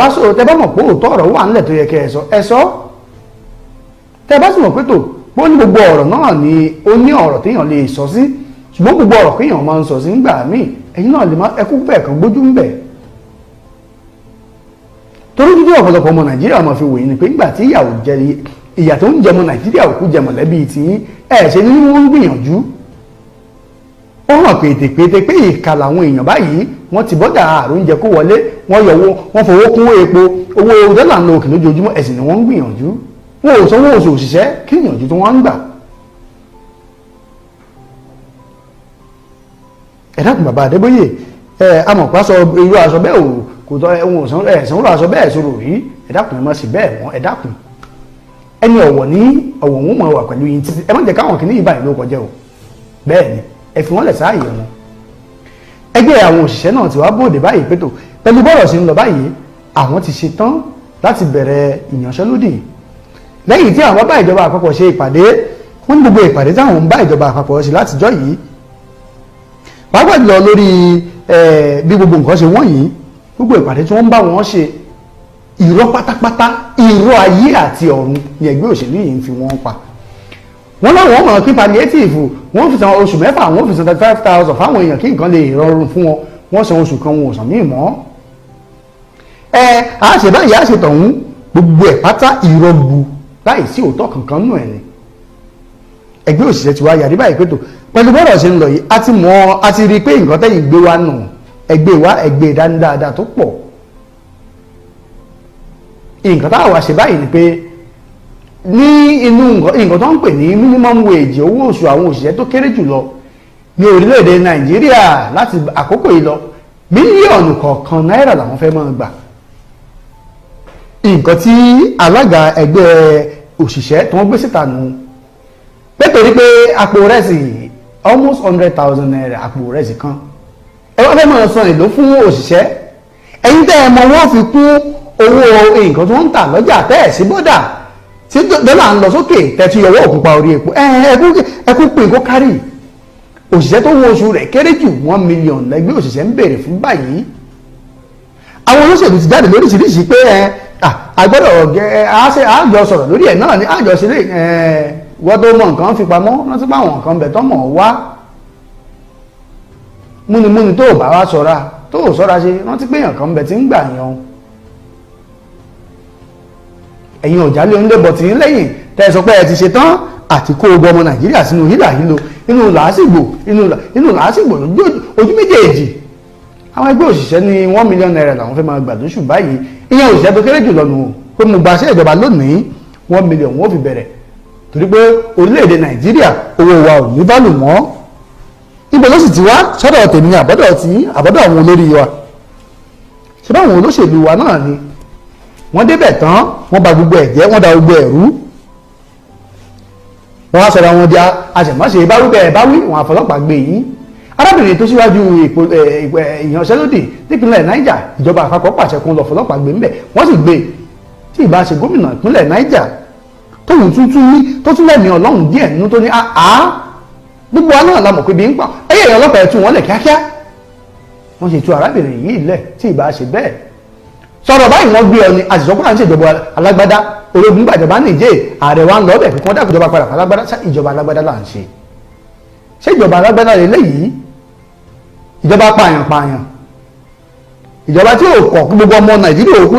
bá mọ̀ pé òótọ́ ọ̀rọ̀ wà nílẹ̀ tó yẹ kẹ́ ẹ sọ tẹ́ ẹ bá sì mọ̀ pé tó bó ní gbogbo ọ̀rọ̀ náà ni ó ní ọ̀rọ̀ téèyàn lè sọ sí ṣùgbọ́n gbogbo ọ̀rọ̀ kéèyàn máa ń sọ sí nígbà míì ẹ̀yin náà lè má ẹkú bẹ́ẹ̀ kan gbójú ń bẹ̀ torí dídí ọ̀pọ̀lọpọ̀ ọmọ Nàìjíríà máa fi wòye ni pé nígbà tí ìyà tó ń jẹmọ Nàìjíríà òkú jẹ mọ̀lẹ́bí tí ẹ̀ ṣe ní wọ́n ń gbìyànjú ó hàn pété pé ìka làwọn èèyàn báyìí wọ́n ti bọ́dà àrùn oúnjẹ kó wọlé wọ́n yọwọ́ wọ́n fowó kún epo owó dọ́là ń lo òkè lójoojúmọ́ ẹ̀sìn ni wọ́n ń gbìyànjú wọn ò sanwó oṣù òṣìṣẹ́ kí ìyànjú tó wọ́n ń gbà. ẹ dákun bàbá Adébóyè amọ̀pá sọ irú aṣọ bẹ́ẹ̀ ò kò tọ́ ẹ̀wọ̀n ẹ̀sán irú aṣọ bẹ́ẹ̀ sọ̀rọ̀ rí ẹ dákun ẹ má sì bẹ́ẹ̀ wọ́n ẹ dákun ẹni ọ̀wọ̀ ní ọ̀wọ̀ wọn mọ̀ wà pẹ̀lú yín títí ẹ má jẹ́ káwọn kìíní yìí báyìí ló kọjá o bẹ́ẹ̀ ni ẹ fi wọ́n lẹ̀ sáàyè wọn. ẹgbẹ́ àwọn òṣìṣẹ́ náà ti wá bóde báyìí pẹ̀tọ̀ pẹ̀lú bọ́rọ̀ sí ń lọ báyìí àwọn ti ṣe tán láti bẹ̀rẹ̀ ìyanṣẹ́lódì lẹ́yìn tí àwọn bá ìjọba àpapọ̀ ṣe ìpàdé wọ́n ní gbogbo ìpàdé táwọn ń bá ìjọba àpapọ̀ ṣe látijọ́ yìí pàápàá jùlọ lórí bí gbogbo nǹkan ṣe wọ́n yìí gbogbo ìpàdé tí wọ́n ń bá wọn ṣe irọ́ pátápátá irọ́ ayé àti ọ̀run ni ẹgbẹ́ òṣèlú yìí ń fi wọ́n pa wọ́n láwọn ọmọ pín palliative wọ́n fi san oṣù mẹ́fà wọ́n fi san 35,000 fáwọn èèyàn kí nǹkan lè rọrùn fún wọn wọ́n san oṣù kan wọn ò sàn míì mọ́ àṣẹ báyìí àṣẹ tọ̀hún gbogbo ẹ̀ pátá irọ́ gbu láì sí òótọ́ kankan nù ẹ̀ ni ẹgbẹ́ òṣìṣẹ́ ti wá yàrí báyìí pé tó pẹ̀lú bọ́rọ̀ ṣe ń lọ yìí a ti rí i pé nǹkan tẹ́yìn gbé wa nù ẹgbẹ́ dání dáadáa tó pọ̀ nǹkan tá a wá ṣe báyìí ni pé ní inú nǹkan tó ń pè ní minimum wage owó oṣù àwọn òṣìṣẹ́ tó kéré jùlọ ní orílẹ̀-èdè Nàìjíríà láti àkókò yìí lọ mílíọ̀nù kọ̀ọ̀kan náírà làwọn fẹ́ máa gbà nǹkan tí alága ẹgbẹ́ òṣìṣẹ́ tó wọ́n gbé síta nù nítorí pé àpò rẹsì almost 100,000 naira àpò rẹsì kan ẹ wá fẹ́ máa san èlò fún òṣìṣẹ́ ẹ̀yin tẹ́ ẹ mọ wọ́n fi kún owó nǹkan tó ń tà lọ́jà tẹ́ ẹ̀ sí bọ́dà tí dọ́là ń lọ sókè tẹ́tí ọwọ́ òkúpa orí epo ẹkú pin kó kárì òṣìṣẹ́ tó wọ oṣù rẹ̀ kéré jù 1 million lẹ́gbẹ́ òṣìṣẹ́ ń béèrè fún báyìí àwọn olóṣèlú ti jáde lóríṣiríṣi pé agbọ́dọ̀ àjọ sọ̀rọ̀ lórí ẹ̀ náà ni àjọ sílé wọ́n tó mọ nǹkan fi pamọ́ rántí pé àwọn nǹkan bẹ̀ tọ́mọ̀ wá múnimúni tó bá wá ṣọ́ra tó ṣọ́ra ṣe rántí pé èèyàn kan bẹ̀ tí ń gbà yan ẹ̀yin ọ̀jálé oúnjẹ bọ̀ tí ń lẹ́yìn tẹ́ ẹ sọ pé ẹ ti ṣe tán àti kó gbogbo ọmọ Nàìjíríà sínú hílàhílo inú làásìgbò ojú méjèèjì àwọn ẹgbẹ́ òṣìṣẹ́ ní 1 million naira làwọn fẹ́ máa gbà lóṣù báyìí ìyẹn òṣìṣẹ́ tó kéré jùlọ nù pé mo gbaṣẹ́ ìjọba lónìí 1 million wọ́n fi bẹ̀rẹ̀ torí pé orílẹ̀-èdè Nàìjíríà owó wa ò ní bálù mọ́ níbo ló sì ti wá sọ́dọ̀ tèmi àbọ́dọ̀ àwọn olórí wa ṣé báwọn olóṣèlú wa náà ni wọ́n débẹ̀ tán wọ́n bà gbogbo ẹ̀ jẹ́ wọ́n da gbogbo ẹ̀ rú wọ́n á sọ̀rọ̀ àwọn di àṣẹ̀mọ́ṣe báwí wọn àfọlọ́pàá gbé yín arábìnrin tó síwájú ìyanṣẹ́lódì nípínlẹ̀ Niger ìjọba àpapọ̀ pàṣẹ kún lọ fọlọ́pàá gbé ńbẹ̀ wọ́n sì gbé tí ìbá ṣe gómìnà ìpínlẹ̀ Niger tóun tuntun ní tó tún lẹ́mìí Ọlọ́run díẹ̀ nínú tó ní gbogbo wa náà la mọ̀ pé bí ń pa ẹ̀yẹ ọlọ́pàá ẹ̀ tú wọn lẹ̀ kíákíá wọ́n ṣe tú arábìnrin yìí lẹ̀ tí ìbá ṣe bẹ́ẹ̀ sọ̀rọ̀ báyìí wọ́n gbé ọ ní àṣìṣọ́ kúrò àti ìjọba alágbádá ológun gbàjọba nìjẹ́ ààrẹ wa ń lọ bẹ̀ kíkọ́ dàpọ̀ ìjọba padà alágbádá ìjọba alágbádá là ń ṣe ìjọba alágbádá lè léyìí ìjọba pààyàn ìjọba tí ò kọ̀ gbogbo ọmọ Nàìjíríà òkú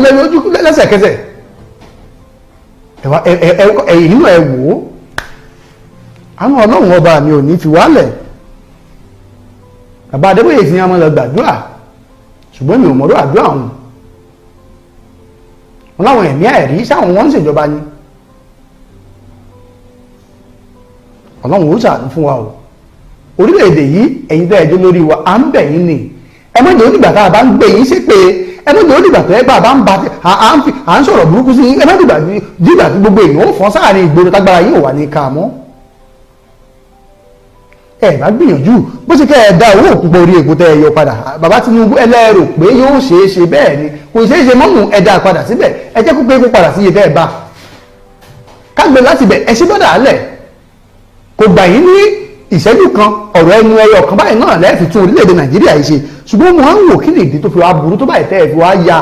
lẹ́sẹ̀kẹsẹ̀ ẹ̀yìn nínú ẹ̀ wò ó àwọn Ọlọ́run ọba mi ò ní fi wálẹ̀ bàbá Adébóyè ti yan ọmọ lọ gbàdúrà ṣùgbọ́n mi ò mọ̀rọ̀ àdúrà wọn láwọn ẹ̀mí ẹ̀rí sáwọn wọ́n ń ṣèjọba ni Ọlọ́run ó ṣàánú fún wa o orílẹ̀-èdè yìí ẹ̀yin tẹ́ ẹjọ́ lórí wa à ń bẹ̀ yín ni ẹ mọ́jọ́ onígbà tá a bá ń gbé yín ṣépè ẹ mọ́jọ́ onígbà tó ẹgbà bá ń ba à ń sọ̀rọ̀ burúkú sí yín ẹ mọ́jọ́ dìgbà tí gbogbo èèyàn ó fọ́n sáàrin ìgboro tágbára yín ò wà ní ká mọ́ ẹ bá gbìyànjú bó ṣe kẹ́ ẹ dá owó òkúpọ̀ orí èkó tẹ́ ẹ yọ padà bàbá Tinubu ẹlẹ́rò pé yóò ṣeé ṣe bẹ́ẹ̀ ni kò ṣeé ṣe mọ́mù ẹ dá padà síbẹ̀ ẹ jẹ́ kó pé kó padà sí iye tẹ́ ẹ bá kágbé láti bẹ̀ ẹ ṣe bọ́dà á lẹ̀ kò gbà yín ní ìṣẹ́jú kan ọ̀rọ̀ ẹnu ẹyọ kan báyìí náà lẹ́ẹ̀fi tún orílẹ̀-èdè Nàìjíríà yìí ṣe ṣùgbọ́n mo máa ń wò kí ni ìdí tó fi wá burú tó báyìí tẹ́ ẹ fi wá ya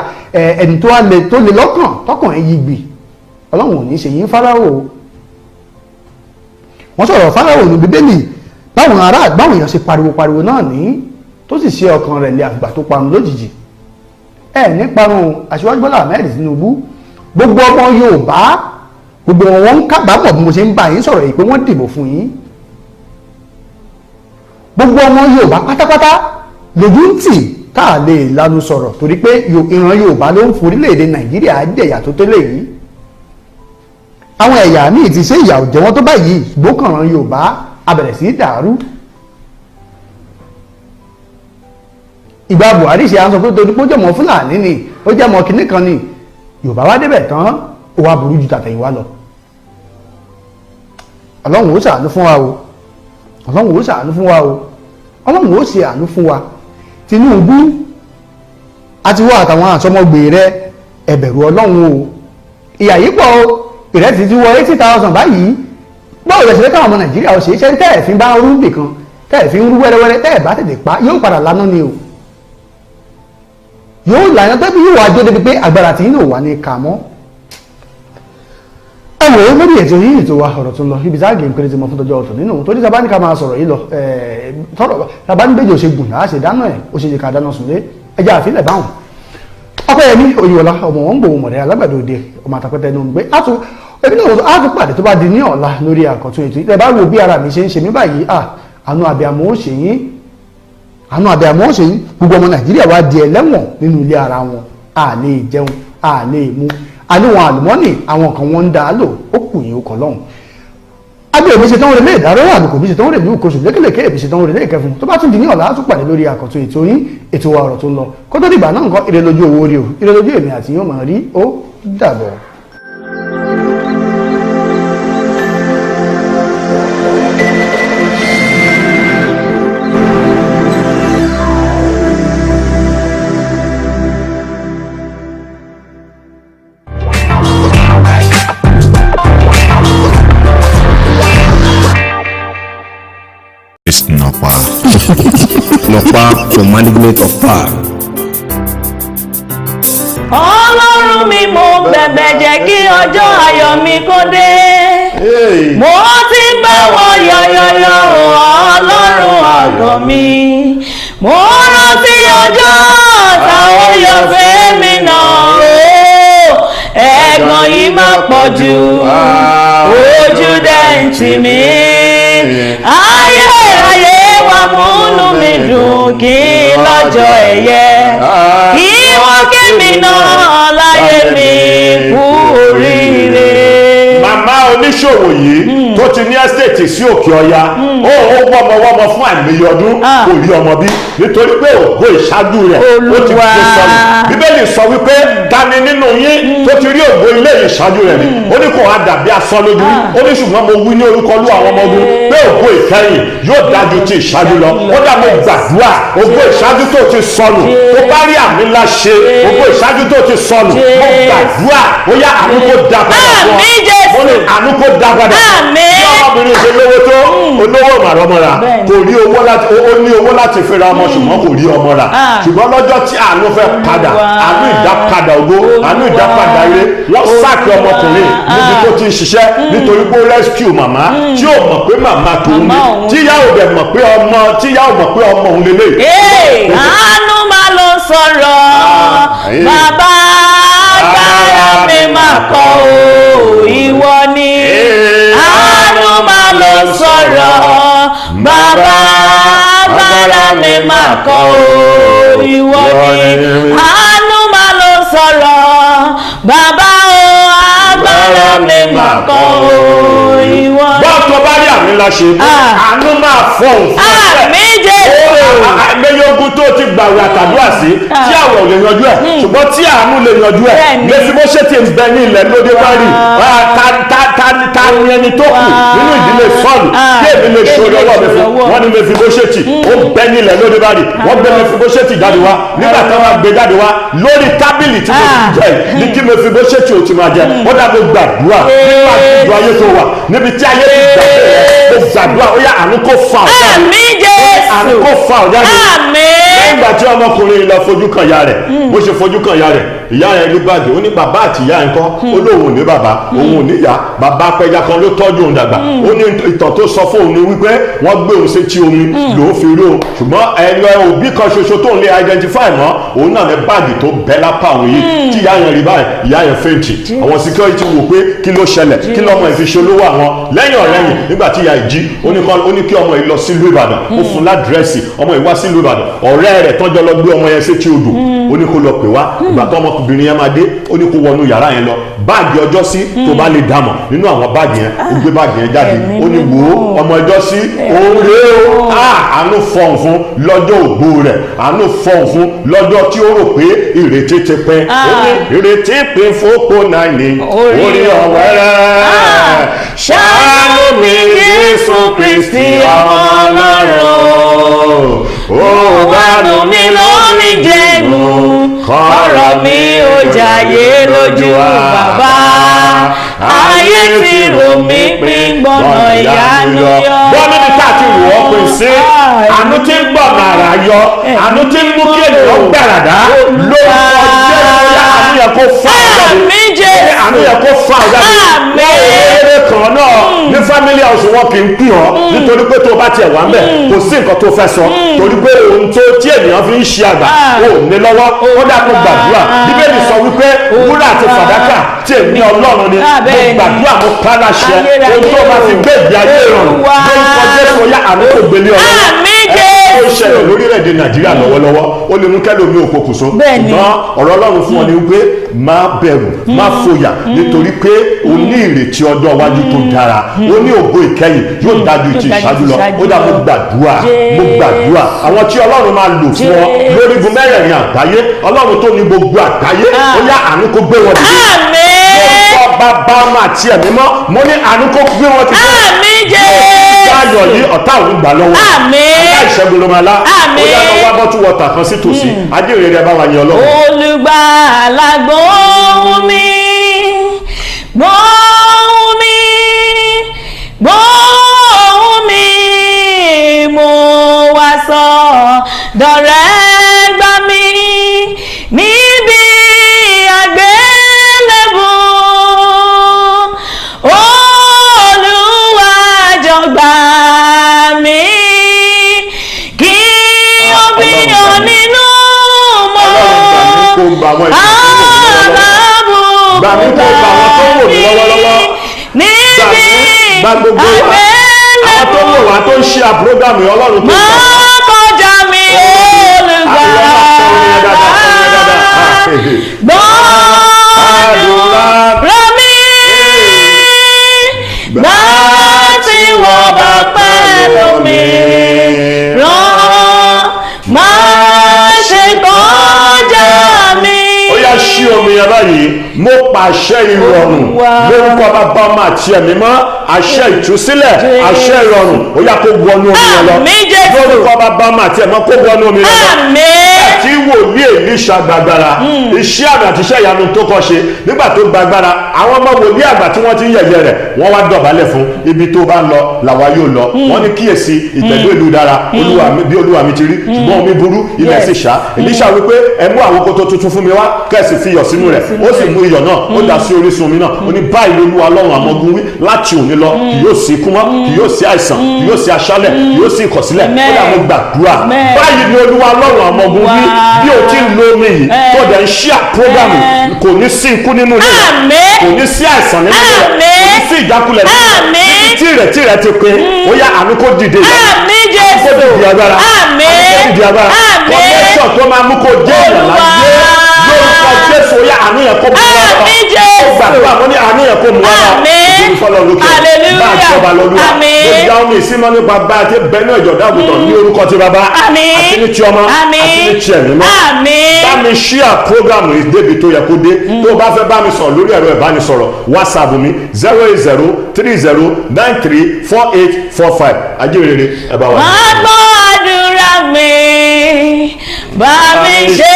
ẹni tó le lọ́kàn tọkàn ẹ yí gbì Ọlọ́run ò ní ṣe yín Fáráò wọ́n sọ̀rọ̀ Fáráò ní Bíbélì báwọn èèyàn ṣe pariwo náà ní tó sì ṣe ọkàn rẹ̀ lé àgbà tó parun lójijì ní parun Aṣíwájú Bọ́lá Ahmed Tinubu gbogbo ọmọ Yorùbá gbogbo wọn ń kábàámọ̀ bí mo ṣe ń bá yín sọ̀rọ̀ yìí pé wọ́n dìbò fún yín gbogbo ọmọ Yorùbá pátápátá lójú ń tì tá a lè lanu sọ̀rọ̀ torí pé ìran Yorùbá ló ń forílẹ̀-èdè Nàìjíríà jẹ̀yà tó tẹ́lẹ̀ yìí àwọn ẹ̀yà míì ti ṣe ìyà òjẹ́ wọn tó báyìí gbókànràn Yorùbá abẹ̀rẹ̀ sí dàrú ìgbà Buhari ṣe à ń sọ pé torí pé ó jẹ́mọ̀ Fúlàní ni ó jẹ́mọ̀ kinní kan ni Yorùbá wá débẹ̀ tán ó wá burú ju tàtẹ̀yìnwá lọ ọlọ́run ó ṣàánú fún wa o ọlọ́run ó ṣàánú fún wa o ọlọ́run ó ṣe àánú fún wa Tinubu àti wọ́n àtàwọn àsọmọgbè rẹ ẹ bẹ̀rù ọlọ́run o ìyà yìí pọ̀ o ìrẹsì ti wọ 80,000 báyìí báwo lẹ ṣe fẹ́ káwọn ọmọ Nàìjíríà ò ṣe iṣẹ́ tẹ́ẹ̀ fi bá rú bìkan tẹ́ẹ̀ fi ń rú wẹ́rẹ́wẹ́rẹ́ tẹ́ẹ̀ bá tètè pa yóò padà lánà ni o yóò lànà tó bí yóò wá jó débi pé agbára tí yóò wà ní kà mọ́ ẹ wò ó lórí ètò yìí ètò wa ọ̀rọ̀ tó ń lọ ibi tá a gé nǹkan tí mo fún tọjọ́ ọ̀tọ̀ nínú torí tá a bá ní ká máa sọ̀rọ̀ yìí lọ tọ́rọ̀ tá a bá ní bẹ́jọ́ ò ṣe gùn láà ṣe dáná ẹ̀ ó ṣe jẹ́ ká dáná sùn lé ẹja àfilẹ̀ báwọn Ọpẹ́yẹmí Oyèwọlá ọmọ wọn ń gbòòwò mọ̀rẹ́ alágbàdo òde ọmọ àtàpẹ́tẹ́ ní òǹgbẹ ẹbí náà á tún pàdé tó bá di ní ọ̀la lórí àkọ́tún ètò ìtẹ́ bá wo bí ara mi ṣe ń ṣe mí báyìí àánú abiyamọ ó ṣe yín gbogbo ọmọ Nàìjíríà wá di ẹlẹ́wọ̀n nínú ilé ara wọn a lè jẹun a lè mu àníwọn àlùmọ́nì àwọn kan wọ́n ń dá a lò ó kù yín ó kọ́ lọ́hùn agbèrè mi ṣe tán rẹ̀ ìdáró àlùkò mi ṣe tán rẹ̀ ní òkòṣù lékèlékè èmi ṣe tán rẹ̀ lẹ́ẹ̀kẹfún tó bá tún di ní ọ̀la á tún pàdé lórí àkọ́tún ètò yín ètò wa ọ̀rọ̀ tó ń lọ kó tó dìgbà náà nǹkan ire lójú owó orí o ire lójú èmi àti yóò máa rí ó dàbọ̀. Nopa for management of power. Ọlọ́run mi mo bẹ̀bẹ̀ jẹ́ kí ọjọ́ ayọ̀ mi kó dé. Mo ti gbà wọ́n yọ̀yọ̀yọ̀ Ọlọ́run àgọ́ mi. Mo rántí ọjọ́ táwọn yọ̀ fẹ́ mi náà. Ẹ̀gàn yìí máa pọ̀ jù, ojú dẹ̀ ń tì mí. Ayé wa múnú mi dùn kí lọ́jọ́ ẹ̀yẹ. Kí wọ́n kí mi náà láyé mi kú oríire. Màmá oníṣòwò yìí tó ti ní ẹ́stéètì sí Òkè Ọya ó wọ́mọwọ́mọ fún àìmọye ọdún kò rí ọmọ bí nítorí pé ògo ìṣáájú rẹ̀ ó ti fi sọnù. Bíbélì sọ wípé dání nínú yín tó ti rí ògo ilé ìṣáájú rẹ̀ rí ó ní kò wá dàbí asán lójú ó ní ṣùgbọ́n mo wí ní orúkọ Olú àwọn ọmọ ogun pé ògo ìkẹyìn yóò dájú ti ìṣáájú lọ. Ó dà mo gbàdúrà ògo ìṣáájú tó ti sọnù tó bá rí àmì ńlá ṣe ògo ìṣáájú tó ti sọnù mo gbàdúrà ó yá àánú kó dá padà fún ọ mo ní àánú kó dá padà bí ọmọbìnrin ṣe lówó tó olówó màrọmọra kò rí owó láti ó ní owó láti fi ra ọmọ ṣùgbọ́n kò rí ọmọ rà ṣùgbọ́n lọ́jọ́ tí àánú fẹ́ padà àánú ìdápadà ògo àánú ìdápadà ire wọ́n sáàkì ọmọkùnrin níbi tó ti ń ṣiṣẹ́ nítorí pé ó rescue màmá tí ó mọ̀ pé màmá tòun ni tíyá ò dẹ̀ mọ̀ pé ọmọ òun lélẹ̀. Àánú máa lọ sọ̀rọ̀ bàbá agbára mi máa kọ́ o ìwọ ni. Àánú máa lọ sọ̀rọ̀ bàbá agbára mi máa kọ́ o ìwọ ni. Àánú máa lọ sọ̀rọ̀ bàbá agbára mi máa kọ́ o ìwọ ni. bọ́ọ̀tọ̀ bá rí àmì ńlá ṣe àánú máa fọ̀hún fún ọ̀sẹ̀. àmì Jésù. àgbẹ̀yọ̀gùn tó ti gbàwé àtàdúrà sí tí àwọ̀ lè yanjú ẹ̀ ṣùgbọ́n tí àánú lè yanjú ẹ̀ lẹ́sìn bó ṣe ti ń bẹ ní ilẹ̀ lóde bárì ta ni ẹni tó kù nínú ìdílé Sọ́ọ̀lù tí èmi lè ṣòro ọwọ́ mi fún wọn ni Mèfíbóṣẹ́tì ó bẹ ní ilẹ̀ lóde bárì wọ́n gbé Mèfíbóṣẹ́tì jáde wá nígbà tí wọ́n gbé jáde wá lórí tábìlì tí mo ti jẹ ní kí Mèfíbóṣẹ́tì ò ti máa jẹ ó dàbí gbàdúrà nígbà tí ayé tó wà níbi tí ayé ti gbàdúrà ó yá àánú kó fa ọ̀dà àmì Jésù àánú kó fa ọ̀dà àmì. nígbà tí ọmọkùnrin lọ fojú kan ìyá rẹ̀ bó ṣe fojú kan ìyá rẹ̀ ìyá rẹ̀ ní báàgì ó ní bàbá àti ìyá ẹ̀ ń kọ́ ó lóun ò ní bàbá òun ò ní ìyá bàbá apẹja kan ló tọ́jú òun dàgbà ó ní ìtàn tó sọ fún òun ní wípé wọ́n gbé òun sétí omi lòún fi rí òun ṣùgbọ́n ẹ̀yọ òbí kan ṣoṣo tó ń lè identify mọ́ òun náà ní báàgì tó bẹ́ lápá òun yìí tí ìyá yẹn rí báyìí ìyá yẹn fẹ́ǹtì àwọn security wò pé kí ló ṣẹlẹ̀ kí lọ́mọ ìfiṣolówó àwọn lẹ́yìn ọ̀rẹ́yìn nígbà tí ìyá ìjí ó ní kí ọmọ yìí lọ sílùú Ìbàdàn ó fún ládírẹ́sì ọmọ yìí wá sílùú Ìbàdàn ọ̀rẹ́ rẹ̀ tọ́jọ́ lọ gbé ọmọ yẹn sétí odò ó ní kó lọ pè wá ìgbà tó ọmọkùnrin yẹn máa dé ó ní kó wọnú yàrá yẹn lọ báàgì ọjọ́ sí tó bá lè dàmọ̀ nínú àwọn báàgì yẹn ó gbé báàgì yẹn jáde ó ní wò ó ọmọ ọjọ́ sí òun rèé o àánú fọ̀hún fún lọ́jọ́ ògbó rẹ̀ àánú fọ̀hún fún lọ́jọ́ tí ó rò pé ìrètí ti pín ó ní ìrètí pín fòpó náà ní orí ọ̀wẹ́rẹ́ ṣàánú mi Jésù Kristi ọmọ Ọlọ́run ó bá nù mí lómi jẹ́nu kọ́rọ̀ mi ó jayé lójú bàbá ayé tí rò mí pín gbọ́nà ìyanu yọ. bọ́ọ̀lù ní ká ti wọ̀ ọ́ pé sí àánú tí ń gbọ̀nà àrà yọ àánú tí ń mú kí ènìyàn gbàràdá ló ń kọjá àánú yẹ kó fà àánú yẹ kó fà jáde eré kan náà ní family house wọn kì í pín ọ nítorí pé tó bá tiẹ̀ wá ń bẹ̀ kò sí nǹkan tó fẹ́ sọ torí pé ohun tó tí ènìyàn fi ń ṣe àgbà ò ní lọ́wọ́ ó dàpọ̀ gbàdúrà bíbélì sọ wípé wúrà àti fàdákà tí èmi Ọlọ́run ni mo gbàdúrà mo pàláṣẹ ohun tó máa fi gbé ìgbé ayé ìrọ̀rùn lórúkọ Jésù ó yá àánú kò gbélé Ọlọ́run ó ṣẹlẹ̀ lórílẹ̀‐èdè Nàìjíríà lọ́wọ́lọ́wọ́ ó lè mú kẹ́lòmí òpópùsọ ṣùgbọ́n ọ̀rọ̀ Ọlọ́run fún ọ ni wípé má bẹ̀rù má fòyà nítorí pé o ní ìrètí ọjọ́ iwájú tó dára ó ní ògo ìkẹyìn yóò dájú ti ìṣáájú lọ ó dá mo gbàdúrà àwọn tí Ọlọ́run máa lò fún ọ lórígun mẹ́rẹ̀ẹ̀rin àgbáyé Ọlọ́run tó ní gbogbo àgbáyé ó yá àánú kó gbé wọn dìde lórúkọ bàbá ọmọ àti ẹ̀mí mọ́ mo ní àánú kó gbé wọn dìde ayọ̀ yìí ọ̀tá òun gbà lọ́wọ́ ọ̀tá ìṣẹ́gun ló máa lá ó yá lọ wá bọ́tú wọ́tà kan sí tòsí ajínrere bá wa yẹn Ọlọ́run. Olùgbàlà gbóhùn mi gbóhùn mi gbóhùn mi mo wá sọ́dọ̀ rẹ gbà mí níbi àgbélébùú Olúwa jọ̀ọ́ gbà mí kí o bí ọ nínú mọ́ aláàbò gbà mí kó gbà wọn tó wò mí lọ́wọ́lọ́wọ́ gbà gbogbo wa àwọn tó wò wá tó ń ṣe àpúrógámù Ọlọ́run tó gbà má kọjá mi Olùgbàlà gbàdúrà mi gbà tí wọ́n bá pẹ́ lómi rán má ṣe kọjá mi. ó yá ṣí omi yẹn báyìí mo pàṣẹ ìrọ̀rùn lórúkọ bàbá ọmọ àti ẹ̀mí mọ́ àṣẹ ìtúsílẹ̀ àṣẹ ìrọ̀rùn ó yá kó wọnú omi yẹn lọ lórúkọ bàbá ọmọ àti ẹ̀mí kó wọnú omi yẹn lọ tí wòlíì Èlíṣà gbàgbára iṣẹ́ àmì àti iṣẹ́ ìyanu tó kọ́ ṣe nígbà tó gbàgbára àwọn ọmọ wòlíì àgbà tí wọ́n ti ń yẹ̀yẹ́ rẹ̀ wọ́n wá dọ̀bálẹ̀ fún ibi tó bá ń lọ làwa yóò lọ wọ́n ní kíyèsí ìtẹ̀dó ìlú dára bí olúwa mi ti rí ṣùgbọ́n omi burú ilẹ̀ sì ṣá Èlíṣà wípé ẹ mú àwọn kótó tuntun fún mi wá kẹ́sì fi iyọ̀ sínú rẹ̀ ó sì mú iyọ̀ náà ó dà sí orísun omi náà ó ní báyìí Olúwa Ọlọ́run àwọn ọmọ ogun wí láti òní lọ kì yóò sí ikú mọ́ kì yóò sí àìsàn kì yóò sí aṣálẹ̀ kì yóò sí ìkọ̀sílẹ̀ ó dà mo gbàdúrà báyìí ni Olúwa Ọlọ́run àwọn ọmọ ogun wí bí o ti ń lo omi yìí tó dẹ̀ ń ṣí àpúrógámù kò ní sí ikú nínú rẹ̀ kò ní sí àìsàn nínú rẹ̀ kò ní sí ìjákulẹ̀ nínú rẹ̀ tí rẹ̀ ti pin ó yá àánú kó dìde kó dìde agbára kó dìde agbára kọ́ńtẹ́sọ̀ tó máa mú kó jẹ́ ìyàláyé lórúkọ Jésù ó yá àánú yẹn kó mú wá lọ ó gbàdúrà mo ní àánú yẹn kó mú wá lọ ìdúró fọlọ́ lókè bá àjọba lọ́lúwa ó dá omi ìsímọ́ nípa bá àti bẹ́ẹ̀ náà ìjọba àgùntàn ní orúkọ ti bàbá àti ní ti ọmọ àti ní ti ẹ̀mí mọ́ bá mi ṣíà prógrámù débi tó yẹ kó dé tó bá fẹ́ bá mi sọ̀rọ̀ lórí ẹ̀rọ ìbánisọ̀rọ̀ WhatsApp mi 08030934845 ajínrere ẹ bá wà. má gbọ́ àdúrà mi bá mi ṣe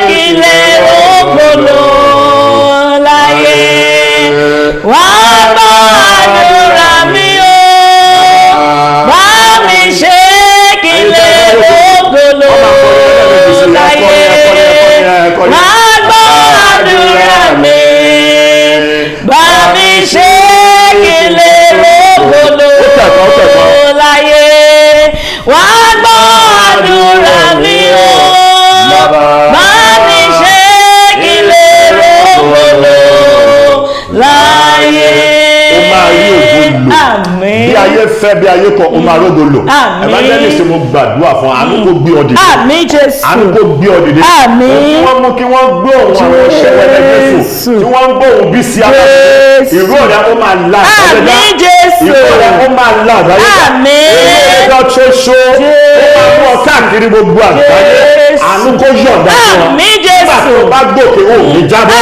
kí lè rògbòlò láyé wá gbọ́ àdúrà mi o bá mi ṣe kí lè rògbòlò láyé wá gbọ́ àdúrà mi bá mi ṣe kí lè rògbòlò láyé wá gbọ́ àdúrà mi o bá mi ṣe kí lè rògbòlò láyé. fẹ́ bí ayé kan o máa rógo lò evangelist mo gbàdúrà fún àánú kó gbé ọ dìde àánú kó gbé ọ dìde wọ́n mú kí wọ́n gbé òun àwọn ìṣẹ̀lẹ̀ Jésù tí wọ́n ń gbé òun bí sí ara ìró rẹ̀ ó máa la ìró rẹ̀ ó máa la àgbáyé ẹjọ́ ṣoṣo ó máa mú ọ káàkiri gbogbo àgbáyé àánú kó yọ̀ǹda fún ọ nígbà tó bá gòkè ó ní jábọ́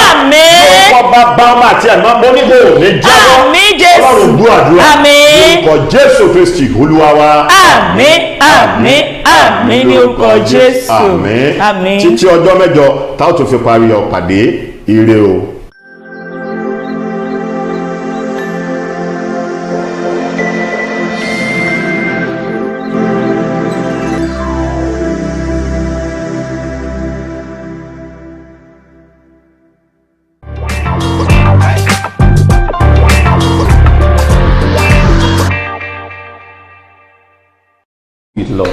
ọkọ̀ bá bá ọmọ àti ẹ̀mọ́ mọ́ nígbà ó ní jábọ́ ọlọ́run dúà orúkọ Jésù Kristi Olúwa wa. Àmín àmín àmín ní orúkọ Jésù. Àmín títí ọjọ́ mẹ́jọ tá ó tún fi parí ọ̀pàdé ire o.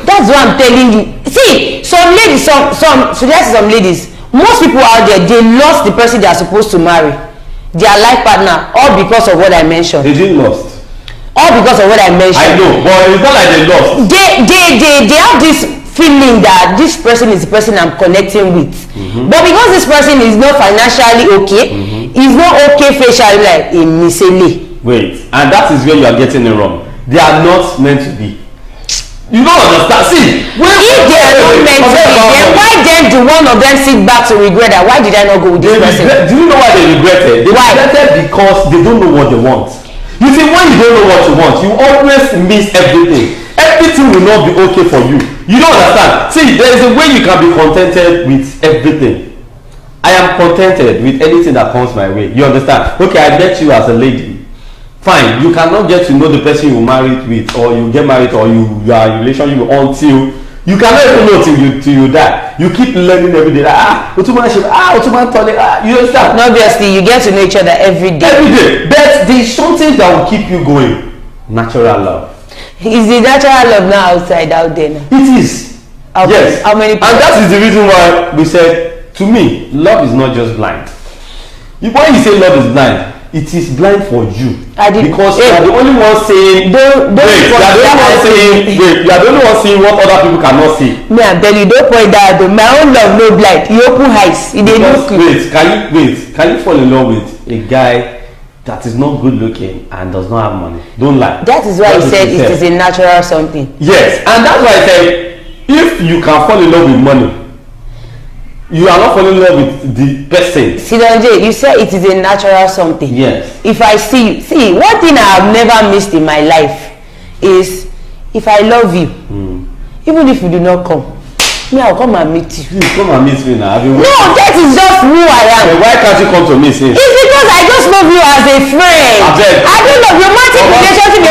That's what I'm telling you. See, some ladies, some ladies, most people out there, they lost the person they are supposed to marry, their life partner, all because of what I mentioned. They didn't lost. All because of what I mentioned. I know, but it's not like they lost. They have this feeling that this person is the person I'm connecting with. But because this person is not financially okay, is not okay facially, like a misele. Wait, and that is where you are getting it wrong. They are not meant to be. You don't understand. See, if they are not meant to be, then why then do one of them sit back to regret that? Why did I not go with this person? Do you know why they regretted? They regretted because they don't know what they want. You see, when you don't know what you want, you always miss everything. Everything will not be okay for you. You don't understand. See, there is a way you can be contented with everything. I am contented with anything that comes my way. You understand? Okay, I met you as a lady. Fine, you cannot get to know the person you married with, or you get married, or you are in a relationship until you cannot even know till you die. You keep learning every day. You understand? Obviously, you get to know each other every day. Every day, but there is something that will keep you going. Natural love. Is the natural love now outside out there now? It is. Yes. How many people? And that is the reason why we said, to me, love is not just blind. When you say love is blind, it is blind for you because you are the only one saying you are the only one saying what other people cannot see. Me, I'm telling you, don't point that out. My own love no blind. You open eyes. Can you fall in love with a guy that is not good looking and does not have money? Don't lie. That is why I said it is a natural something. Yes, and that's why I said if you can fall in love with money, you are not falling in love with the person. Sidonje, you said it is a natural something. Yes. If I see one thing I have never missed in my life is if I love you, even if you do not come, me I'll come and meet you. Come and meet me now. No, that is just who I am. Why can't you come to me? Say? It's because I just love you as a friend. I don't know romantic relationship.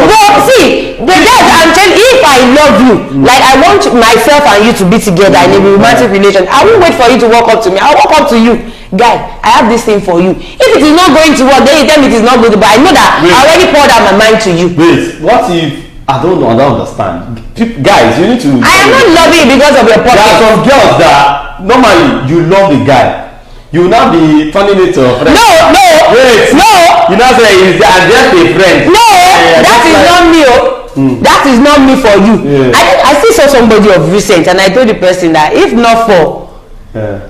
But see, I'm telling you, if I love you, like I want myself and you to be together in a romantic relation, I won't wait for you to walk up to me. I'll walk up to you. Guy, I have this thing for you. If it is not going to work, then you tell me it is not good. But I know that I already poured out my mind to you. Wait, what if I don't understand? Guys, you need to. I am not loving you because of your pocket. There are some girls that normally you love the guy. You will now be turning it to a friend. No. Wait. No. You now say it's just a friend. No, that is not me. That is not me for you. I still saw somebody of recent and I told the person that if not for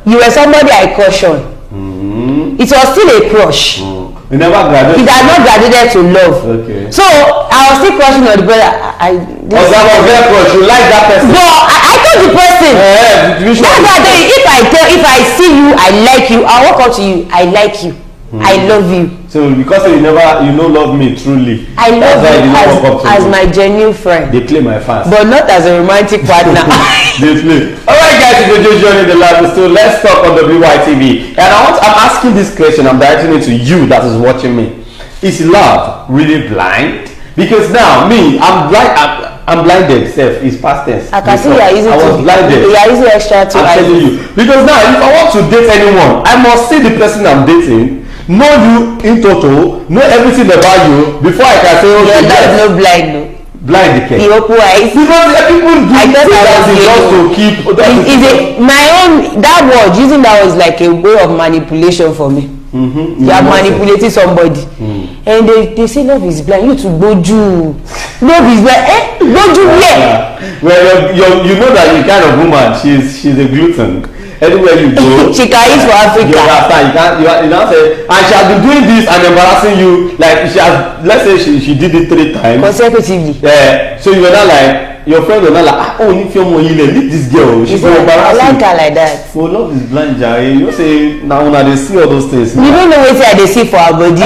you were somebody I cautioned. It was still a crush. You never graduated. It had not graduated to love. Okay. So I was still crushing on the brother. You like that person? No, I told the person. That's why if I see you, I like you. I walk up to you. I like you. I love you. So because you don't love me truly. I love you as my genuine friend. They play my fans. But not as a romantic partner. They play. Alright guys, if you're just joining the live, so let's talk on WYTV. And I'm asking this question, I'm directing it to you that is watching me. Is love really blind? Because now me, I'm blinded. It's past tense. I can see you are easy I was blinded. You are easy extra to. I'm telling you. Because now if I want to date anyone, I must see the person I'm dating, know you in total, know everything about you before I can say, okay, your love no blind no. Blind the the open eyes. Because people do just to keep. My own that word using that was like a way of manipulation for me. You are manipulating somebody. And they say love is blind. You to Boju. Love is blind. Boju where? Well, you know that the kind of woman she's a glutton. Anywhere you go, she can eat for Africa. You understand? You don't say, and she has been doing this and embarrassing you. Like she has, let's say she did it 3 times consecutively. Yeah. So you were not like, your friend was not like, oh, if you're more leave this girl. She's so embarrassing. I like her like that. Oh, love is blind, Jerry. You say now when they see all those things. You don't know what they see for our body.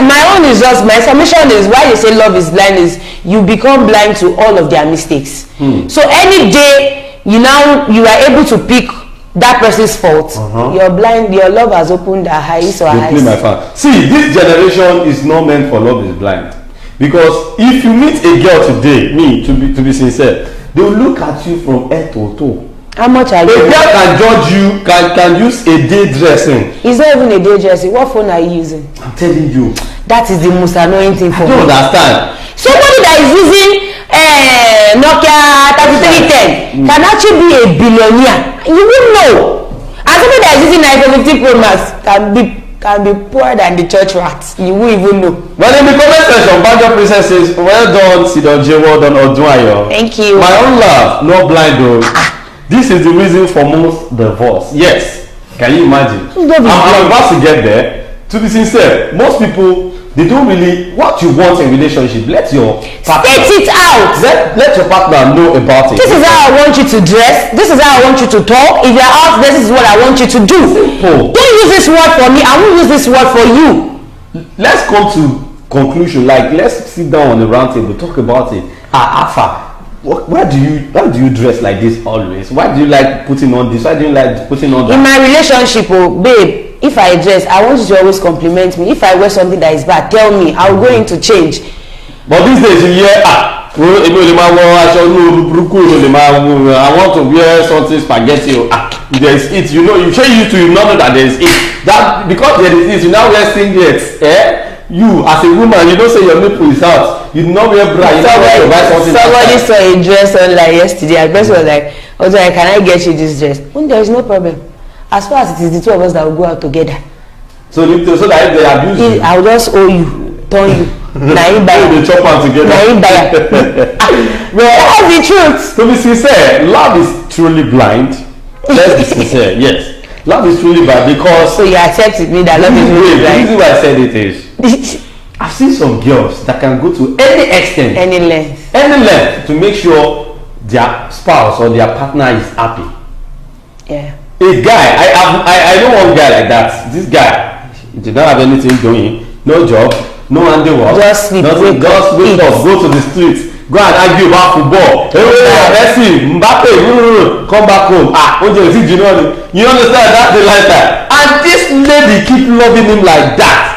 My own is just, my submission is why they say love is blind is you become blind to all of their mistakes. So any day you are able to pick that person's fault, you're blind, your love has opened her eyes or eyes. See, this generation is not meant for love is blind. Because if you meet a girl today, to be sincere, they will look at you from head to toe. How much are you? A girl can judge you, can use a day dressing. It's not even a day dressing. What phone are you using? I'm telling you. That is the most annoying thing for me. I don't understand. Somebody that is using Nokia 3310 can actually be a billionaire. You won't know. And somebody that is using iPhone 15 Pro Max can be poorer than the church rats. You won't even know. Well, in the comment section, Banjo Princess says, well done, Sidonje, well done, Odunayo. Thank you. My own love, not blind though. This is the reason for most divorce. Yes. Can you imagine? I'm about to get there. To be sincere, most people, they don't really, what you want in a relationship, let your partner state it out. Let your partner know about it. This is how I want you to dress. This is how I want you to talk. If you're out, this is what I want you to do. Simple. Don't use this word for me. I won't use this word for you. Let's come to conclusion. Like, let's sit down on the round table, talk about it. Alpha. Why do you dress like this always? Why do you like putting on this? Why do you like putting on that? In my relationship, babe, if I dress, I want you to always compliment me. If I wear something that is bad, tell me. I'll go into change. But these days you hear, I want to wear something spaghetti. There is it. You know, you know that there is it. That because there is it, you now wear singlets. You as a woman, you don't say your nipple is out. You not wear bra. You not wear something. Somebody saw a dress on like yesterday. And the person was like, can I get you this dress? Well, there is no problem. As far as it is the two of us that will go out together. So that if they abuse you, I'll just owe you, turn you. They chop out together. Well, that's the truth. To be sincere, love is truly blind. Let's be sincere. Yes. Love is truly bad because... So you accept me that love is really blind? The reason why I said it is... I've seen some girls that can go to any extent... Any length to make sure their spouse or their partner is happy. Yeah. A guy, I know one guy like that. This guy, he did not have anything doing. No job, no handiwork. Just sleep, wake up, go to the street. Go and argue about football. Messi, Mbappe, come back home. You understand? That's the lifestyle. And this lady keep loving him like that.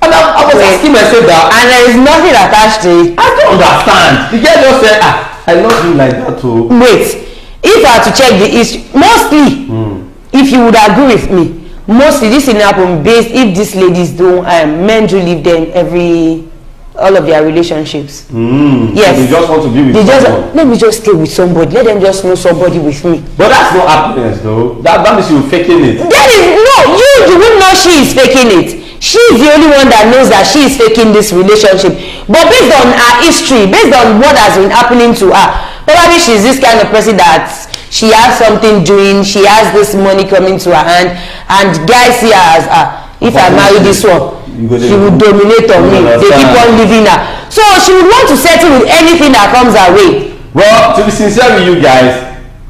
And I was asking myself that. And there is nothing attached to it. I don't understand. The girl just said, I love him like that too. Wait, if I had to check the history, mostly, if you would agree with me, mostly this thing happen based if these ladies don't, men do leave them all of their relationships. Yes. So they just want to be with someone. Let me just stay with somebody. Let them just know somebody with me. But that's not happiness though. That means you're faking it. You wouldn't know she is faking it. She is the only one that knows that she is faking this relationship. But based on her history, based on what has been happening to her, probably she's this kind of person that she has something doing, she has this money coming to her hand, and guys see her as if I marry this one, she will dominate on me. They keep on leaving her. So she would want to settle with anything that comes her way. Well, to be sincere with you guys,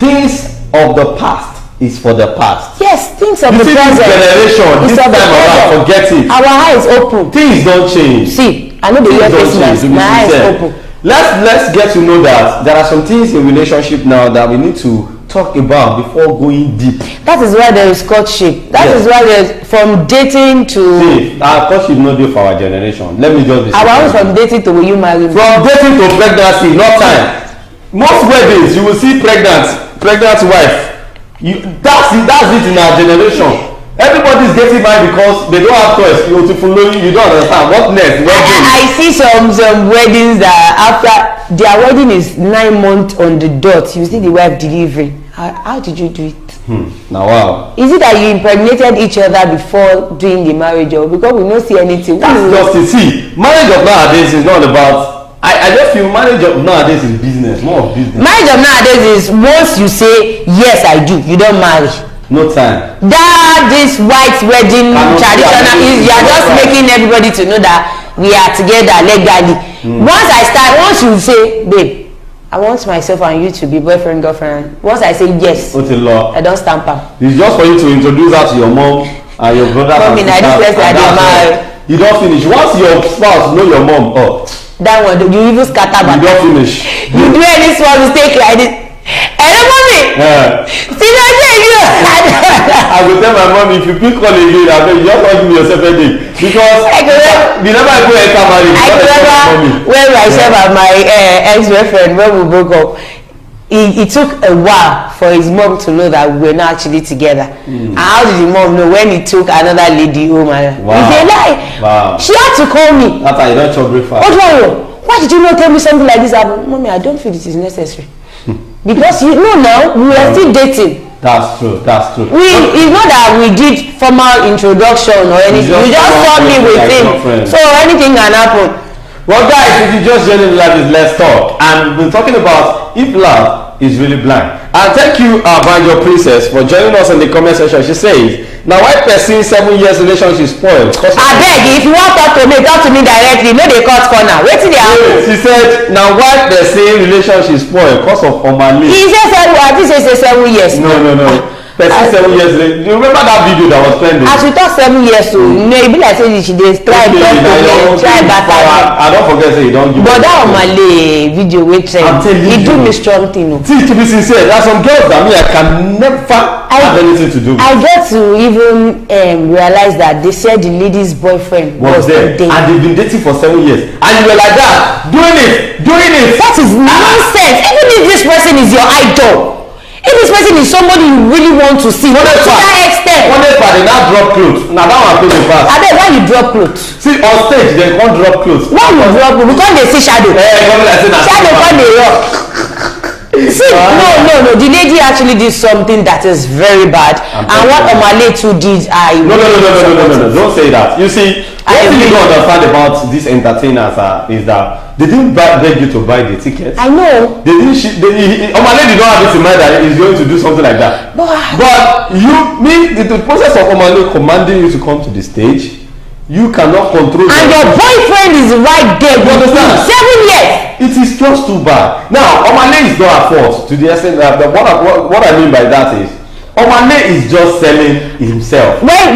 things of the past is for the past. Yes, things of the present. This generation, this time around, forget it. Our eyes open. Things don't change. See, I know the year Christmas. My eyes open. Let's get to know that there are some things in relationship now that we need to talk about before going deep. That is why there is courtship. That is why there's from dating to... See, our courtship not due for our generation. Let me just be our own from dating to will you marry me? From dating to pregnancy, not time. Most weddings, you will see pregnant wife. That's it in our generation. Everybody's getting married because they don't have choice. You don't understand. What next? I see some weddings that after their wedding is 9 months on the dot, you see the wife delivering. How did you do it? Now wow. Is it that you impregnated each other before doing the marriage, or because we don't see anything? That's just it. See, marriage of nowadays is not about. I just feel marriage of nowadays is business, more of business. Marriage of nowadays is once you say yes I do, you don't marry. No time. This white wedding traditional is you are just making everybody to know that we are together legally. Once you say, babe, I want myself and you to be boyfriend girlfriend. Once I say yes, I don't stamp am. It's just for you to introduce her to your mom and your brother and sister. You don't finish. Once your spouse know your mom, that one you even scatter back. You don't finish. You do any small mistake like this. Hello, mommy. See that you. I will tell my mom, if you pick call again, I mean, you just want to give me yourself a day because we never go enter marriage. I remember when myself and my ex-boyfriend, when we broke up, it took a while for his mom to know that we were not actually together. And how did the mom know when he took another lady home? Wow. It's a lie. Wow. She had to call me. After you don't chop breakfast. Why did you not tell me something like this? Mommy, I don't feel it is necessary. Because you know now, we are still dating. That's true. It's not that we did formal introduction or anything. You just saw me with him. So anything can happen. Well, guys, if you just joined in live, let's talk. And we're talking about if love is really blind. And thank you, Banjo Princess, for joining us in the comment section. She says, now why person 7 years relationship spoiled? I beg you, if you want to talk to me directly, no dey cut corner. Wetin dey happen? She said, now why person relationship spoiled because of Omale? He say 7 years. No. Person 7 years later. You remember that video that was trending? As we talk 7 years, so you know, it be like saying she dey try back. I don't forget say you don't give. But that Omale video wey trend, he do me strong thing. See, to be sincere, there are some girls that I can never have anything to do with. I get to even realize that they said the lady's boyfriend was there, and they've been dating for 7 years, and you were like that, doing it. That is nonsense. Even if this person is your idol. If this person is somebody you really want to see, to that extent. One day they now drop clothes. Now that one play fast. I beg, why you drop clothes? See, on stage they can't drop clothes. Why you drop clothes? Because they see shadow. Shadow come dey rock. See, no. The lady actually did something that is very bad, and what Omale too did, No. Don't say that. You see, one thing you don't understand about these entertainers is that they didn't beg you to buy the tickets. I know. Omale did not have it in mind that he's going to do something like that. But the process of Omale commanding you to come to the stage, you cannot control. And your boyfriend is right there. You understand? 7 years. It is just too bad. Now, Omale is not at fault to the extent that what I mean by that is Omale is just selling himself. When I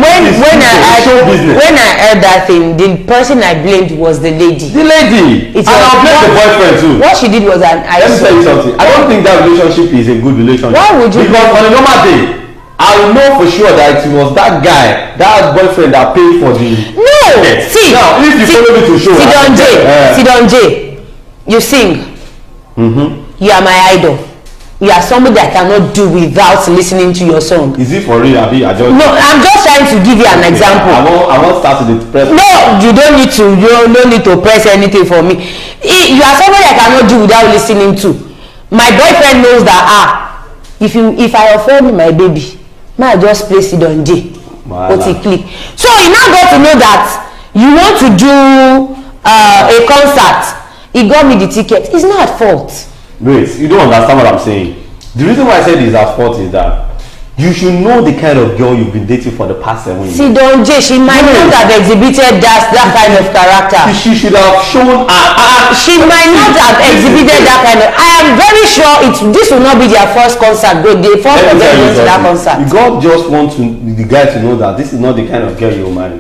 heard that thing, the person I blamed was the lady. The lady. And I blame the boyfriend too. What she did was let me tell you something. I don't think that relationship is a good relationship. Why would you? Because on a normal day, I will know for sure that it was that guy, that boyfriend that paid for the. No. See. Now, if you follow me to show. Sidon J. You sing. You are my idol. You are somebody I cannot do without listening to your song. Is it for real? No, I'm just trying to give you an example. I won't start with the press. No, you don't need to. You don't need to press anything for me. You are somebody I cannot do without listening to. My boyfriend knows that if I offend my baby, I just place it on J. But he click. So he now got to know that you want to do a concert. He got me the ticket. It's not at fault. Wait, you don't understand what I'm saying. The reason why I said it's at fault is that you should know the kind of girl you've been dating for the past 7 years. Sidon J, she might not have exhibited that kind of character. She should have shown she might not have exhibited that kind of. I am very sure this will not be their first concert. They first of them go to that concert. God just wants the guy to know that this is not the kind of girl you'll marry.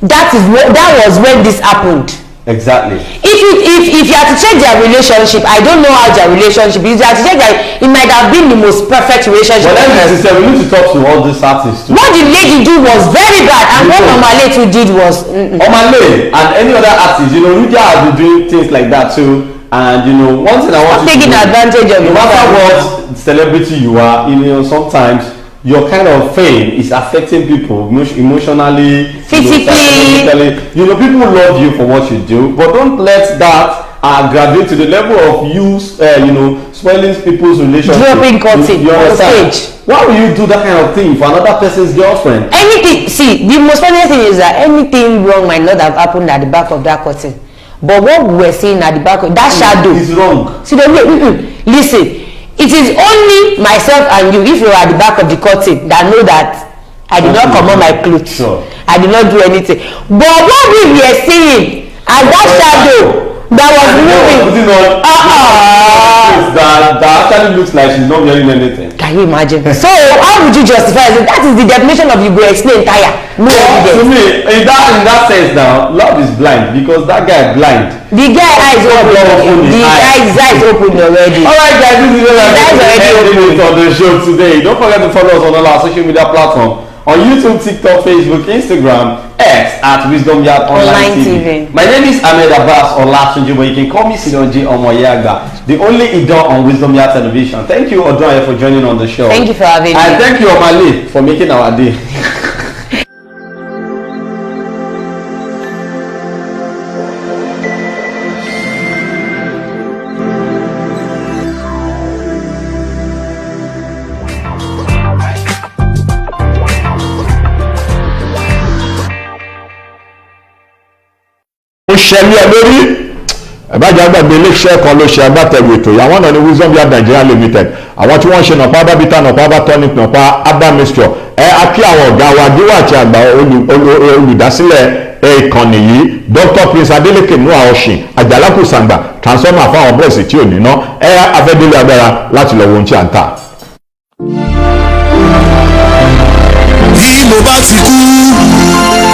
That was when this happened. Exactly. If you have to check their relationship, I don't know how their relationship is. You have to check that it might have been the most perfect relationship. Well, we need to talk to all these artists too. What the lady did was very bad, and what Omale too did was. Omale and any other artist, Lydia has been doing things like that too. And one thing I want to taking advantage of. No matter what celebrity you are, sometimes your kind of fame is affecting people emotionally, physically. People love you for what you do, but don't let that graduate to the level of you know, spoiling people's relationship. Dropping curtain on stage. Why will you do that kind of thing for another person's girlfriend? Anything. See, the most funny thing is that anything wrong might not have happened at the back of that curtain. But what we were seeing at the back of that shadow is wrong. See, listen, it is only myself and you, if you are at the back of the curtain, that know that I did not come on my clothes. Sure. I did not do anything. But what we were seeing at that shadow that was moving, that actually looks like she's not wearing anything. Can you imagine? So how would you justify it? That is the definition of you go explain tire. No evidence. To me, in that sense now, love is blind because that guy is blind. The guy eyes open. The guy's eyes open already. Alright guys, this is already on the show today. Don't forget to follow us on all our social media platforms. On YouTube, TikTok, Facebook, Instagram, X at Wisdom Yard Online TV. My name is Ahmed Abbas Olatunji, but you can call me Sidonji Omoyaga, the only idol on Wisdom Yard Television. Thank you, Odoye, for joining on the show. Thank you for having me. And thank you, Omale, for making our day. ṣẹlẹ̀ lórí ẹ̀bájá gbàgbé iléeṣẹ́ kan ló ṣe agbátẹrù ètò àwọn náà ní Wisdom Yard Nigeria Limited àwọn tí wọ́n ṣe nàpá abábítà nàpá abátọ́ni nàpá abá mixture akí àwọn ọ̀gá wa gíwà àti àgbà olùdásílẹ̀ ìkànnì yìí Dr. Prince Adeleke Noah Oshin Àjàlákù Sàǹgbà transformer fáwọn bọ́ọ̀sì tí ò níná afẹ́délé agbára láti lọ wo ohun tí à ń tà. bí mo bá ti kú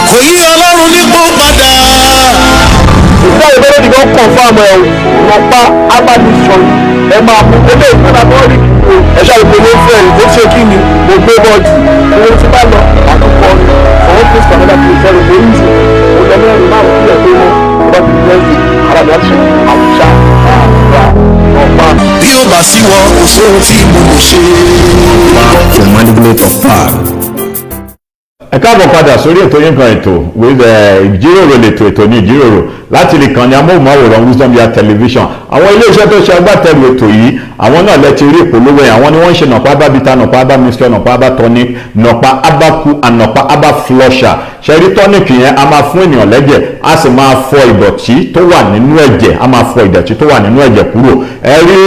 kò yí Ọlọ́run nípò padà. ìgbà ìbẹ̀rẹ̀ nìkan kàn fún àmọ́ ẹ̀ lọ́pàá abánisọ̀rọ̀ ẹ máa mú ilé ìpínlẹ̀ bọ́ọ̀lì kìí ẹ ṣáà ìpè ló fẹ́ ẹ̀ tó ṣe kí ni mo gbé bọ́ọ̀dì owó tí bá lọ àkọ́kọ́ ọ̀hún kristu àmọ́dá kìí sẹ́rù pé ìjì mo lọ mẹ́rin márùn kílẹ̀ pé wọ́n bá ti lẹ́yìn aládàáṣe àwùjá àwùjá ọ̀pá. bí ó bá sí wọn kò sóhun tí mo lè ṣe. The manipulate of power. ẹ káàbọ̀ padà sórí ètò yín kan ètò ìjíròrò lètò ètò ní ìjíròrò láti lè kàn ní amóhùnmáwòrán Wisdom Yard Television àwọn iléeṣẹ́ tó ṣe agbátẹrù ètò yìí àwọn náà lẹ ti rí ìpolówó yẹn àwọn ni wọ́n ń ṣe nàpá abábítà nàpá abá mixture nàpá abá tonic nàpá abáku ànàpá abá flusher ṣẹ́rí tonic yẹn a máa fún ènìyàn lẹ́jẹ̀ a sì máa fọ ìdọ̀tí tó wà nínú ẹ̀jẹ̀ a máa fọ ìdọ̀tí tó wà nínú ẹ̀jẹ̀ kúrò ẹ rí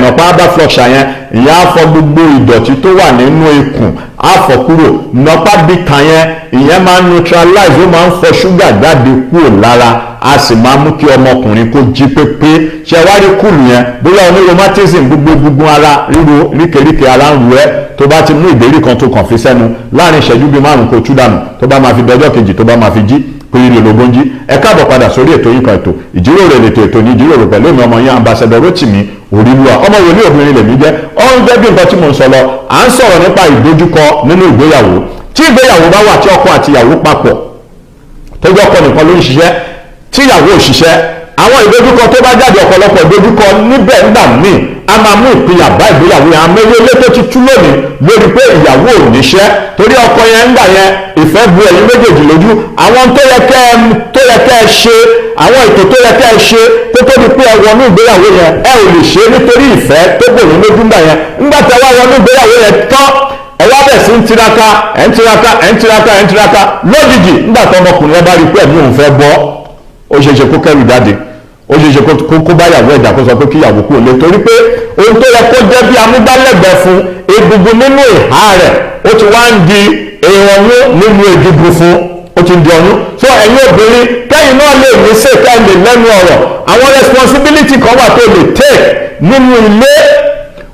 nàpá abá flusher yẹn ìyẹn á fọ gbogbo ìdọ̀tí tó wà nínú ikùn á fọ kúrò nàpá bítà yẹn ìyẹn máa ń neutralize ó máa ń fọ ṣúgà jáde kúrò lára a sì máa mú kí ọmọkùnrin kó jí pépé ṣe wá rí kùlù yẹn bóyá oní rheumatism gbogbo ara ríro ríkèríkè ara ń ru ẹ tó bá ti mú ìdérí kan tó kàn fi sẹ́nu láàrin ìṣẹ́jú bíi márùn kó tú dànù tó bá máa fi dọjọ́ kejì tó bá máa fi jí pé ilé ológun jí ẹ káàbọ̀ padà sórí ètò yìí kan ètò ìjíròrò ètò ní ìjíròrò pẹ̀lú èmi ọmọ yẹn ambassador Rotimi Orílùwà ọmọ wòlíì obìnrin lèmi jẹ́ ọ̀hún jẹ́ bí nǹkan tí mo ń sọ lọ à ń sọ̀rọ̀ nípa ìdojúkọ nínú ìgbéyàwó tí ìgbéyàwó bá wà tí ọkọ àti ìyàwó papọ̀ tó jẹ́ ọkọ nìkan ló ń ṣiṣẹ́ tí ìyàwó ò ṣiṣẹ́ àwọn ìdojúkọ tó bá jáde ọ̀pọ̀lọpọ̀ ìdojúkọ níbẹ̀ nígbà míì a máa mú ìpínyà bá ìgbéyàwó yẹn àmọ́ ilé tó ti tú lónìí lórí pé ìyàwó ò níṣẹ́ torí ọkọ yẹn ńgbà yẹn ìfẹ́ bu ẹ̀yin méjèèjì lójú àwọn tó yẹ kẹ́ ẹ ṣe àwọn ètò tó yẹ kẹ́ ẹ ṣe tó tó di pé ẹ wọnú ìgbéyàwó yẹn ẹ ò lè ṣe nítorí ìfẹ́ tó gbòòrò lójú ńgbà yẹn ńgbà tẹ wá wọnú ìgbéyàwó yẹn tán ẹ wá bẹ̀ sí ń tiraka lójijì nígbà tó ọmọkùnrin ẹ bá rí pé ẹ̀mí òun fẹ́ bọ́ ó ṣe é ṣe kó kẹ́rù jáde ó ṣe é ṣe kó bá yàwó ẹ̀dá kó sọ pé kí yàwó kú òlé torí pé ohun tó yẹ kó jẹ́ bí amúgbálẹ́gbẹ̀ẹ́ fún egungun nínú ìhà rẹ̀ ó ti wá ń di ìrọ̀nú nínú egungun fún ó ti di ọ̀nú so ẹ̀yin obìnrin kẹ́yìn náà lè ní ṣe kẹ́yìn lè lẹ́nu ọ̀rọ̀ àwọn responsibility kan wà tó lè take nínú ilé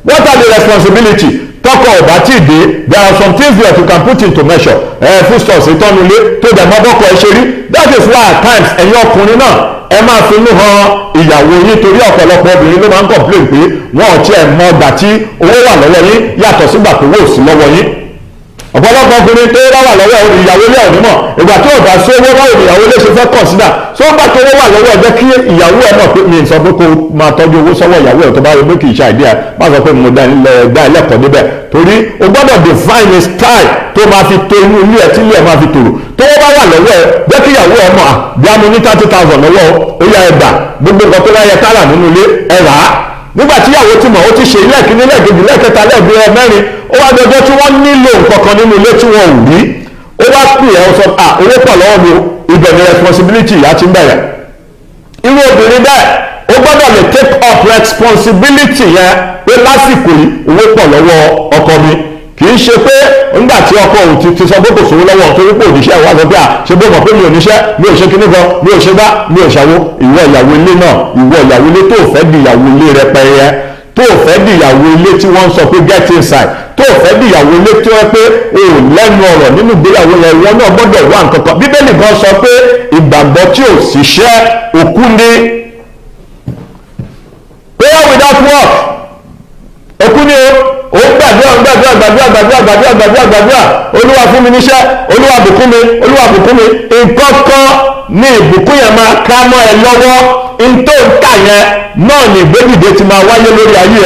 what are the responsibility tọkọ ọba tí ì dé there are some things that you can put into measure foodstuffs ìtọ́nulé tó dẹ̀ mọ́ bọ́kọ ẹ ṣe rí that is why at times ẹ̀yin ọkùnrin náà ẹ máa finú hàn ìyàwó yín torí ọ̀pọ̀lọpọ̀ obìnrin ló máa ń complain pé wọn ò tiẹ̀ mọ ọgbà tí owó wà lọ́wọ́ yín yàtọ̀ sígbà tó wò sí lọ́wọ́ yín ọ̀pọ̀lọpọ̀ ọkùnrin tó wà lọ́wọ́ ìyàwó ilé ọ̀dún mọ̀ ìgbà tí ò bá sí owó báwo ìyàwó ilé ṣe fẹ́ consider tó ń bá tó owó wà lọ́wọ́ jẹ́ kí ìyàwó ẹ̀ mọ̀ pé mi sọ pé kó máa tọ́jú owó sọ́wọ́ ìyàwó ẹ̀ tó bá rí pé kì í ṣe àìdíyà má sọ pé mo dá ẹlẹ́kọ̀ọ́ níbẹ̀ torí o gbọ́dọ̀ define a style tó máa fi to inú ilé ẹ̀ tí ilé ẹ̀ máa fi tòrò tó wọ́n bá wà lọ́wọ́ ẹ̀ jẹ́ kíyàwó ọmọ bí a mú ní 30,000 lọ́wọ́ ó yá ẹgbà gbogbo nǹkan tó láyẹ kára nínú ilé ẹ̀rà nígbà tíyàwó ti mọ̀ ó ti ṣe ilé ìkíní lẹ́ẹ̀kejì lẹ́ẹ̀kẹta lẹ́ẹ̀bí mẹ́rin ó wá dọjọ́ tí wọ́n nílò nǹkan kan nínú ilé tí wọ́n ò rí ó wá pè ẹ́ ó sọ owó pọ̀ lọ́wọ́ mi ibẹ̀ ni responsibility ìyá ti ń bẹ̀rẹ̀ irú obìnrin bẹ́ẹ̀ ó gbọ́dọ̀ lè take up responsibility yẹn pé lásìkò yìí owó pọ̀ lọ́wọ́ ọkọ mi kì í ṣe pé nígbà tí ọkọ òun ti sọ pé kò sówó lọ́wọ́ torí pé òníṣẹ́ wà sọ pé ṣe bó mọ̀ pé mi ò níṣẹ́ mi ò ṣe kíní kan mi ò ṣe bá mi ò ṣàwo ìwọ ìyàwó ilé náà ìwọ ìyàwó ilé tó fẹ́ di ìyàwó ilé rẹpẹyẹ tó fẹ́ di ìyàwó ilé tí wọ́n ń sọ pé get inside tó fẹ́ di ìyàwó ilé tó yẹ pé o lẹ́nu ọ̀rọ̀ nínú ìgbéyàwó yẹn ìwọ náà gbọ́dọ̀ wá nǹkan kan bíbélì gan sọ pé ìgbàgbọ́ tí ò síṣẹ́ òkú ni prayer without work òkú ni ó gbàdúrà olúwa fún mi níṣẹ́ olúwa bùkún mi nǹkan kan ní ìbùkún yẹn máa ká mọ́ ẹ lọ́wọ́ ntó ń tà yẹn náà ní ìgbédìde ti máa wáyé lórí ayé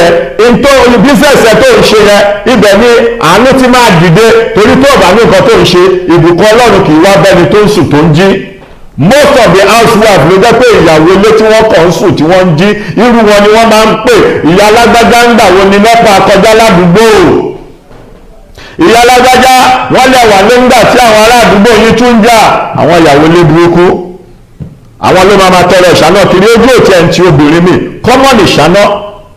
ẹ ntó bísẹ̀sì tó ń ṣe yẹn ibẹ̀ ni àánú ti máa dìde torí tó bá ní nǹkan tó ń ṣe ìbùkún ọlọ́run kì í wá bẹ́ni tó ń sùn tó ń jí most of the housewives ló jẹ́ pé ìyàwó ilé tí wọ́n kàn ń sùn tí wọ́n ń jí irú wọn ni wọ́n máa ń pè ìyá alágbájá ń gbà wo ni mẹ́fà kọjá ládùúgbò ìyá alágbájá wọ́n lè wà nígbà tí àwọn ará àdúgbò yìí tún ń jà àwọn ìyàwó ilé burúkú àwọn ló máa tọrọ ìṣáná kiri ojú òtí ẹni tí obìnrin mi common ìṣáná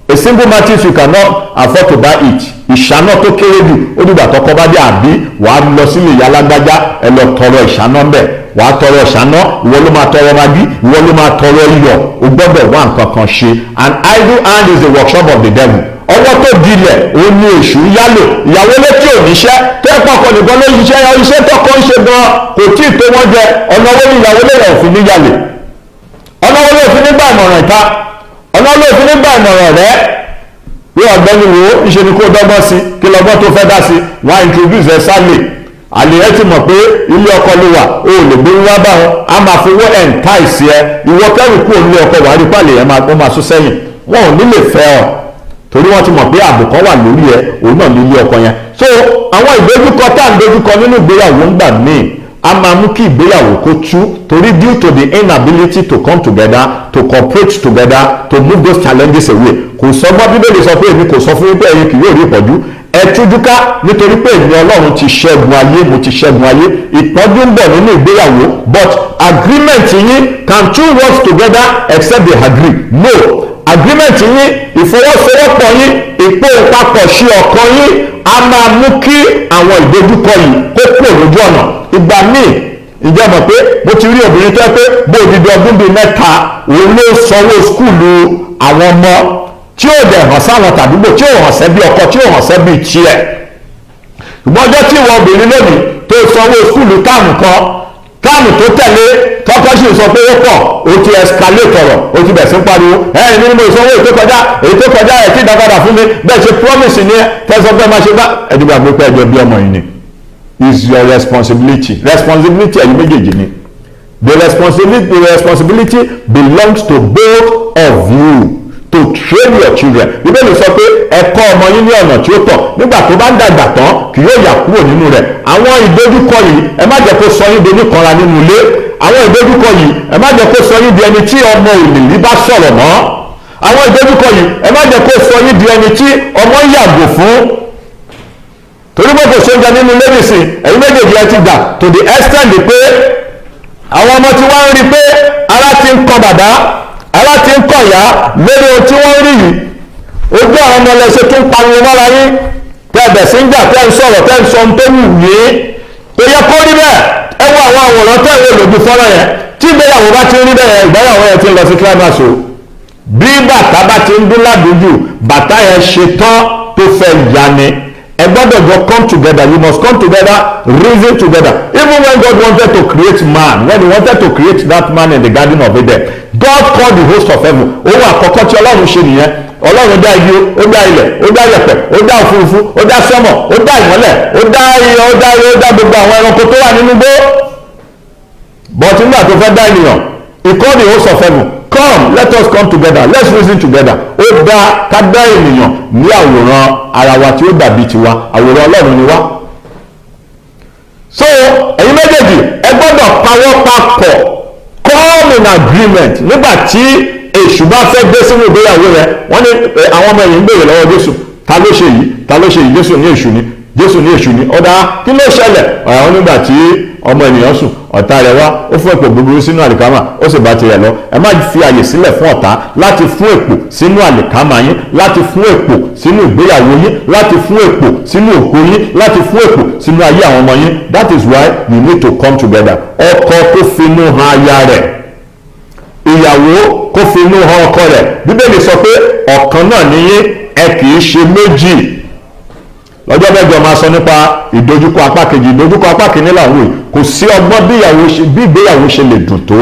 a single matter you cannot afford to buy it ìṣáná tó kéré jù ó dìgbà tọkọ bá dé àbí wàá lọ sílé ìyá alágbájá ẹ lọ tọrọ ìṣáná ń bẹ wàá tọrọ ìṣáná ìwọ ló máa tọrọ magí ìwọ ló máa tọrọ iyọ̀ o gbọ́dọ̀ wá nǹkan kan ṣe an idle hand is the workshop of the devil ọwọ́ tó dilẹ̀ òun ni èṣù yálò ìyàwó létí òníṣẹ́ tó ẹ̀pọ̀ kan nìkan ló ṣiṣẹ́ iṣẹ́ tọkọ ń ṣe gan kò tí ì tó wọ́n jẹ ọ̀nà owó ni ìyàwó lè rẹ̀ òfin níyàlè ọ̀nà owó lè òfin nígbà ìmọ̀ràn ìta ọ̀nà owó lè òfin nígbà ìmọ̀ràn rẹ̀ bí ọ̀gbẹ́ni wo ìṣe ni kó dọ́gbọ́n sí kí lọ́gbọ́n tó fẹ́ dá sí wọ́n á introduce ẹ sálè àlè ẹ ti mọ̀ pé ilé ọkọ ló wà o ò lè gbé wá bá wọn a máa fowó ẹ̀ ń ká ìsì ẹ ìwọ kẹ́rù kúrò nílé ọkọ wà á rí pàlè ẹ máa sún sẹ́yìn wọn ò ní lè fẹ́ ọ torí wọ́n ti mọ̀ pé ààbò kan wà lórí ẹ òun náà ní ilé ọkọ yẹn so àwọn ìdojúkọ tá à ń dojúkọ nínú ìgbéyàwó ń gbà míì a máa mú kí ìgbéyàwó kó tú torí due to the inability to come together to cooperate together to move those challenges away kò sọ gbọ́ bíbélì sọ pé èmi kò sọ fún wípé ẹ̀yin kì yóò rí ìpọ́njú ẹ tújúká nítorí pé èmi ọlọ́run ti ṣẹ́gun ayé mo ti ṣẹ́gun ayé ìpọ́njú ń bọ̀ nínú ìgbéyàwó but agreement yín can two work together except they agree no agreement yín ìfọwọ́sowọ́pọ̀ yín ìpò ìpapọ̀ sí ọkàn yín a máa mú kí àwọn ìdojúkọ yìí kó kúrò lójú ọ̀nà ìgbà míì ìjẹ́ mọ̀ pé mo ti rí obìnrin tó yẹ pé bó odidi ọdún bíi mẹ́ta òun ló sanwó skúùlù àwọn ọmọ tí ó dẹ̀ hàn sáwọn tàdúgbò tí ó hàn sẹ́bí ọkọ tí ó hàn sẹ́bí tiẹ̀ ṣùgbọ́n ọjọ́ tí ìwọ obìnrin lónìí tó sanwó skúùlù táàmù kan táàmù tó tẹ̀lé tọ́kọ́ sì sọ pé ó pọ̀ ó ti escalate ọ̀rọ̀ ó ti bẹ̀ sí pariwo ẹ̀yìn nínú ìsanwó èyí tó kọjá ẹ̀ tí ìdápadà fún mi bẹ́ẹ̀ ṣe promise ni ẹ tẹ́sán pé máa ṣe bá ẹ̀dùgbà pé ẹjọ́ bí ọmọ yìí ni is your responsibility ẹ̀yin méjèèjì ni the responsibility belongs to both of you to train your children bíbélì sọ pé ẹ̀kọ́ ọmọ yín ní ọ̀nà tí ó tọ́ nígbà tó bá ń dàgbà tán kì yóò yà kúrò nínú rẹ̀ àwọn ìdojúkọ yìí ẹ má jẹ́ kó sọ yín di oníkanra nínú ilé àwọn ìdojúkọ yìí ẹ má jẹ́ kó sọ yín di ẹni tí ọmọ òlìlí bá sọ̀rọ̀ mọ́ àwọn ìdojúkọ yìí ẹ má jẹ́ kó sọ yín di ẹni tí ọmọ yàgò fún torí pé kò sóúnjẹ nínú ilé nìsín ẹ̀yin méjèèjì ẹ ti gbà to the extent pé àwọn ọmọ tí wọ́n ń rí pé ara ti ń kọ bàbá ara ti ń kọ ìyá lórí ohun tí wọ́n rí yìí ojú àwọn ọmọ ẹlẹ́sẹ̀ tó ń pariwo mọ́ra yín tẹ́ ẹ̀bẹ̀ sí ń jà tẹ́ ń sọ̀rọ̀ tẹ́ ń sọ ohun tó wù yín tó yẹ kó rí bẹ́ẹ̀ ẹ wo àwọn àwòrán tẹ́ ìwé lójú fọ́nrán yẹn tí ìgbéyàwó bá ti rí bẹ́ẹ̀ ìgbéyàwó yẹn ti ń lọ sí climax o bí bàtà bá ti ń dún ládùúgbò bàtà yẹn ṣe tán tó fẹ́ yani ẹ gbọ́dọ̀ jọ come together you must come together reason together even when God wanted to create man when he wanted to create that man in the garden of Eden God called the host of heaven ohun àkọ́kọ́ tí ọlọ́run ṣe nìyẹn ọlọ́run dá igi ó dá ilẹ̀ ó dá yẹ̀pẹ̀ ó dá òfurufú ó dá sọ́mọ̀ ó dá ìmọ́lẹ̀ ó dá iyọ̀ ó dá gbogbo àwọn ẹranko tó wà nínú igbó but nígbà tó fẹ́ dá ènìyàn he called the host of heaven come let us come together let's reason together ó dá ká dá ènìyàn ní àwòrán ara wa tí ó dàbí tiwa àwòrán ọlọ́run ni wá so ẹ̀yin méjèèjì ẹ gbọ́dọ̀ pawọ́ papọ̀ come in agreement nígbà tí èṣù bá fẹ́ gbé sínú ìgbéyàwó rẹ̀ wọ́n ní àwọn ọmọ ẹ̀yìn ń béèrè lọ́wọ́ Jésù ta ló ṣe yìí Jésù ní èṣù ni ọ̀dà kí ló ṣẹlẹ̀ àwọn nígbà tí ọmọ ènìyàn sùn ọ̀tá rẹ̀ wá ó fún èpò búburú sínú àlìkámà ó sì bá tirẹ̀ lọ ẹ má fi àyè sílẹ̀ fún ọ̀tá láti fún èpò sínú àlìkámà yín láti fún èpò sínú ìgbéyàwó yín láti fún èpò sínú òkú yín láti fún èpò sínú ayé àwọn ọmọ yín. That is why you need to come together. Ọkọ kó finú han aya rẹ̀, ìyàwó kó finú han ọkọ rẹ̀. Bíbélì sọ pé ọ̀kan náà ni yín, ẹ kì í ṣe méjì. Lọ́jọ́ mẹ́jọ máa sọ nípa ìdojúkọ apá kejì. Ìdojúkọ apá kìíní làwọn yìí kò sí ọgbọ́n bí ìgbéyàwó ṣe lè dùn tó.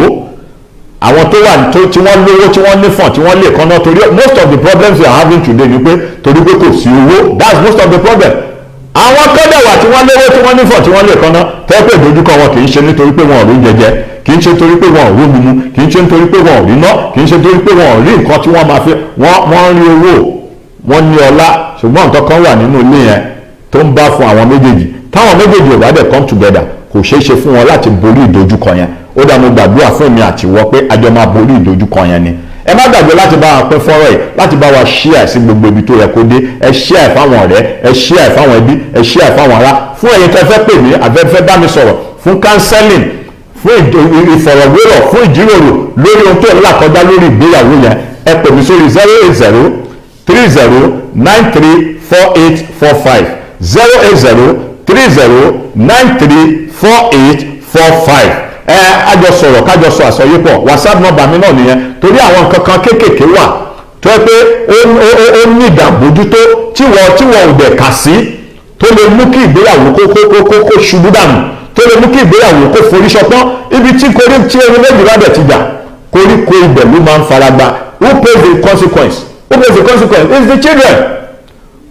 Àwọn tó wà tí wọ́n lówó tí wọ́n nífọ̀n tí wọ́n lè kánná torí most of the problems we are having today ni pé torí pé kò sí owó, that's most of the problem. Àwọn kọ́dà wà tí wọ́n lówó tí wọ́n nífọ̀n tí wọ́n lè kánná tẹ́ pé ìdojúkọ wọn kì í ṣe nítorí pé wọn ò rí jẹjẹ, kì í ṣe torí pé wọn ò rí mímu, kì í ṣe nítorí pé wọn ò rí ná, kì í ṣe torí pé wọn ò rí nǹkan tí wọ́n máa fi wọ́n rí owó, wọ́n ní ọlá, ṣùgbọ́n nǹkan kan wà nínú ilé yẹn tó ń bá fún àwọn méjèèjì. Táwọn méjèèjì ò bá dẹ̀ come together kò ṣeé ṣe fún wọn láti borí ìdojúkọ yẹn. Ó dá mo gbàdúrà fún èmi àti ìwọ pé àjọ máa borí ìdojúkọ yẹn ni. Ẹ má gbàgbé láti bá wa pín fọ́nrán yìí, láti bá wa share sí gbogbo ibi tó yẹ kó dé. Ẹ share fáwọn ọ̀rẹ́, ẹ share fáwọn ẹbí, ẹ share fáwọn ará. Fún ẹ̀yin tó fẹ́ pè mí àfẹ́fẹ́ bá mi sọ̀rọ̀ fún counseling, fún ìfọ̀rọ̀wérọ̀, fún ìjíròrò lórí ohun tó ń là kọjá lórí ìgbéyàwó yẹn, ẹ pè mí sórí 08030934845 08030934845. Àjọ sọ̀rọ̀ kájọ sọ àsọyépọ̀. WhatsApp nọ́mbà mi náà nìyẹn torí àwọn nǹkan kan kéékèèké wà tó yẹ pé ó ní ìdàbójútó tí wọ́n ò dẹ̀ kà sí tó lè mú kí ìgbéyàwó kó ṣubú dànù, tó lè mú kí ìgbéyàwó kó forí ṣọpọ́n. Ibi tí ẹni méjì bá dẹ̀ ti jà koríko ibẹ̀ ló máa ń faragba. Who pays the consequence? It's the children.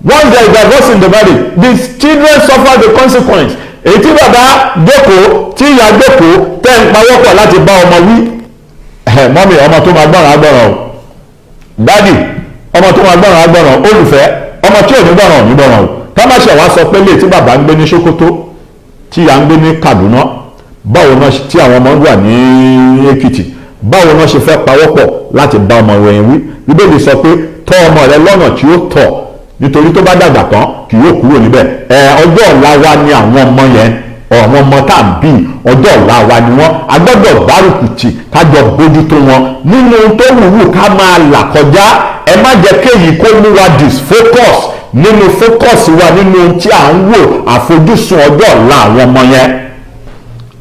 Once there is divorce in the marriage, the children suffer the consequence. Èyí tí bàbá jókòó tí ìyá jókòó tẹ́ ń pawọ́pọ̀ láti bá ọmọ wí. Mọ́mì ọmọ tó máa gbọ́ràn agbọ́ràn o. Dádì ọmọ tó máa gbọ́ràn agbọ́ràn. Olùfẹ́ ọmọ tí ò ní gbọ́ràn ò ní gbọ́ràn o. Ká má ṣe wá sọ pé lè tí bàbá ń gbé ní Sókótó tí ìyá ń gbé ní Kaduna báwo náà tí àwọn ọmọ wà ní Èkìtì báwo náà ṣe fẹ́ pawọ́pọ̀ láti bá ọmọ rẹ̀ wí. Bíbélì sọ pé tọ́ ọmọ rẹ lọ́nà tí ó tọ́ nítorí tó bá dàgbà tán kì yóò kúrò níbẹ̀. Ọjọ́ ọ̀la wa ni àwọn ọmọ yẹn, àwọn ọmọ tá à ń bí ọjọ́ ọ̀la wa ni wọ́n. A gbọ́dọ̀ gbárùkù tì kájọ bójútó wọn nínú tó wùwù ká máa là kọjá. Ẹ má jẹ́ kéyìí kó mú wa disfocus nínú focus wa nínú ohun tí à ń wò àfojúsùn ọjọ́ ọ̀la àwọn ọmọ yẹn.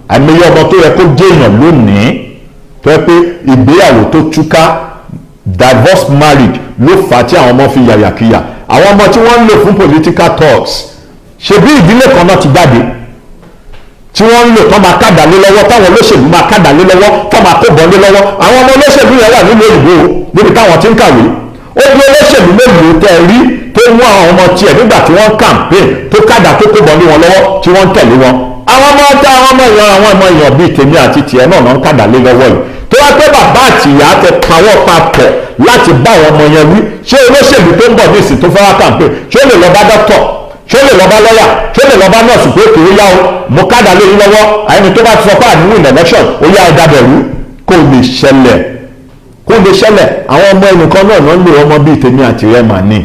Àìmọye ọmọ tó yẹ kó jẹ́ èèyàn lónìí tó yẹ pé ìgbéyàwó tó túká divorce marriage ló fà á tí àwọn ọmọ fi yàyàkíyà. Àwọn ọmọ tí wọ́n ń lò fún political talks ṣebí ìdílé kan náà ti jáde tí wọ́n ń lò tán máa kádà lé lọ́wọ́, táwọn olóṣèlú máa kádà lé lọ́wọ́, tán máa kó bọ́ lé lọ́wọ́. Àwọn ọmọ olóṣèlú yẹn wà nínú òyìnbó níbi táwọn ti ń kàwé. Ó bí olóṣèlú mélòó tẹ́ rí tó mú àwọn ọmọ tiẹ̀ nígbà tí wọ́n ń campaign tó kádà tó kó bọ́ lé wọn lọ́wọ́ tí wọ́n ń tẹ̀lé wọn. Àwọn ọmọ èèyàn bíi tèmi àti tiẹ̀ náà ń kádà lé lọ́wọ́ yìí tó wá pé bàbá àti ìyá tẹ pawọ́ papọ̀ láti bá àwọn ọmọ yẹn wí. Ṣé olóṣèlú tó ń bọ̀ ní ìsìn tó fẹ́ wá campaign ṣé ó lè lọ bá dókítà, ṣé ó lè lọ bá lọ́yà, ṣé ó lè lọ bá nọ́ọ̀sì pé kì í yá o mo kádà lé yín lọ́wọ́ àyẹ̀ni tó bá ti sọ pé àdínwó in election ó yá ẹ̀dá bẹ̀rù kó lè ṣẹlẹ̀. Àwọn ọmọ ẹnìkan náà ló ń lò ọmọ bíi tèmi àti rẹ̀ mà ní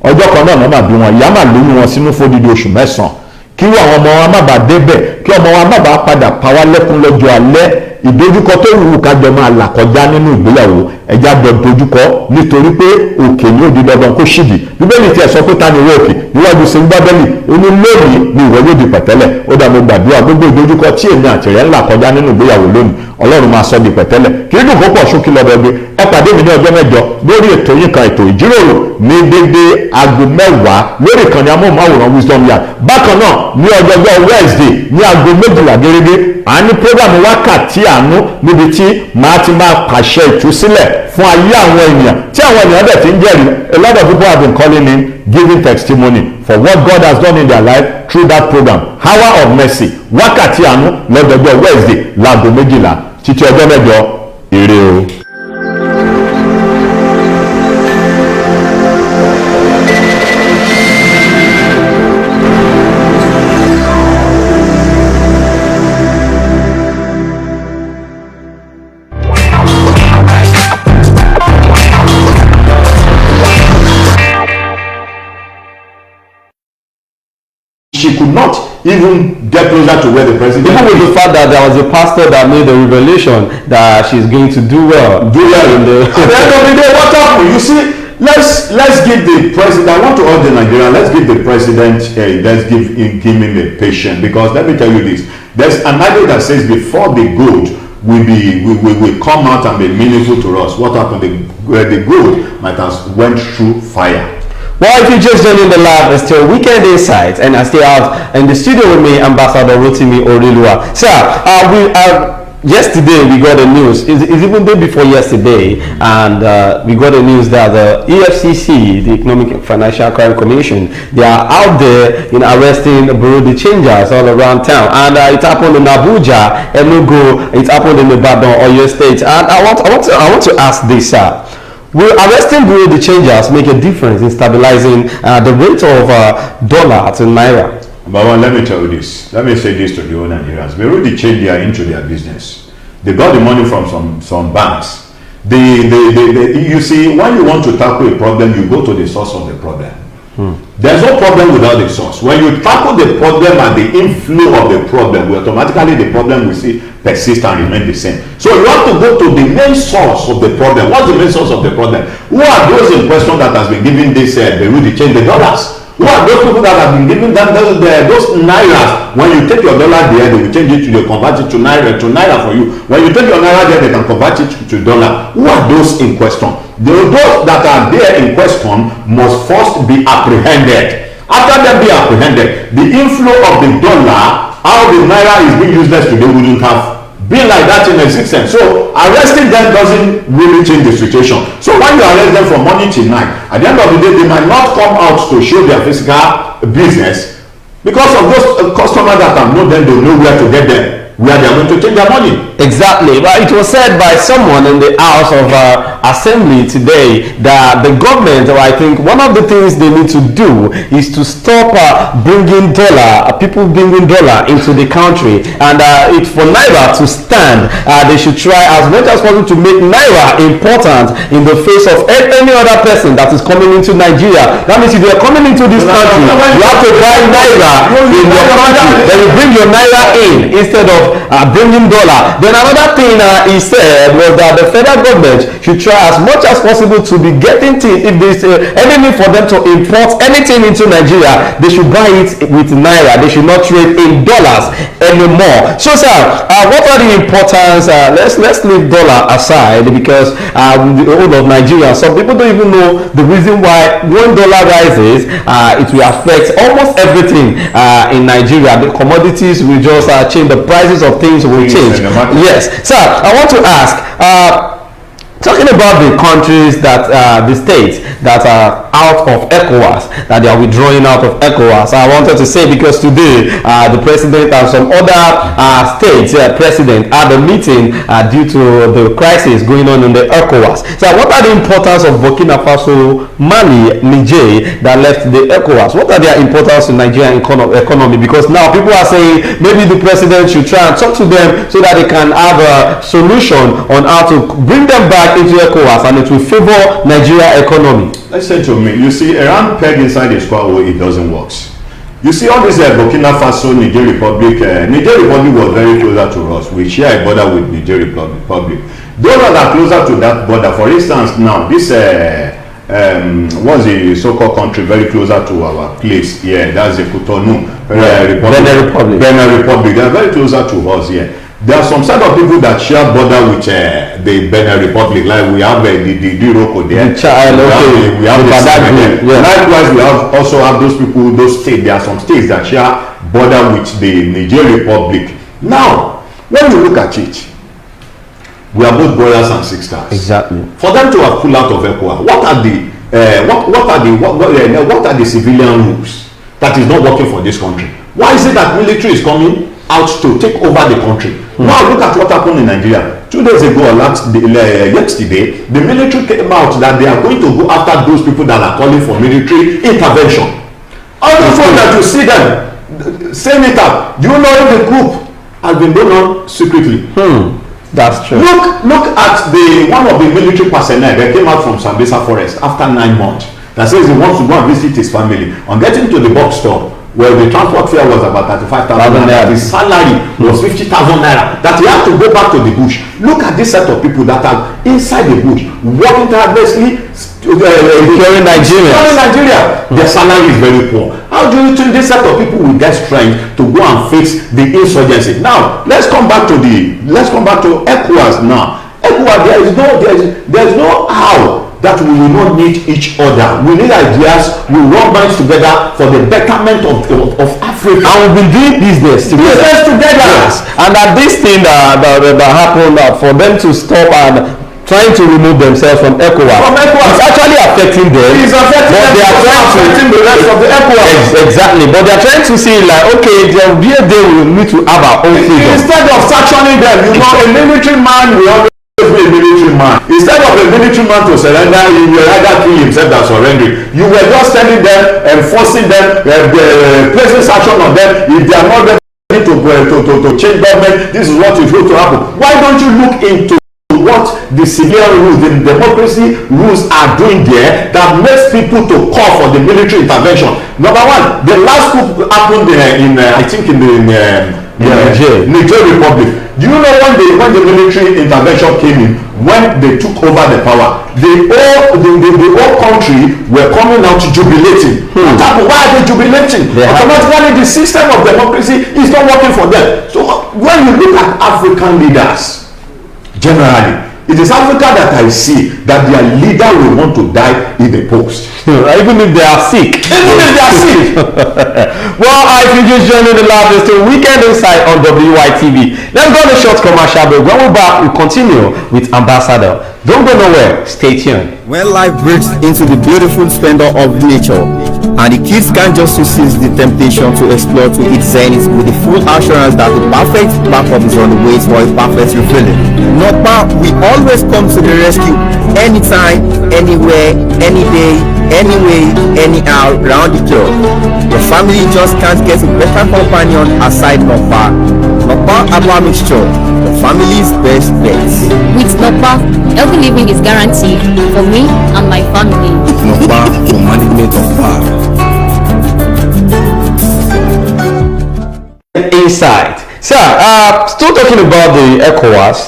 ọjọ́ kan náà má bí wọn, ìyá mà lóyún wọn sínú fódìdí oṣù 9 kí àwọn ọmọ wa má bàa débẹ̀, kí ọmọ wa má bàa padà pa wá lẹ́kún lọ́jọ́ alẹ́. Ìdojúkọ tó wù kájọ máa là kọjá nínú ìgbéyàwó ẹja bọ dojúkọ nítorí pé òkè ní òdi dandan kó ṣìdì. Bíbélì tiẹ̀ sọ pé ta ni ìwọ òkè níwájú sí gbábẹ́lì oní lónìí ni ìwọ yóò di pẹ̀tẹ́lẹ̀. Ó dà mo gbàdúrà gbogbo ìdojúkọ tí èmi àti rẹ̀ ń là kọjá nínú ìgbéyàwó lónìí Ọlọ́run máa sọ di pẹ̀tẹ́lẹ̀. Kì í dùn kó pọ̀ ṣókí lọ́dọọdún. Ẹ pàdé mi ní ọjọ́ mẹ́jọ lórí ètò yín kan ètò ìjíròrò ní dédé aago 10 lórí ìkànnì amóhùnmáwòrán Wisdom Yard. Bákan náà ní ọjọ́jọ́ Wednesday ní aago 12 gẹ́gẹ́ àní prógámù wákàtí àánú níbi tí màá ti máa pàṣẹ ìtúsílẹ̀ fún ayé àwọn ènìyàn tí àwọn ènìyàn dẹ̀ ti ń jẹ́rìí. A lot of people have been calling in giving testimony for what God has done in their life through that program Hour of Mercy wákàtí àánú lọ́jọ́jọ́ Wednesday láago 12 títí ọjọ́ mẹ́jọ ire o. she could not even get closer to where the president even with the fact that there was a pastor that made the revelation that she's going to do well in the at the end of the day, what happened? You see, let's give the president, I want to urge the Nigerian, let's give the president let's give him a patience, because let me tell you this, there's an idea that says before the good will come out and be meaningful to us. What happened? The good might have went through fire. Well, if you just joined in the live, it's still Weekend Insights, and I stay out in the studio with me, Ambassador Rotimi Orilua. Sir, yesterday we got the news, it's even day before yesterday, and we got the news that the EFCC, the Economic and Financial Crime Commission, they are out there in arresting bureau de changers all around town, and it happened in Abuja, Enugu, it happened in Ibadan, Oyo State, and I want to ask this, sir. Will arresting bureau de changers make a difference in stabilizing the rate of dollar to naira? But one, let me tell you this. Let me say this to the old Nigerians. Bureau de change, they are into their business. They got the money from some banks. You see, when you want to tackle a problem, you go to the source of the problem. There's no problem without the source. When you tackle the problem and the inflow of the problem, automatically the problem will see persist and remain the same. So you have to go to the main source of the problem. What's the main source of the problem? Who are those in question that has been giving this bureau de change, the dollars? Who are those people that have been giving them those nairas? When you take your dollar there, they will change it they convert it to naira for you. When you take your naira there, they can convert it to dollar. Who are those in question? Those that are there in question must first be apprehended. After them be apprehended, the inflow of the dollar, how the naira is being useless today, wouldn't have been like that in existence. So arresting them doesn't really change the situation. So when you arrest them from morning till night, at the end of the day, they might not come out to show their physical business because of those customers that have known them, they know where to get them, where they are going to take their money. Exactly. But it was said by someone in the House of Assembly today that the government, or I think one of the things they need to do is to stop bringing people bringing dollar into the country, and it's for naira to stand. They should try as much as possible to make naira important in the face of any other person that is coming into Nigeria. That means if you are coming into this country, you have to buy naira in your country, then you bring your naira in instead of bringing dollar. Then another thing he said was that the federal government should try as much as possible to be getting things. If there's any need for them to import anything into Nigeria, they should buy it with naira. They should not trade in dollars anymore. So sir, what are the importance? Let's leave dollar aside, because the whole of Nigeria, some people don't even know the reason why when dollar rises, it will affect almost everything in Nigeria. The commodities will just change, the prices of things will change. Yes, sir, I want to ask, talking about the countries that the states that are out of ECOWAS, that they are withdrawing out of ECOWAS, I wanted to say, because today the president and some other states president had a meeting due to the crisis going on in the ECOWAS. So what are the importance of Burkina Faso, Mali, Niger that left the ECOWAS? What are their importance to Nigerian economy? Because now people are saying maybe the president should try and talk to them so that they can have a solution on how to bring them back into ECOWAS, and it will favor Nigeria economy. Listen to me. You see, a round peg inside a square hole, it doesn't work. You see, all this Burkina Faso, Niger Republic. Niger Republic was very closer to us. We share a border with Niger Republic. Those that are closer to that border, for instance, now this what's the so-called country very closer to our place? Yeah, that's the Cotonou Benin Republic. Benin Republic. They are very closer to us. Yeah. There are some set of people that share border with the Benin Republic, like we have the Diroko there. We have the Senegal. Yeah. Likewise, we also have those people, those states. There are some states that share border with the Niger Republic. Now, when you look at it, we are both brothers and sisters. Exactly. For them to have pulled out of ECOWAS, what are the civilian rules that is not working for this country? Why is it that military is coming out to take over the country? Now look at what happened in Nigeria. 2 days ago or yesterday, the military came out that they are going to go after those people that are calling for military intervention. All the time that you see them saying it up, do you know if the group has been going on secretly? That's true. Look at one of the military personnel that came out from Sambisa Forest after 9 months that says he wants to go and visit his family. On getting to the box stop, well, the transport fare was about 35,000 naira. The salary was 50,000 naira. That he had to go back to the bush. Look at this set of people that are inside the bush, working tirelessly, securing Nigeria. Their salary is very poor. How do you think this set of people will get strength to go and face the insurgency? Now, let's come back to ECOWAS now. ECOWAS, there is no how that we will not need each other. We need ideas, we rub minds together for the betterment of Africa. And we've been doing business together. Yes. And that this thing that happened, for them to stop and trying to remove themselves from ECOWAS. It's actually affecting them. It's affecting them. They are affecting the rest of the ECOWAS. Exactly. But they are trying to see like, okay, there will be a day we need to have our own freedom. Instead of sanctioning them, you know, a military man will always be a military man. Instead of a military man to surrender, he will rather kill himself than surrendering. You were just telling them, enforcing them, placing sanction on them. If they are not ready to change government, this is what is going to happen. Why don't you look into what the civilian rules, the democracy rules are doing there that makes people to call for the military intervention? Number one, the last coup happened I think in the Niger Republic. Do you know when the military intervention came in, when they took over the power, the whole country were coming out jubilating. Why are they jubilating? Automatically the system of democracy is not working for them. So when you look at African leaders, generally, it is Africa that I see that their leader will want to die in the post. Even if they are sick. Well, if you just joined in the live, it's the Weekend Insight on WYTV. Let's go on a short commercial break. When we're back, we continue with Ambassador. Don't go nowhere. Stay tuned. When life breaks into the beautiful splendor of nature, and the kids can't just resist the temptation to explore to its zenith with the full assurance that the perfect backup is on the way for a perfect refilling. Nokpa, we always come to the rescue anytime, anywhere, any day, anyway, anyhow, round the clock. Your family just can't get a better companion aside Nokpa. Nokpa Abba Mixture, the family's best bet. With Nokpa, healthy living is guaranteed for me and my family. With Nokpa for management of power. Inside. So, still talking about the ECOWAS.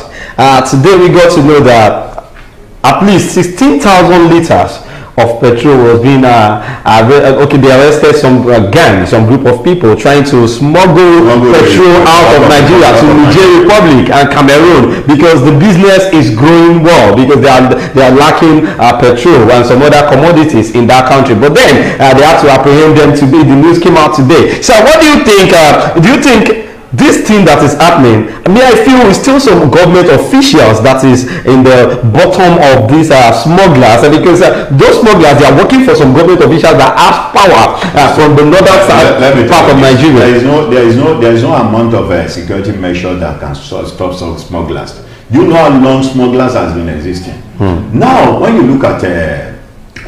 Today we got to know that at least 16,000 liters of petrol was being they arrested some gang, some group of people trying to smuggle petrol out of Nigeria to Niger Republic and Cameroon because the business is growing well because they are lacking petrol and some other commodities in that country. But then they had to apprehend them today. The news came out today. So what do you think? Do you think this thing that is happening, I feel is still some government officials that is in the bottom of these smugglers, because those smugglers, they are working for some government officials that have power from the northern side part of Nigeria. There is no amount of security measure that can stop some smugglers. Do you know how long smugglers has been existing? Now, when you look at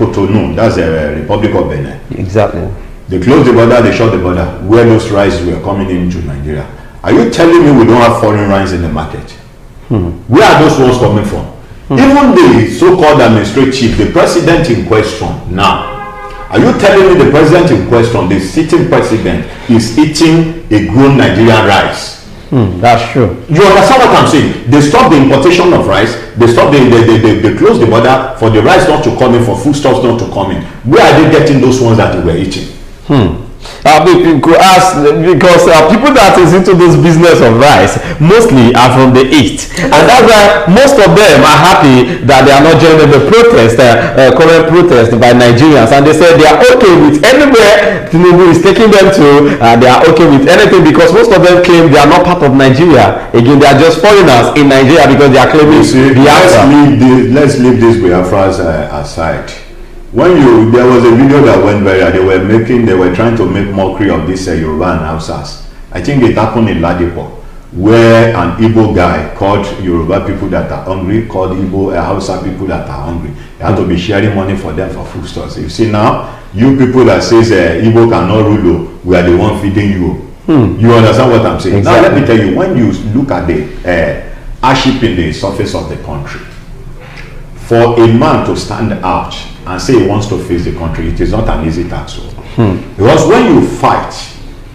Cotonou, that's the Republic of Benin. Exactly. They closed the border, they shut the border, where those rice were coming into Nigeria. Are you telling me we don't have foreign rice in the market? Where are those ones coming from? Even the so-called administrative chief, the president in question now, are you telling me the president in question, the sitting president, is eating a grown Nigerian rice? That's true. You understand what I'm saying? They stopped the importation of rice. They stopped they closed the border for the rice not to come in, for foodstuffs not to come in. Where are they getting those ones that they were eating? You could ask, because people that is into this business of rice mostly are from the east, and that's why most of them are happy that they are not joining the protest, current protest by Nigerians, and they said they are okay with anywhere Tinubu is taking them to. They are okay with anything because most of them claim they are not part of Nigeria. Again, they are just foreigners in Nigeria because they are claiming let's leave this Biafras aside. There was a video that went viral. They were trying to make mockery of this Yoruba and Hausas. I think it happened in Ladipo, where an Igbo guy called Yoruba people that are hungry, called Igbo Hausa people that are hungry. They had to be sharing money for them for food stores. You see now, you people that says Igbo cannot rule, we are the one feeding you. You understand what I'm saying? Exactly. Now let me tell you, when you look at the hardship in the surface of the country, for a man to stand out and say he wants to face the country, it is not an easy task. Because when you fight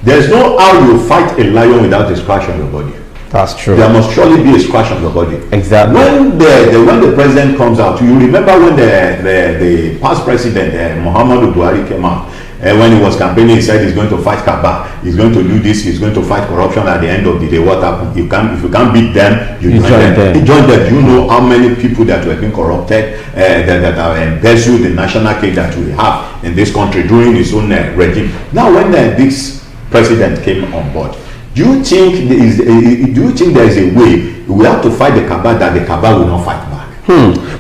There's no how you fight a lion without a scratch on your body. That's true. There must surely be a scratch on your body. Exactly. When the president comes out, you remember when the past president Muhammadu Buhari came out, when he was campaigning, he said he's going to fight Kaba, he's going to do this, he's going to fight corruption. At the end of the day, what happened? If you can't beat them, you join them. He joined them. You know how many people that were being corrupted, that are embezzled the national cake that we have in this country during his own regime. Now, when this president came on board, do you think there is a way we have to fight the Kaba that the Kaba will not fight back?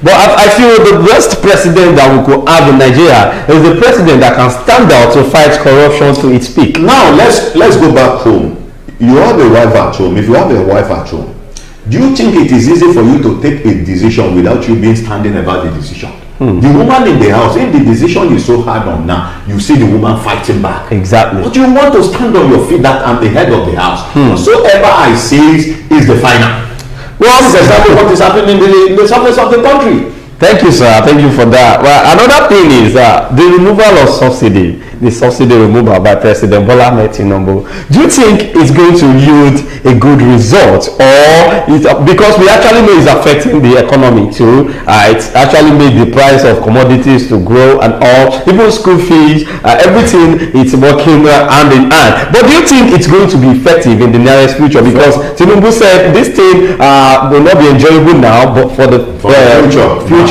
But I feel the best president that we could have in Nigeria is the president that can stand out to fight corruption to its peak. Now let's go back home. You have a wife at home. If you have a wife at home, do you think it is easy for you to take a decision without you being standing about the decision? The woman in the house, if the decision is so hard on now, you see the woman fighting back. Exactly. But you want to stand on your feet that I'm the head of the house. Whatsoever I say is the final. Well, this is exactly what is happening in the surface of the country. Thank you, sir. Thank you for that. Well, another thing is the removal of subsidy, the subsidy removal by President Bola Ahmed Tinubu. Do you think it's going to yield a good result, or because we actually know it's affecting the economy too? It's actually made the price of commodities to grow and all, even school fees, everything. It's working hand in hand. But do you think it's going to be effective in the nearest future? Because Tinubu said this thing will not be enjoyable now, but for the future.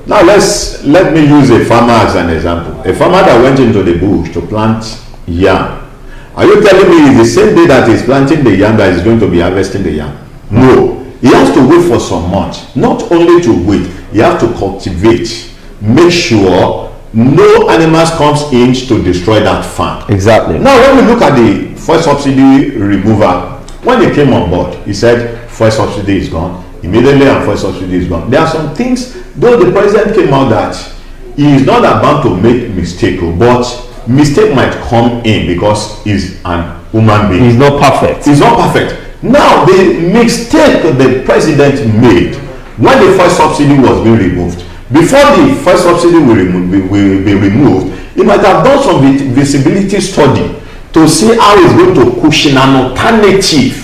Now let me use a farmer as an example. A farmer that went into the bush to plant yam. Are you telling me it's the same day that he's planting the yam that he's going to be harvesting the yam? No. He has to wait for some months. Not only to wait, he has to cultivate. Make sure no animals comes in to destroy that farm. Exactly. Now when we look at the first subsidy removal, when he came on board, he said first subsidy is gone. Immediately and first subsidy is gone. There are some things, though the president came out that he is not about to make mistake, but mistake might come in because he's an human being. He's not perfect. He's not perfect. Now the mistake the president made when the first subsidy was being removed, before the first subsidy will be removed, he might have done some visibility study to see how he's going to cushion an alternative.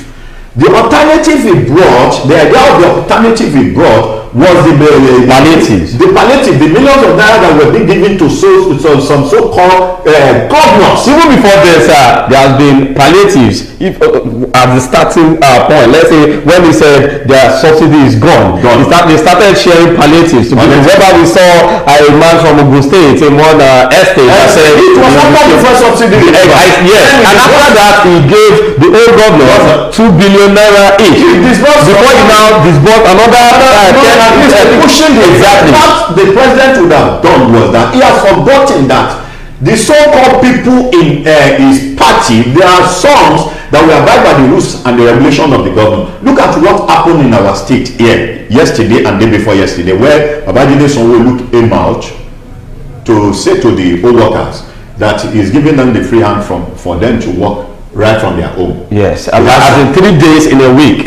The alternative he brought, the idea of the alternative he brought was the palliatives. The palliative, the millions of naira that were being given to some so-called governors. Even before this, there has been palliatives. If at the starting point, let's say when he said their subsidy is gone. They started sharing palliatives. Whenever we saw a man from Ogun State in one estate that said it was after the first subsidy. Yes, and after that he gave the old governor 2 billion naira each. Before he now disbursed another pushing exactly. What the president would have done was that he has forgotten that the so-called people in his party, there are some that will abide by the rules and the regulation of the government. Look at what happened in our state here yesterday and day before yesterday, where Babajide Sanwo-Olu came out to say to the old workers that he's giving them the free hand for them to work right from their home. Yes, as in 3 days in a week.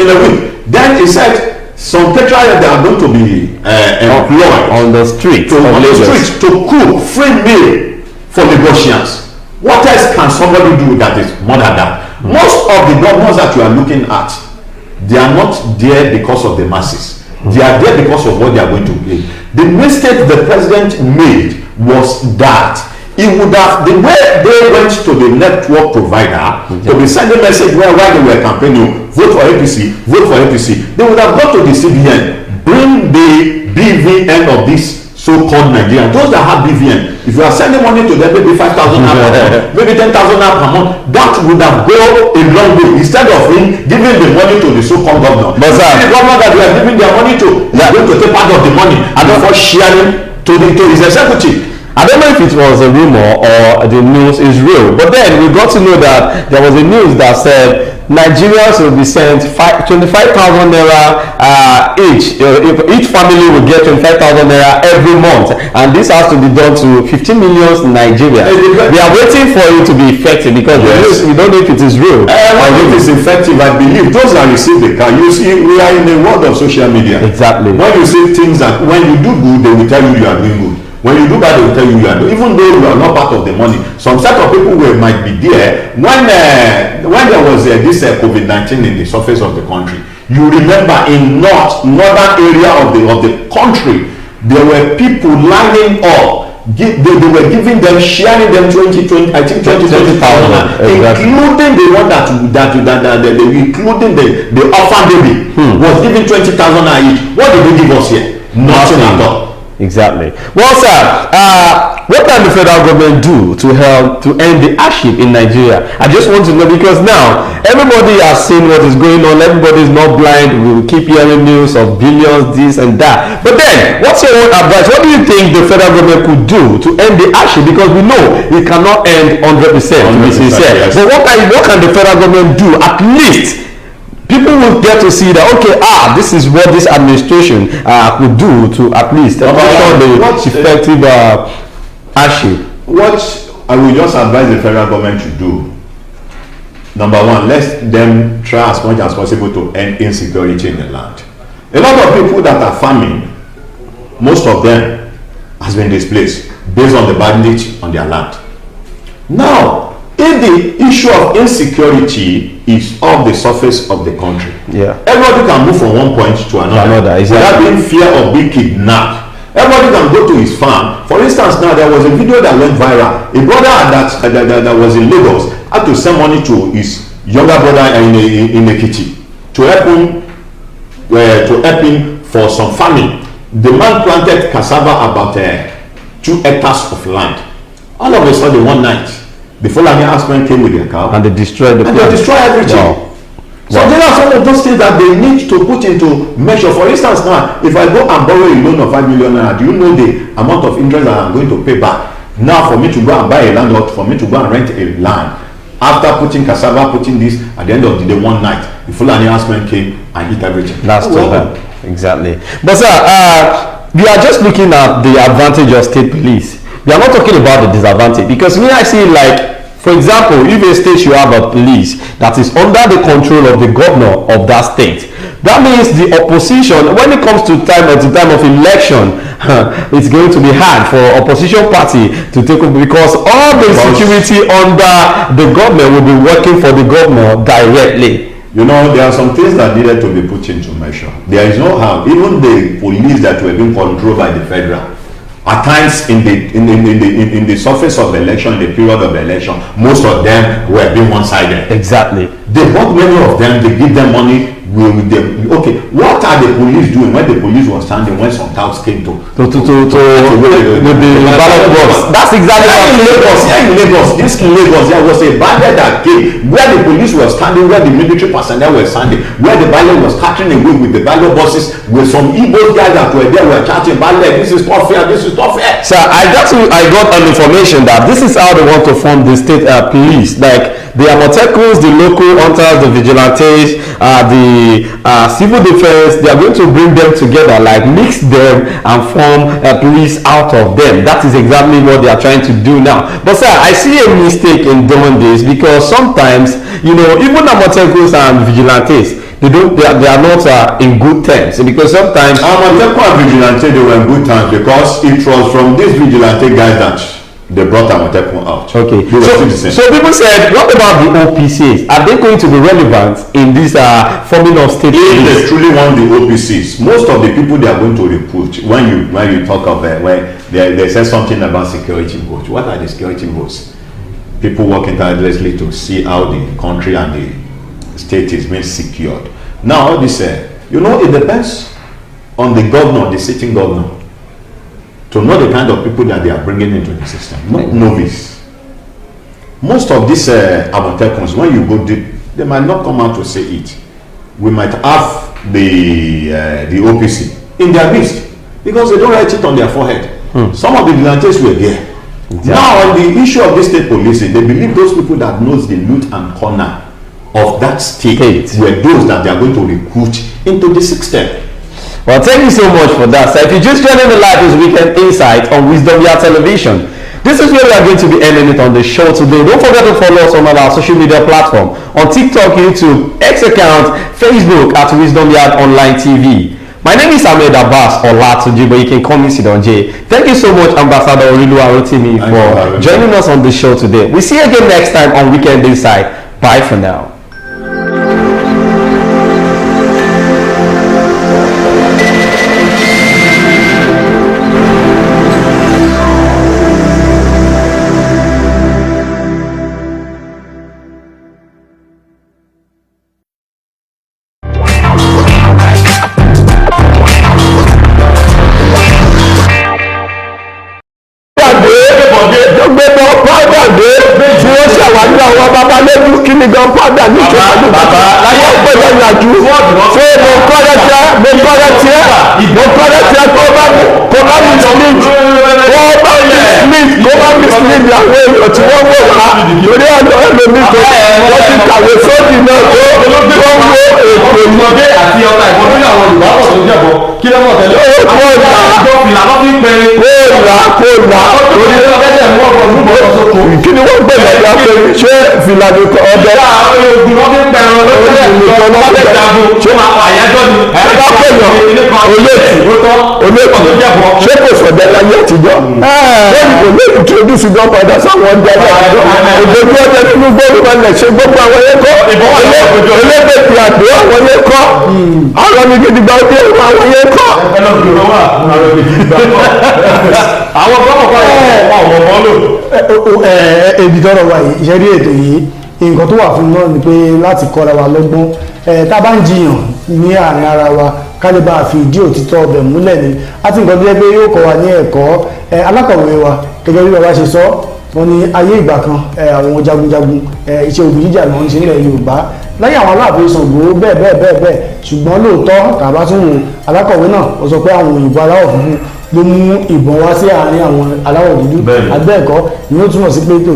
Then he said some petrol they are going to be employed on the street to cook free meal for Lagosians. What else can somebody do that is more than that? Most of the governors that you are looking at, they are not there because of the masses. They are there because of what they are going to pay. The mistake the president made was that he would have, the way they went to the network provider to be sending message while they were campaigning, vote for APC, they would have gone to the CBN, bring the BVN of this so-called Nigerian, those that have BVN. If you are sending money to them, maybe 5,000 per month, maybe 10,000 per month, that would have gone a long way instead of him giving the money to the so-called governor. But the governor that we are giving their money to, they are going to take part of the money and before sharing to his executive. I don't know if it was a rumor or the news is real, but then we got to know that there was a news that said Nigerians will be sent 25,000 naira each. Each family will get 25,000 naira every month, and this has to be done to 15 million Nigerians. We are waiting for it to be effective because we don't know if it is real. When it is effective, I believe those that receive the car. You see, we are in the world of social media. Exactly. When you say things that when you do good, they will tell you are doing good. When you do bad, they will tell you you are doing, even though you are not part of the money. Some set of people might be there when there was this COVID-19 in the surface of the country. You remember in northern area of the country, there were people lining up. They were giving them, sharing them 20,000, including the one including the orphan baby was giving 20,000 each. What did they give us here? Nothing at all. Exactly. Well, sir, what can the federal government do to help to end the hardship in Nigeria? I just want to know, because now everybody has seen what is going on. Everybody is not blind. We will keep hearing news of billions, this and that. But then, what's your own advice? What do you think the federal government could do to end the hardship? Because we know it cannot end 100%. Yes. But what can the federal government do? At least people will get to see that, okay, this is what this administration could do to at least ensure the effective hardship. What I will just advise the federal government to do, number one, let them try as much as possible to end insecurity in the land. A lot of people that are farming, most of them has been displaced based on the bandage on their land. Now, if the issue of insecurity is off the surface of the country, everybody can move from one point to another without being fear of being kidnapped. Everybody can go to his farm. For instance, now there was a video that went viral. A brother that was in Lagos had to send money to his younger brother in Ekiti to help him for some farming. The man planted cassava about 2 hectares of land. All of a sudden, one night, the Fulani herdsmen came with their cow and they destroyed the and they destroyed everything. Wow. So there are some of those things that they need to put into measure. For instance, now, if I go and borrow a loan of 5 million naira, do you know the amount of interest that I'm going to pay back? Now, for me to go and buy a land, or for me to go and rent a land, after putting cassava, putting this, at the end of the day, one night, the Fulani herdsmen came and eat everything. That's exactly. But sir, we are just looking at the advantage of state police. We are not talking about the disadvantage, because me, I see, like, for example, if a state you have a police that is under the control of the governor of that state, that means the opposition, when it comes to time of election, it's going to be hard for opposition party to take over, because all the security under the government will be working for the governor directly. You know, there are some things that needed to be put into measure. There is no how. Even the police that were being controlled by the federal, at times in the surface of the election, in the period of the election, most of them were being one-sided. Exactly. They bought many of them, they give them money. Okay, what are the police doing when the police was standing when some touts came to with the ballot box? That's exactly in Lagos. This Lagos, there was a bandit that came where the police were standing, where the military personnel were standing, where the ballot was catching away with the ballot boxes, with some Igbo guys that were there were chatting, ballot, this is not fair, this is not fair. Sir, I got an information that this is how they want to form the state police, like the Amotekos, the local hunters, the vigilantes, the civil defense. They are going to bring them together, like mix them and form a police out of them. That is exactly what they are trying to do now. But sir, I see a mistake in doing this, because sometimes, you know, even Amotekos and vigilantes, they are not in good terms, because sometimes Amotekos and vigilante, they were in good terms because it was from these vigilante guys that they brought Amotekun out. Okay. So people said, what about the OPCs? Are they going to be relevant in this forming of state police? If they truly want the OPCs, most of the people they are going to recruit, when you talk of where they say something about security votes. What are the security votes? People working tirelessly to see how the country and the state is being secured. Now, all this, you know, it depends on the governor, the sitting governor, to know the kind of people that they are bringing into the system, not novice. Most of these Amotekons, when you go deep, they might not come out to say it. We might have the OPC in their midst, because they don't write it on their forehead. Some of the vigilantes were there. Exactly. Now, on the issue of the state policing, they believe those people that knows the nook and corner of that state were those that they are going to recruit into the system. Well, thank you so much for that. So if you just joined in the live this weekend insight on Wisdom Yard Television, this is where we are going to be ending it on the show today. Don't forget to follow us on all our social media platform, on TikTok, YouTube, X account, Facebook at Wisdom Yard Online TV. My name is Ahmed Abbas Olatunji, but you can call me Sidon J. Thank you so much, Ambassador Oriluwa Rotimi, for joining us on the show today. We'll see you again next time on Weekend Inside. Bye for now. Introduce ìjọ padà sáwọn ọjà òjòjú ọjà nínú gbórúkọ lẹ̀ ṣe gbogbo àwọn yẹn kọ́ elébètì àdó àwọn yẹn kọ́ àwọn ní gidigba ọdẹ àwọn yẹn kọ́. àwọn gbọ́dọ̀ ọmọ bọ́ọ̀lù. Èdè tọrọ wa yìí ìṣẹ́rí ètò yìí nǹkan tó wà fún náà ni pé láti kọ́ra wa lọ́gbọ́n tá a bá ń jiyàn ní àárín ara wa ká lè bá a fi ìdí òtítọ́ ọbẹ̀ múlẹ̀ ni àti nǹkan tó yẹ pé yóò kọ́ wa ní ẹ̀kọ́ alákọ̀wé wa gẹ́gẹ́ bí bàbá ṣe sọ wọ́n ní ayé ìgbà kan àwọn jagunjagun iṣẹ́ òbí jíjà ló ń ṣe nílẹ̀ Yorùbá láyé àwọn Aláàfin Ṣàngó bẹ́ẹ̀ ṣùgbọ́n lóòótọ́ tàbá tún wò alákọ̀wé náà ó sọ pé àwọn òyìnbó aláwọ̀ funfun ló mú ìbọn wá sí àárín àwọn aláwọ̀ dúdú àbẹ́ẹ̀kọ́ ni ó túmọ̀ sí pé tó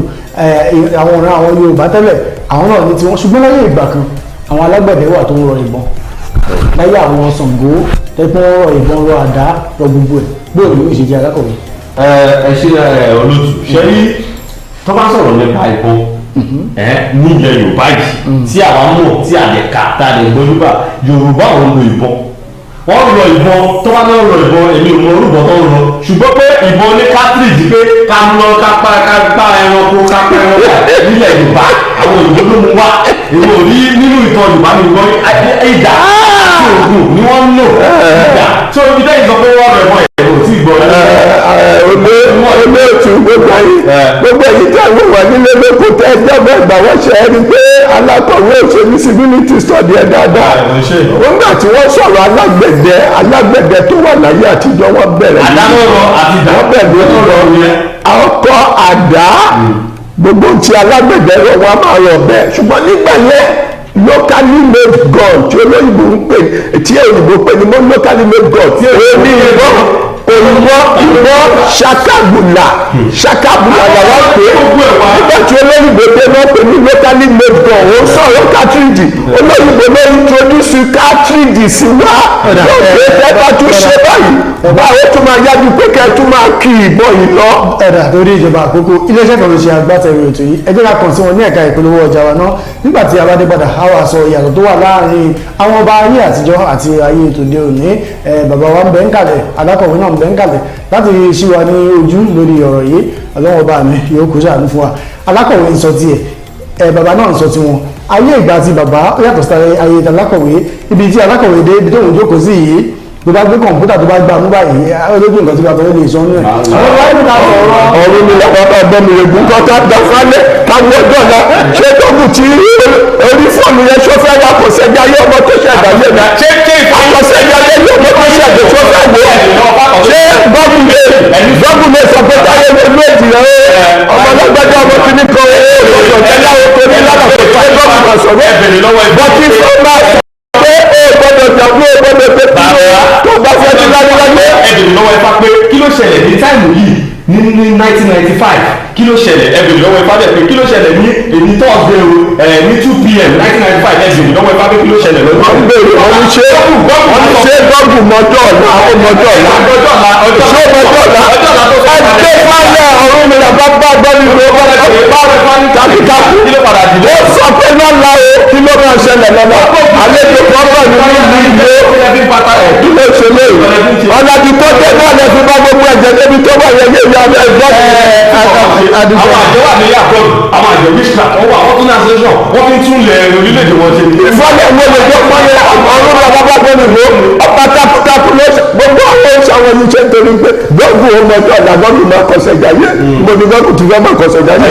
àwọn ọ̀ràn àwọn Yorùbá tẹ́lẹ̀ àwọn náà ní tiwọn ṣùgbọ́n láyé ìgbà kan àwọn alágbẹ̀dẹ wà tó ń rọ ìbọn láyé àwọn Ṣàngó tẹ́pẹ́ rọ ìbọn rọ àdá rọ gbogbo ẹ̀ bóyá ló ṣe jẹ́ alákọ̀wé. ẹ ṣe olótù ṣe rí tó bá sọ̀rọ̀ nípa ìbọn nílẹ̀ Yorùbá yìí tí àwa mọ̀ tí àdẹ̀ka tá a lè gbójúbà Yorùbá ò ń lo ìbọn wọ́n rọ ìbọn tó bá náà rọ ìbọn èmi ò mọ orúbọ tó ń rọ ṣùgbọ́n pé ìbọn ní kátírìjì pé ká lọ ká pa ẹranko ká pa ẹranko nílẹ̀ Yorùbá àwọn òyìnbó ló mú wá èmi ò rí nínú ìtàn Yorùbá mi gbọ́ ìdá àti ògùn ni wọ́n ń lò ìdá tí omi dẹ́yìn sọ pé wọ́n rọ ìbọn ẹ̀rọ tí gbọ́ olóòtú gbogbo èyí tí àwọn wà nílé lóko tẹ ẹjọ́ bẹ́ẹ̀ gbà wọ́n ṣe ẹni pé alákọ̀wé òṣèlú civility study ẹ̀ dáadáa nígbà tí wọ́n sọ̀rọ̀ alágbẹ̀dẹ tó wà láyé àtijọ́ wọ́n bẹ̀rẹ̀ ọkọ̀ àdá gbogbo ti alágbẹ̀dẹ rẹ̀ wọ́n máa rọ̀ bẹ́ẹ̀ ṣùgbọ́n nígbà yẹn locally made gun tí olóyìnbó ń pè tí òyìnbó pè ní mọ́ locally made gun tí èyí ní ìwọ ṣakabula làwọn pè nígbà tí olóyìnbó dé náà pè ní locally made gun ó sọ̀rọ̀ cartridge olóyìnbó ló introduce cartridge sí wa lóògbé tẹ́tà tún ṣe báyìí báwo tún máa yájú pé kẹ́ ẹ tún máa kí ìbọn yìí lọ. ẹ̀dà torí ìjọba àkókò iléeṣẹ́ kan ló ṣe agbátẹrù ètò yìí ẹ jẹ́ ká kàn sí wọn ní ẹ̀ka ìpolówó ọjà wa náà nígbà tí a bá dé padà á wá sọ ìyàtọ̀ tó wà láàrin àwọn ọba ayé àtijọ́ àti ayé tòde òní bàbá wa ń bẹ ń kalẹ̀ alákọ̀wé náà ń bẹ ń kalẹ̀ láti ṣí wa ní ojú lórí ọ̀rọ̀ yìí ọlọ́wọ́n ọba mi yóò kó ṣàánú fún wa alákọ̀wé ń sọ tiẹ̀ bàbá náà ń sọ tiwọn ayé ìgbà tí bàbá ó yàtọ̀ sí ayé alákọ̀wé ibi tí alákọ̀wé dé ibi tó ń jókòó sí yìí tó bá gbé kọ̀ǹpútà tó bá gbà mú báyìí olójú nǹkan tí bàbá yẹn lè sọ nínú ẹ̀. ọ̀run mi lọ́wọ́ bá bọ́ mi rẹ̀ gúnkọ́ tá a dàfálẹ̀ káwọn ọjọ́ la ṣé tó kù tí orí fóònù yẹn ṣó fẹ́ wá kò sẹ́jà yé ọmọ tó ṣe àgbáyé náà ṣé àkọsẹ́jà yé ọmọ tó ṣe àgbẹ̀ tó fẹ́ wò ṣé gọ́ọ̀gù lè sọ pé táyé lè méjì rẹ̀ ọmọ lọ́gbẹ́jọ́ ọmọ kìíní kan ọ̀rọ̀ tẹ́lá oko ní lánàá tó fẹ́ gọ́ọ̀gù máa sọ̀rọ̀ bọ́tí fún máa pé ó gbọ́dọ̀ jàpé ó gbọ́dọ̀ pé tó bá fẹ́ ti láyé. ẹ̀bùn lọ́wọ́ ifá pé kí ló ṣẹlẹ̀ ní táìmù yìí ní 1995 kí ló ṣẹlẹ̀ ẹ̀bùn lọ́wọ́ ifá bẹ̀ pé kí ló ṣẹlẹ̀ ní èmi Thursday ní 2 p.m. 1995 ẹ̀bùn lọ́wọ́ ifá pé kí ló ṣẹlẹ̀ lọ́wọ́. wọ́n bèrè wọ́n ṣe gọ́ọ̀gù mọ́jọ́ ọ̀la ó mọ́jọ́ ọ̀la ṣé mọ́jọ́ ọ̀la ẹgbẹ́ fáyà ọ̀run mi là bá bá gbọ́ nínú ọgbà tàbíkàkú ó sọ pé lọ́la o kí ló máa ṣẹlẹ̀ lọ́la àlejò kan bọ̀ nínú ìlú ilé kí ló ṣe ọ̀làjú tó dé náà lè fi bá gbogbo ẹ̀jẹ̀ débi tó wà yẹn yéèyàn ọmọ ẹ̀gbọ́n mi. àwọn àjọ wà ní yàtọ̀ àwọn àjọ wíṣíkà tó wà wọ́n tún náà ṣẹ́ṣọ̀ wọ́n fi ń tún lẹ̀ orílẹ̀-èdè wọn ṣe. ìfọ̀lẹ̀ wo lè jẹ́ pọ́n yẹn ọ̀run náà bá bá gbẹ́nu ìwé ọ̀pá takuntakun ló gbogbo àwọn oṣù àwọn ẹni ṣe ń torí pé gbọ́gbù ọmọ ẹjọ́ ọ̀dà gbọ́gbù máa kọsẹ̀ jáyé mo ní gbọ́gbù tí fẹ́ máa kọsẹ̀ jáyé.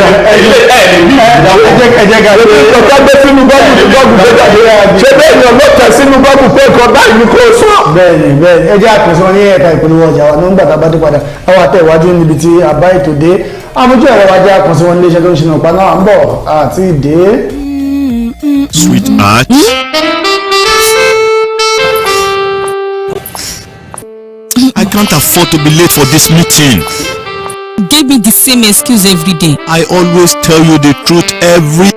ẹ̀jẹ̀ gàdé ọ̀tá gbé sínú gbọ́gbù ní gbọ́gbù tó jáde ṣé bẹ́ẹ̀ ni ọ̀nà tẹ̀ sínú gbọ́gbù pé nǹkan báyìí ni kò sọ. bẹ́ẹ̀ni bẹ́ẹ̀ni ẹ jẹ́ àkànṣe wọn ní ẹ̀ka ìpolówó ọjà wa nígbà tá a bá dé padà àwọn àtẹ ìwájú níbi tí a bá ètò dé àmójú ẹ̀rọ wa jẹ́ àkànṣe wọn nílé iṣẹ́ tó ń ṣe nàpá náà ń bọ̀ àti ìdè. Sweetheart. I can't afford to be late for this meeting. Give me the same excuse every day. I always tell you the truth every.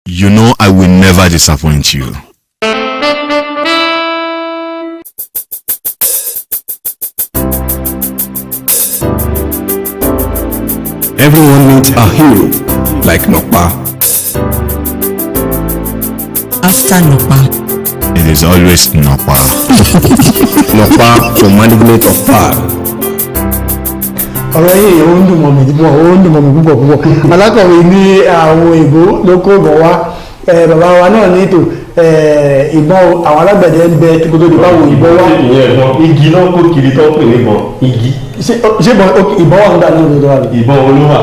You know I will never disappoint you. Everyone needs a hero like Nokpa. After Nokpa, It is always Napa. Nokpa for management of power. ọ̀rọ̀ yìí ó ń dùn mọ́ mi púpọ̀ ó ń dùn mọ́ mi púpọ̀ alákọ̀wé ní àwọn ìbò ló kó bọ̀ wá bàbá wa náà ní ètò ìbọn àwọn alágbẹ̀dẹ ń bẹ kí kó tó di báwo ìbọn wá. igi náà kó kiri tó pè ní ìbọn igi. ṣé ìbọn wà ń dà nínú ìdọ́wà rẹ̀. ìbọn olúwa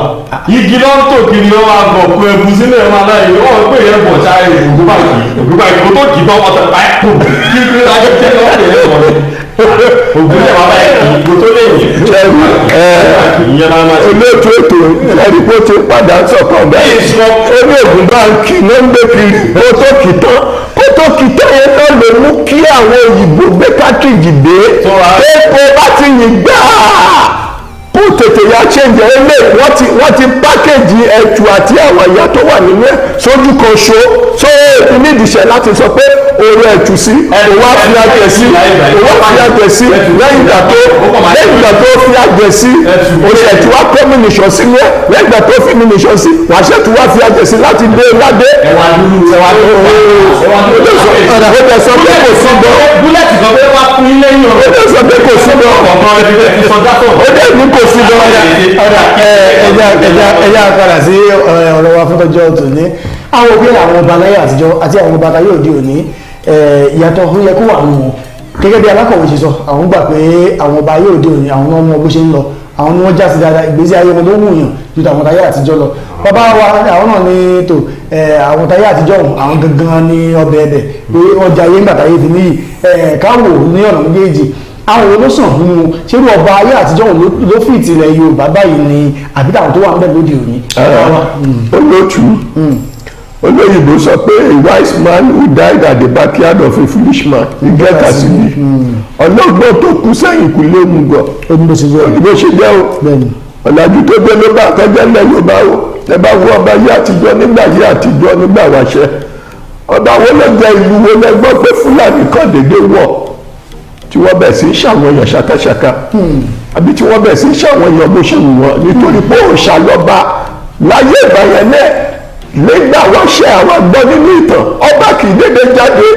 igi náà tó kiri ó wá bọ̀ kó ẹbú sílẹ̀ ẹ̀ máa láyé wọ́n pè é bọ̀ ṣáà ògúnbàkì kó tó kì í bọ́ ọ̀tọ̀ báyìí kí kí lájọ́ jẹ́ lọ́wọ́ pè é bọ̀ ògùn yẹn wà báyìí kò tó lè yìn. olóòtú ètò ẹ̀rí kó ti padà sọ̀kan bẹ́ẹ̀ ó ní ògùn báńkì ló ń gbé kiri kó tó kì tán yẹn náà ló mú kí àwọn òyìnbó gbé kátìrìjì dé epo bá ti yìn gbáà kó tètè ya change ẹlẹ́ wọ́n ti pákéjì ẹ̀tù àti àwọn ẹ̀yà tó wà nínú ẹ̀ sójú kan ṣo so èkó nídìí iṣẹ́ láti sọ pé òun ẹ̀tù sí òun á fi àgbẹ̀ sí lẹ́yìn ìgbà tó fi àgbẹ̀ sí òun ẹ̀tù wá kó mímìṣọ́ sí ní ẹ̀ lẹ́yìn ìgbà tó fi mímìṣọ́ sí wàá ṣètù wá fi àgbẹ̀ sí láti dé ládé. ẹwà dúdú ó lè sọ pé kò sí bọ́ búlẹ̀tì kan pé wá fún ilé yìí ó lè sọ pé kò sí bọ́ ó lè ní kò sí bọ́. ẹjẹ́ àkàrà sí ọ̀rọ̀ wa fún tọ́jọ́ tòní àwọn òbí àwọn ọba láyé àtijọ́ àti àwọn ọba láyé òde òní ìyàtọ̀ ó yẹ kó wà nù wọn gẹ́gẹ́ bí alákọ̀wé ṣe sọ àwọn gbà pé àwọn ọba ayé òde òní àwọn ọmọ bó ṣe ń lọ àwọn ni wọ́n já sí dáadáa ìgbésí ayé wọn ló wù yàn ju tàwọn táyé àtijọ́ lọ bàbá wa àwọn náà ní tò àwọn táyé àtijọ́ àwọn gangan ní ọbẹ̀ ẹ̀bẹ̀ pé ọjà ayé ńgbà táyé fi níyì káwò ní ọ̀nà méjèèjì àwọn olóṣàn fún un ṣerú ọba ayé àtijọ́ ló fi ìtìlẹ̀ Yorùbá báyìí ni àbí táwọn tó wà ń bẹ̀ lóde òní. olóòtú olóyìnbó sọ pé a wise man who died at the backyard of a foolish man he get as he be ọlọ́gbọ́n tó kú sẹ́yìn kú lé mu gọ̀ bó ṣe jẹ́ o ọ̀làjú tó gbé ló bá akẹ́jẹ́ ńlẹ̀ Yorùbá o ẹ bá wọ ọba yé àtijọ́ nígbà yé àtijọ́ nígbà wáṣẹ́ ọba wo ló jẹ ìlú wo lẹ́gbọ́ pé Fúlàní kan dédé wọ̀ tí wọ́n bẹ̀ sí ṣàwọn èèyàn ṣàkàṣàkà àbí tí wọ́n bẹ̀ sí ṣàwọn èèyàn bó ṣe wù wọ́n nítorí pé òòṣà lọ́ba láyé ìgbà yẹn náà nígbà wọ́n ṣe àwọn gbọ́ nínú ìtàn ọba kì í dédé jáde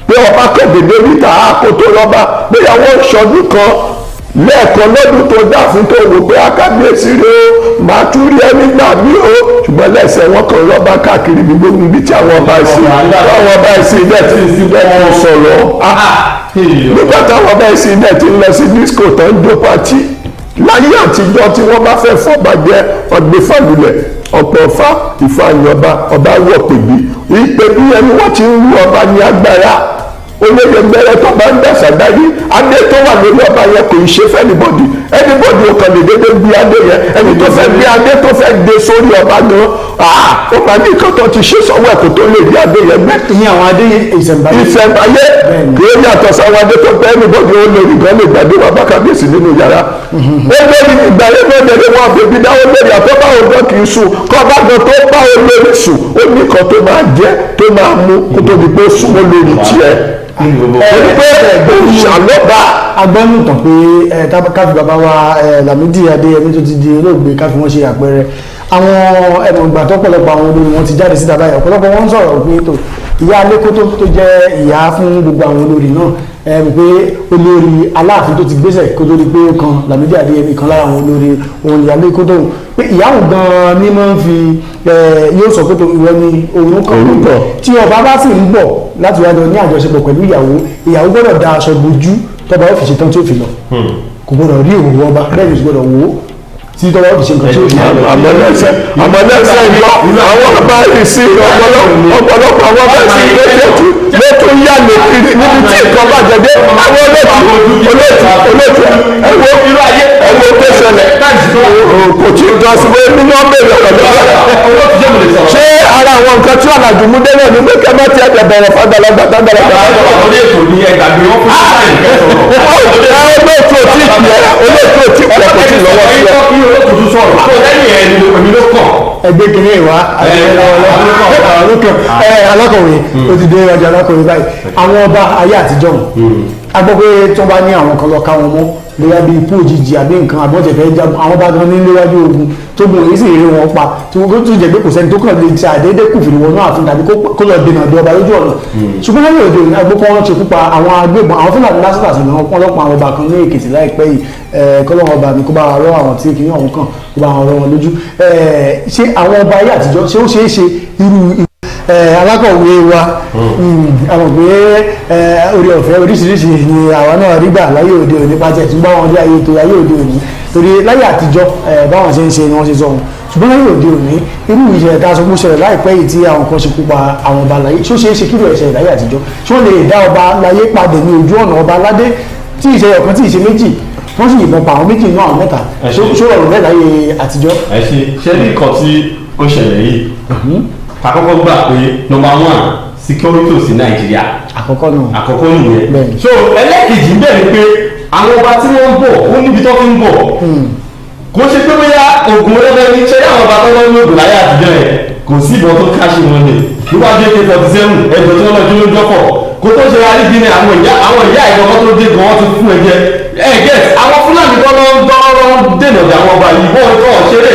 pé ọba kan dédé ríta àkótó lọ́ba pé àwọn ṣọdún kan lẹ́ẹ̀kan lọ́dún tó dá fún tó wò pé akábíyèsí rẹ o máa tún rí ẹni gbà mí o ṣùgbọ́n lẹ́sẹ̀ wọn kan lọ́ba káàkiri gbogbo níbi tí àwọn ọba ẹ̀sìn ilẹ̀ ti sọ̀rọ̀ nígbà táwọn ọba ẹ̀sìn ilẹ̀ ti ń lọ sí disco tó ń jó pátì láyé àtijọ́ tí wọ́n bá fẹ́ fọ́ba jẹ́ ọgbẹ́ fàlùlẹ̀ ọ̀pọ̀ ọ̀fà ìfàyànba ọba wọ̀ pèbí ìpèbí ẹni wọ́n ti ń rú ọba ní agbára olóyè gbẹrẹ tó bá ń dàsà dáyé adé tó wà lórí ọba yẹn kò í ṣe fẹ́nibọ́dì ẹnibọ́dì ó kàn lè dédé gbé adé yẹn ẹni tó fẹ́ gbé adé tó fẹ́ gbé sórí ọba gan ó máa ní nǹkan tó ti ṣe sọ́wọ́ ẹ̀kọ́ tó lè rí adé yẹn gbé. ìyẹn àwọn adé ìṣẹ̀ǹbáyé kì í yàtọ̀ sáwọn adé tó fẹ́ ẹnibọ́dì ó lórí gan lè gbàdé wà bá kábíyèsí nínú yàrá. ó lórí ìgbà yẹn ló dẹ̀rẹ̀ wọn bèbí dáwọ́ lórí àtọ́bá ògbọ́n kì í sùn kọ́ bá gan tó bá olórí sùn ó ní kan tó máa jẹ tó máa mú kó tó di pé sùn ó lórí tiẹ̀ ṣàlọ́ba agbọ́nùtàn pé káfí bàbá wa Lámídì Adéyẹmí tó ti di olóògbé káfí wọ́n ṣe àpẹẹrẹ àwọn ẹ̀mọ̀ ìgbà tó pọ̀lọpọ̀ àwọn olórí wọn ti jáde síta báyìí ọ̀pọ̀lọpọ̀ wọn ń sọ̀rọ̀ pé tó ìyá alẹ́kótó tó jẹ́ ìyá fún gbogbo àwọn olórí náà pé olórí aláàfin tó ti gbéṣẹ̀ kó tó di pé ó kan Lámídì Adéyẹmí kan lára àwọn olórí òun ìyá alẹ́kótó pé ìyáwó gan-an ní máa ń fi yóò sọ pé ìwọ ni òun kan púpọ̀ tí ọba bá sì ń bọ̀ láti wájú ní àjọṣepọ̀ pẹ̀lú ìyàwó gbọ́dọ̀ da aṣọ bojú tọ́ba ó fi ṣetán tí ó fi lọ kò gbọ́dọ̀ rí òwò ọba bẹ́ẹ̀ ni gbọ́dọ̀ wò ó tí tọ́ba ó fi ṣe nǹkan tí ó fi lọ. àmọ́lẹ́sẹ̀ ìlọ àwọn ọba rìn sí ọ̀pọ̀lọpọ̀ àwọn ọba sí lẹ́tọ̀ yá lè kiri níbi tí nǹkan bá jẹ dé àwọn olóòtú ẹ̀wọ̀ tó ṣẹlẹ̀ kò tí ì dán sí pé nínú ọ̀bẹ ìrọ̀lẹ́ ṣé ara àwọn nǹkan tí ọ̀làjú mú délẹ̀ ní pé kẹ́mẹ́ tí ẹ̀jẹ̀ bẹ̀rẹ̀ fàgbàlagbà tágbàlagbà. olóòtú ò tí ì pẹ́ kò tí ì lọ́wọ́ sílẹ̀. ẹgbẹ́ kìíní ìwá alákọ̀wé ó ti dé ọjà alákọ̀wé báyìí àwọn ọba ayé àtijọ́ a gbọ́ pé tó bá ní àwọn kan lọ ká wọn mọ́ lóyá bíi ikú òjijì àbí nǹkan àbọ̀jẹ̀fẹ́ jagun àwọn bá gan ní léwájú ogun tó gùn èyí sì rí wọn pa tí wọ́n tó jẹ́ pé kò sẹ́ni tó kàn lè ṣe àdédé kù fìdí wọnú ààfin tàbí kó lọ dènà ọ̀dọ̀ ọba lójú ọ̀nà ṣùgbọ́n lẹ́yìn òde òní agbókọ́ wọn ṣe kúpa àwọn agbébọn àwọn fúlàní lásìlàsì ni wọ́n pọ́nlọ́pọ̀ àwọn ọba kan ní Èkìtì láìpẹ́ yìí kọ́lọ́wọ́n ọba mi kó bá rọ àwọn tí kìíní ọ̀hún kàn kó bá rọ wọn lójú ṣé àwọn ọba ayé àtijọ́ ṣé ó ṣeé ṣe irú alákọ̀wé wa àwọn pé orí ọ̀fẹ́ oríṣiríṣi ni àwa náà rí gbà láyé òde òní pàṣẹ tí báwọn rí ayé tó ayé òde òní torí láyé àtijọ́ báwọn ṣe ń ṣe ni wọ́n ṣe sọ wọn ṣùgbọ́n láyé òde òní irú ìṣẹ̀lẹ̀ tá a sọ pé ó ṣẹlẹ̀ láìpẹ́ yìí tí àwọn kan ṣekú pa àwọn ọba láyé ṣó ṣeé ṣe kí ló ṣẹlẹ̀ láyé àtijọ́ ṣó lè dá ọba láyé padà ní ojú ọ̀nà ọba aládé tí ìṣẹ̀lẹ̀ ọ̀kan tí ìṣe méjì wọ́n sì yìnbọn pa àwọn méjì náà àwọn mẹ́ta ṣó rọrùn bẹ́ẹ̀ láyé àtijọ́. ẹ ṣe ní nǹkan tí ó ṣẹlẹ̀ yìí àkọ́kọ́ gbà pé number one security sí Nàìjíríà àkọ́kọ́ nìyẹn so ẹlẹ́kejì bẹ́ẹ̀ ni pé àwọn ọba tí wọ́n ń bọ̀ ó níbi tó fi ń bọ̀ kò ṣe pé bóyá oògùn ọlọ́dẹ ní ṣe àwọn ọba tó lọ́ ní oògùn láyé àtijọ́ yẹn kò sí ìbọn tó káṣí wọn lè níwájú AK-47 ẹ̀jọ̀ tí wọ́n lọ dúró jọ́pọ̀ kó tó ṣe arígbí ni àwọn ìyá ìjọba tó dé gan wọ́n ti fún ẹ̀jẹ̀ gẹ́t àwọn Fúlàní tó lọ́ dènà dé àwọn ọba yìí wọ́n tó ṣeré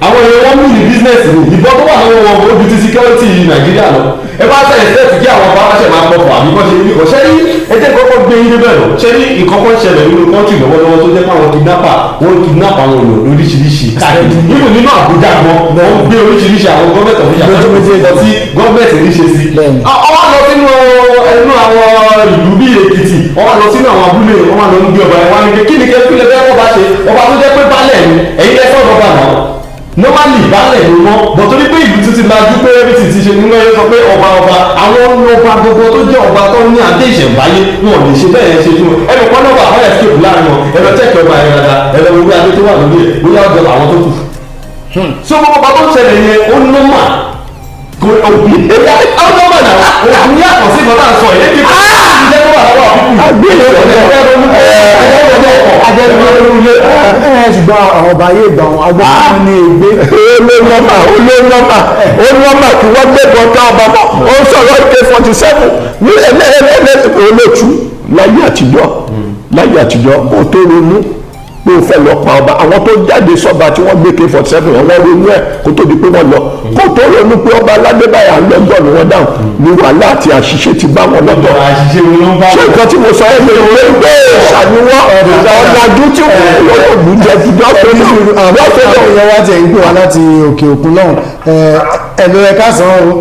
àwọn èèyàn wọn mú ní bísínẹ́sì ní ìbọn tó wà lọ́wọ́ wọn ojú ti security Nàìjíríà lọ ẹ bá ṣe ẹ̀sẹ̀ kí àwọn ọba aláṣẹ máa pọ̀ pọ̀ àbí wọ́n ṣe ní ọ̀ṣẹ́ ní ẹjẹ́ kọ́kọ́ gbé yín débẹ̀ lọ ṣẹ́ ní ìkọ́kọ́ ṣẹlẹ̀ nínú kọ́ńtì lọ́wọ́lọ́wọ́ tó jẹ́ pé àwọn kidnapper wọ́n kidnap àwọn èèyàn lóríṣiríṣi káàkiri nínú Àbújá gan wọ́n gbé oríṣiríṣi àwọn gọ́ọ̀mẹ̀tì ọ̀fíṣà tí gọ́ọ̀mẹ̀tì rí ṣe sí. ọwọ́ lọ sínú àwọn ìlú bíi Èkìtì ọwọ́ lọ sínú àwọn abúlé ọwọ́ lọ ń gbé ọba ẹ̀ wá ní kí ni kẹ́kílẹ̀ fẹ́ wọ́n bá ṣe ọba tó jẹ́ pé bálẹ̀ ni ẹ̀yin lẹ́fọ́ ọba náà normally ìbálẹ̀ ló mọ́ bọ̀ torí pé ìlú títí lajú pé everything ti ṣe nínú ẹ sọ pé ọba àwọn ọba gbogbo tó jẹ́ ọba tó ní adé ìṣẹ̀ǹbáyé wọn lè ṣe bẹ́ẹ̀ ṣe fún ẹnu kan náà wà wọ́n escape láàrin wọn ẹ̀rọ tẹ́kẹ̀ ọba ẹ̀rọ dada ẹ̀rọ orí adé tó wà lórí ẹ̀ bóyá ọjọ́ àwọn tó kù. so gbogbo ọba tó ń ṣẹlẹ̀ yẹn ó nọ́mà kò òbí èyí á nọ́mà náà òbí yàtọ̀ sí ìbọn náà sọ yẹn kí ṣùgbọ́n àwọn ọba ayé ìgbà wọn agbóhùn ní ègbé olóńgbà kí wọ́n gbé bọ́tà ọba mọ́ ó sọ̀rọ̀ AK-47 ní olóòtú láyé àtijọ́ ó tó ronú pé ó fẹ́ lọ pa ọba àwọn tó jáde sọ́ba tí wọ́n gbé AK-47 wọ́n ronú ẹ̀ kó tó di pé wọ́n lọ kó tó ronú pé ọba aládébáyà lọ́jọ́ ni wọ́n dáhùn ní wàhálà àti àṣìṣe ti bá wọn lọ́tọ̀ ṣé nǹkan tí mo sọ ẹ́ lè wé gbé ṣàníwọ́ ọ̀làjú tí wọ́n lọ́dọ̀ jẹ jíjọ́ tó ní àwọn èèyàn wá tẹ̀ ń pè wá láti òkè òkun lọ́hùn ẹ̀lò ẹ̀ ká sàn án o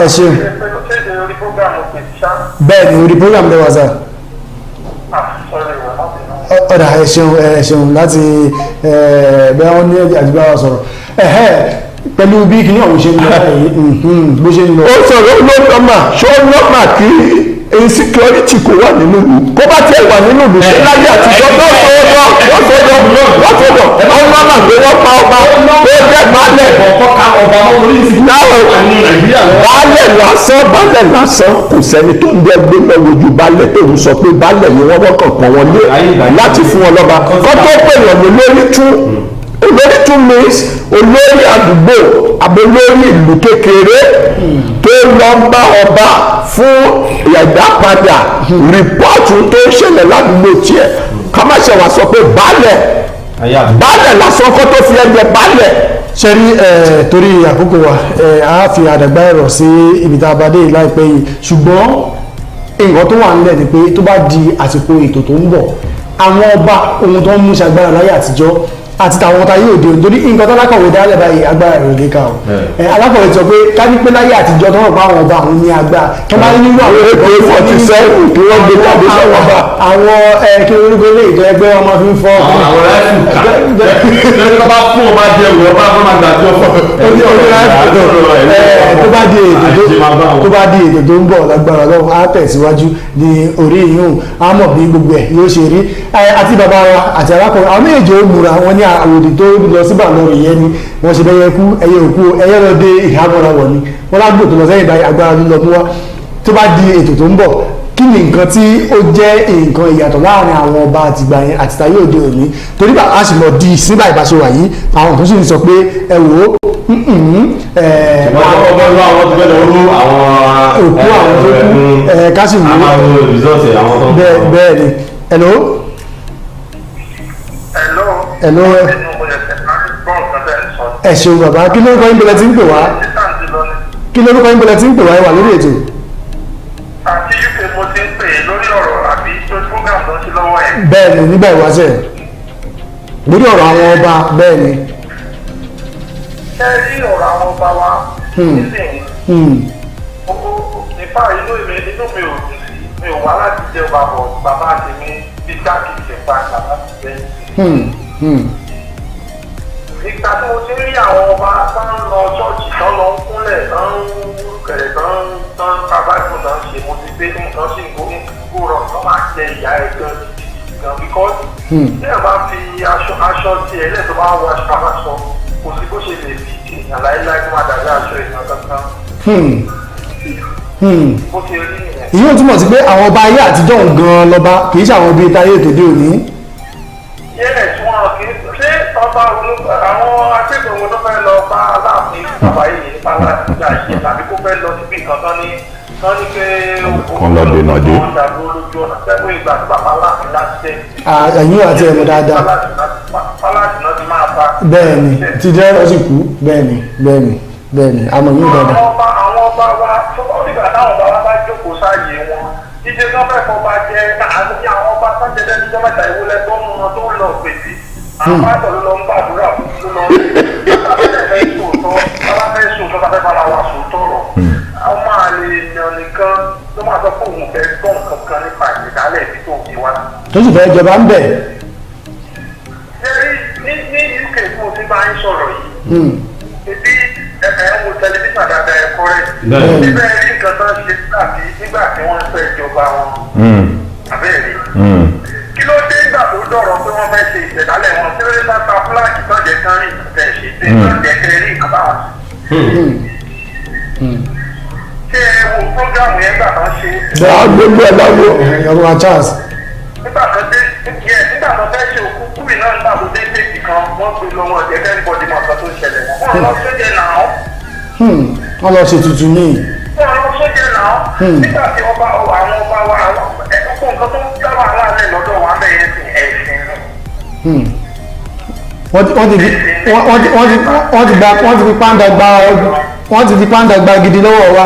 ẹ ṣeun bẹ́ẹ̀ ni orí program lẹ́wà sáà ọ̀dà ẹ̀ṣẹ̀un láti bẹ́ẹ̀ wọ́n ní àdúgbò àwọn sọ̀rọ̀ pẹ̀lú bí kìíní ọ̀hún ṣe ń lọ bó ṣe ń lọ. ó sọ̀rọ̀ nọ́mà kí insecurity kò wà nínú ìlú kó bá tiẹ̀ wà nínú ìlú ṣé láyé àtijọ́ lọ́sọ̀dọ̀ ọlọ́mà pé wọ́n pa ọba tó jẹ́ baálẹ̀ baálẹ̀ lásán kò sẹ́ni tó ń dẹ́ gbé lọ́wọ́ ojú baálẹ̀ tó ń sọ pé baálẹ̀ ni wọ́n wọ́kàn pọ̀ wọn lé láti fún wọn lọ́ba kó tó pè wọ́n lórí tún means olórí àdúgbò àbólórí ìlú kékeré tó lọ bá ọba fún ìyàdápadà rìpọ́ọ̀tù tó ṣẹlẹ̀ ládùúgbò tiẹ̀ ká má ṣe wá sọ pé baálẹ̀ baálẹ̀ lásán kó tó fi ẹgbẹ́ baálẹ̀. ṣe rí torí àkókò wa a fi àdàgbà ẹ̀rọ sí ibi tá a bá dé láìpẹ́ yìí ṣùgbọ́n nǹkan tó wà nílẹ̀ ni pé tó bá di àsìkò ètò tó ń bọ̀ àwọn ọba ohun tó ń mú ṣàgbára láyé àtijọ́ àti tàwọn ọ̀tá yóò dé nítorí nǹkan tó lákọ̀wé dálẹ̀ báyìí agbára rẹ̀ kíkà o alákọ̀wé sọ pé kájú pé láyé àtijọ́ tó wọ́n pa àwọn ọba àwọn ní agbára tó bá nínú àwọn ètò ìfọ̀tí sẹ́yìn tí wọ́n gbé jáde sọ́wọ́ ọba. àwọn kí orúkọ ilé ìjọ ẹgbẹ́ wọn máa fi ń fọ́ àwọn ráìfù ká lórí tó bá fún ọba jẹ ìwé ọba tó máa gbà tó fọ. tó bá di ètò tó ń bọ̀ lágbára lọ́wọ́ á tẹ̀síwájú ní orí ìyún á mọ̀ bí gbogbo ẹ̀ yóò ṣe rí àti bàbá wa àti arákùnrin àwọn méjèèjì ó múra wọn ní àwòdì tó lọ sí bàlọ́rì yẹn ni wọ́n ṣe bẹ́yẹ kú ẹyẹ òkú ẹyẹ lọ dé ìhámọ́ra wọ̀ ni wọ́n lágbò tó lọ sẹ́yìn báyìí agbára ló lọ mú wá tó bá di ètò tó ń bọ̀ kí ni nǹkan tí ó jẹ́ nǹkan ìyàtọ̀ láàrin àwọn ọba àtìgbà yẹn àti tayé òde òní torí bá a sì lọ di síbà ìbáṣe wà yìí àwọn tó sì ń sọ pé ẹ wò ó òkú àwọn tó kú ká sì wò ó bẹ́ẹ̀ ni hello. hello ẹ ṣeun bàbá kí lórúkọ yín bọ̀lẹ̀ tí ń pè wá kí lórúkọ yín bọ̀lẹ̀ tí ń pè wá ẹ wà lórí ètò. àti uk mo ti ń pè é lórí ọ̀rọ̀ àbí tó program tó ń ṣe lọ́wọ́ ẹ̀. bẹ́ẹ̀ ni nígbà ìwáṣẹ̀ lórí ọ̀rọ̀ àwọn ọba bẹ́ẹ̀ ni. ṣé rí ọ̀rọ̀ àwọn ọba wa nísìnyí nípa inú mi ò dùn sí mi ò wá láti jẹ ọba bọ̀ bàbá àti mi bí jákèjì ẹ̀fà bàbá ti jẹ́ ìgbà tí mo ti rí àwọn ọba tán lọ ṣọ́ọ̀ṣì tán lọ ń kúnlẹ̀ tán ń kẹ̀lẹ̀ tán kábàáyé tán ṣe mo ti gbé tán sì ń kó rọ̀ tán máa jẹ ìyá ẹ̀ gan because tí ẹ̀ bá fi aṣọ ti ẹ̀ lẹ́tọ̀ bá wọ aṣọ àbáṣọ kò sí bó ṣe lè fi èèyàn láéláé tó máa dàbí aṣọ èèyàn kankan. bó ṣe rí nìyẹn. èyí ò túmọ̀ sí pé àwọn ọba ayé àtijọ́ gan-an lọ́ba kì í ṣe àwọn bíi táyé tòde òní. yẹ́nẹ̀ tí wọ́n kì í ṣe ọba àwọn akẹ́kọ̀ọ́ wọn tó fẹ́ lọ bá aláàfin bàbá yìí nípa láti gbà ṣe tàbí kó fẹ́ lọ síbi kan tán ní pé kan lọ dènà dé. wọ́n dàbí olójú ọ̀nà sẹ́kùn ìgbà tí bàbá aláàfin láti tẹ̀. ẹ̀yìn àti ẹ̀mí dáadáa. pálásì náà ti máa bá. bẹ́ẹ̀ni tí dẹ́rẹ́ sì kú bẹ́ẹ̀ni àmọ́ yín dáadáa. àwọn ọba wa nígbà táwọn ọba wa bá jókòó sáàyè wọn jíjẹ náà fẹ́ kọ́ bá jẹ́ àti àwọn ọba sájẹ́ lẹ́nu jọ́ mẹ́ta ìwọlẹ̀ tó ń wọn tó ń lọ pèsè àwọn pásítọ̀ ló lọ ń gbàdúrà fún ló lọ fẹ́ sòótọ́ tàbí bára wa sòótọ́ rọ̀ ọmọ àlè èèyàn nìkan ló máa sọ pé òun fẹ́ gbọ́ nǹkan kan nípa ìdálẹ̀ ibi tó fi wá. tó sì fẹ́ jọba ń bẹ̀. ní uk tí mo ti bá ń sọ̀rọ̀ yìí ebi wo tẹlifíṣàn dáadáa ẹ̀kọ́ rẹ̀ níbẹ̀ rí nǹkan tó ń ṣe nígbà tí wọ́n ń fẹ́ ìjọba wọn abẹ́rẹ́ kí ló dé ìgbà tó dọ̀rọ̀ pé wọ́n fẹ́ ṣe ìṣẹ̀dálẹ̀ wọn tí wọ́n bá ta fúláàgì tó jẹ́ kán rí ìtẹ̀ ṣe tí wọ́n jẹ́ kẹ́ rí nǹkan báwọn. ṣé ẹ wo prógrámù yẹn gbà tán ṣe. bẹ́ẹ̀ gbogbo ẹ̀ láwo. ọ̀rọ̀ Charles. nígbà tó fẹ́ ṣe òkú kúrì náà nígbà tó dé tètè kan wọ́n gbé lọ́wọ́ ọ̀jẹ̀ kẹ́rìbọ̀dì mọ̀ ọ̀sán tó ṣẹlẹ̀ wọ́n lọ sójẹ́ náà. wọ́n lọ ṣe tuntun ní. wọ́n lọ sójẹ́ náà. nígbà tí àwọn ọba wa ẹ̀kọ́ nǹkan tó ń jábọ̀ aláàlẹ̀ lọ́dọ̀ wa bẹ̀rẹ̀ sí ẹ̀sìn. wọ́n ti fi pàǹdà gba gidi lọ́wọ́ wa.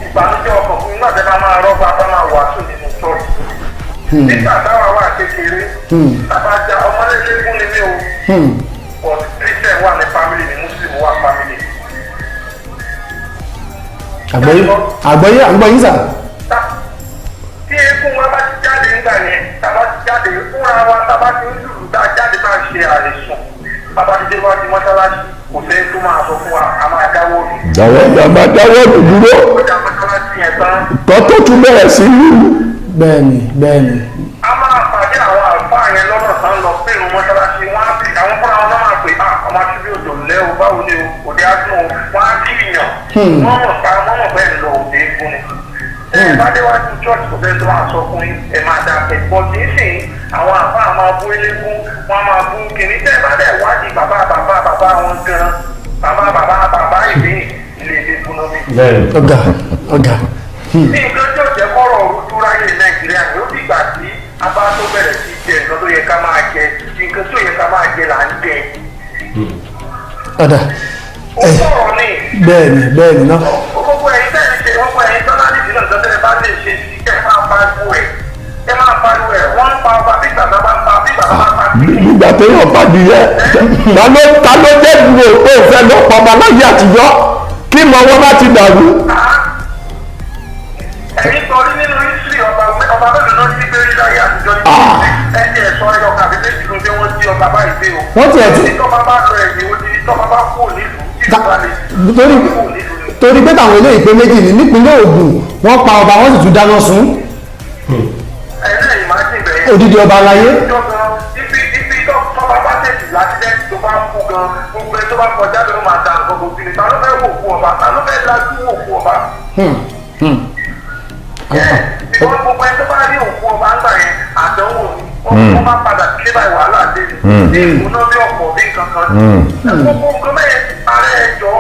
ìbànújẹ́ ọkàn fún iná tẹ́lá máa rọ́bà bá máa wàásù nínú ṣọ́ọ̀ṣì. nígbà táwa wà kékeré tàbájá ọmọlẹ́lẹ́gún ni mí o christian wà ní family ní muslim wà family. àgbọ̀yé sà. tí eégún wa bá ti jáde nígbà yẹn tàbá ti jáde fúnra wa tàbá ti ń lùlù tá a jáde máa ṣe àlèsùn bàbá ti dé wá di mọ́ṣáláṣí kò sẹ́ni tó máa sọ fún wa a máa dáwọ́ lù. dáwọ́ lù dúró. ọjà mọ́ṣáláṣí yẹn tán. tọ́tọ́ tún bẹ̀rẹ̀ sí lùlù. bẹ́ẹ̀ni. a máa pàdé àwọn àlùfáà yẹn lọ́nà tán lọ pé ìrun mọ́ṣáláṣí wọn á fi àwọn fúnra wọn náà máa pè ọmọ aṣíbí òjò lẹ́ o báwo ni o òde adùn o wọn á bí ìyàn wọ́n mọ̀ bẹ́ẹ̀ lọ òde egun ni. ìbádéwájú church kò fẹ́ tó máa sọ fún yín ẹ máa dà pẹ̀ pọ̀ kì í sìn àwọn àfáà máa bú eléégún wọn máa bú kìnní tẹ́ ẹ bá dẹ̀ wádìí bàbá wọn gan bàbá ìwé ilé eléégún náà mi. ọ̀gá. ní nǹkan tí ó jẹ́ kọ́rọ̀ ojú ráyè nàìjíríà ni ó dìgbà tí a bá tó bẹ̀rẹ̀ sí jẹ nǹkan tó yẹ ká máa jẹ nǹkan tó yẹ ká máa jẹ là ń jẹ. ọ̀dà bẹ́ẹ̀ni náà. gbogbo ẹ̀yin tẹ́ ẹ ṣe gbogbo ẹ̀yin tọ́lá ní ìdílé ọ̀dọ́ tẹ́lẹ̀ bá lè ṣe sí kẹ́ máa pariwo ẹ̀ wọ́n ń pa ọba bí bàbá bá pa bí bàbá bá pa. ìgbà tó yàn pàdé yẹ ta ló jẹ́ dúró pé ó fẹ́ lọ pa ọba láyé àtijọ́ kí mọ wọn bá ti dàrú. ẹ̀yin sọ rí nínú history ọba mélòó ló ti gbé rí láyé àtijọ́ ní ẹ̀jẹ̀ ẹ̀sọ́ ẹ̀yọ kàbí méjì ló dé wọ́n jí ọba báyìí dé o. wọ́n ti ẹ̀ tí. tọ́ba bá lọ ẹ̀yìn odi tọ́ba bá kú torí pé táwọn eléyìí pé méjì ní nípínlẹ̀ Ògùn wọ́n pa ọba wọ́n sì tún dáná sun. odidi ọba aláyé. ibi tọ́ba bá tẹ̀sí lásìlẹ́sì tó bá kú gan gbogbo ẹ̀ tó bá kọjá ló máa da nǹkan gbogbo ìlú ta ló fẹ́ wò fún ọba ta ló fẹ́ lajú wò fún ọba. ìwọ́n gbogbo ẹ̀ tó bá rí òkú ọba ń gbà yẹn àdánwò ni wọ́n bá padà sílé báyìí wàhálà dé ní ìmúná bí ọ̀pọ̀ bí nǹkan kan. gbogbo nǹkan mẹ́yẹn ààrẹ ẹjọ́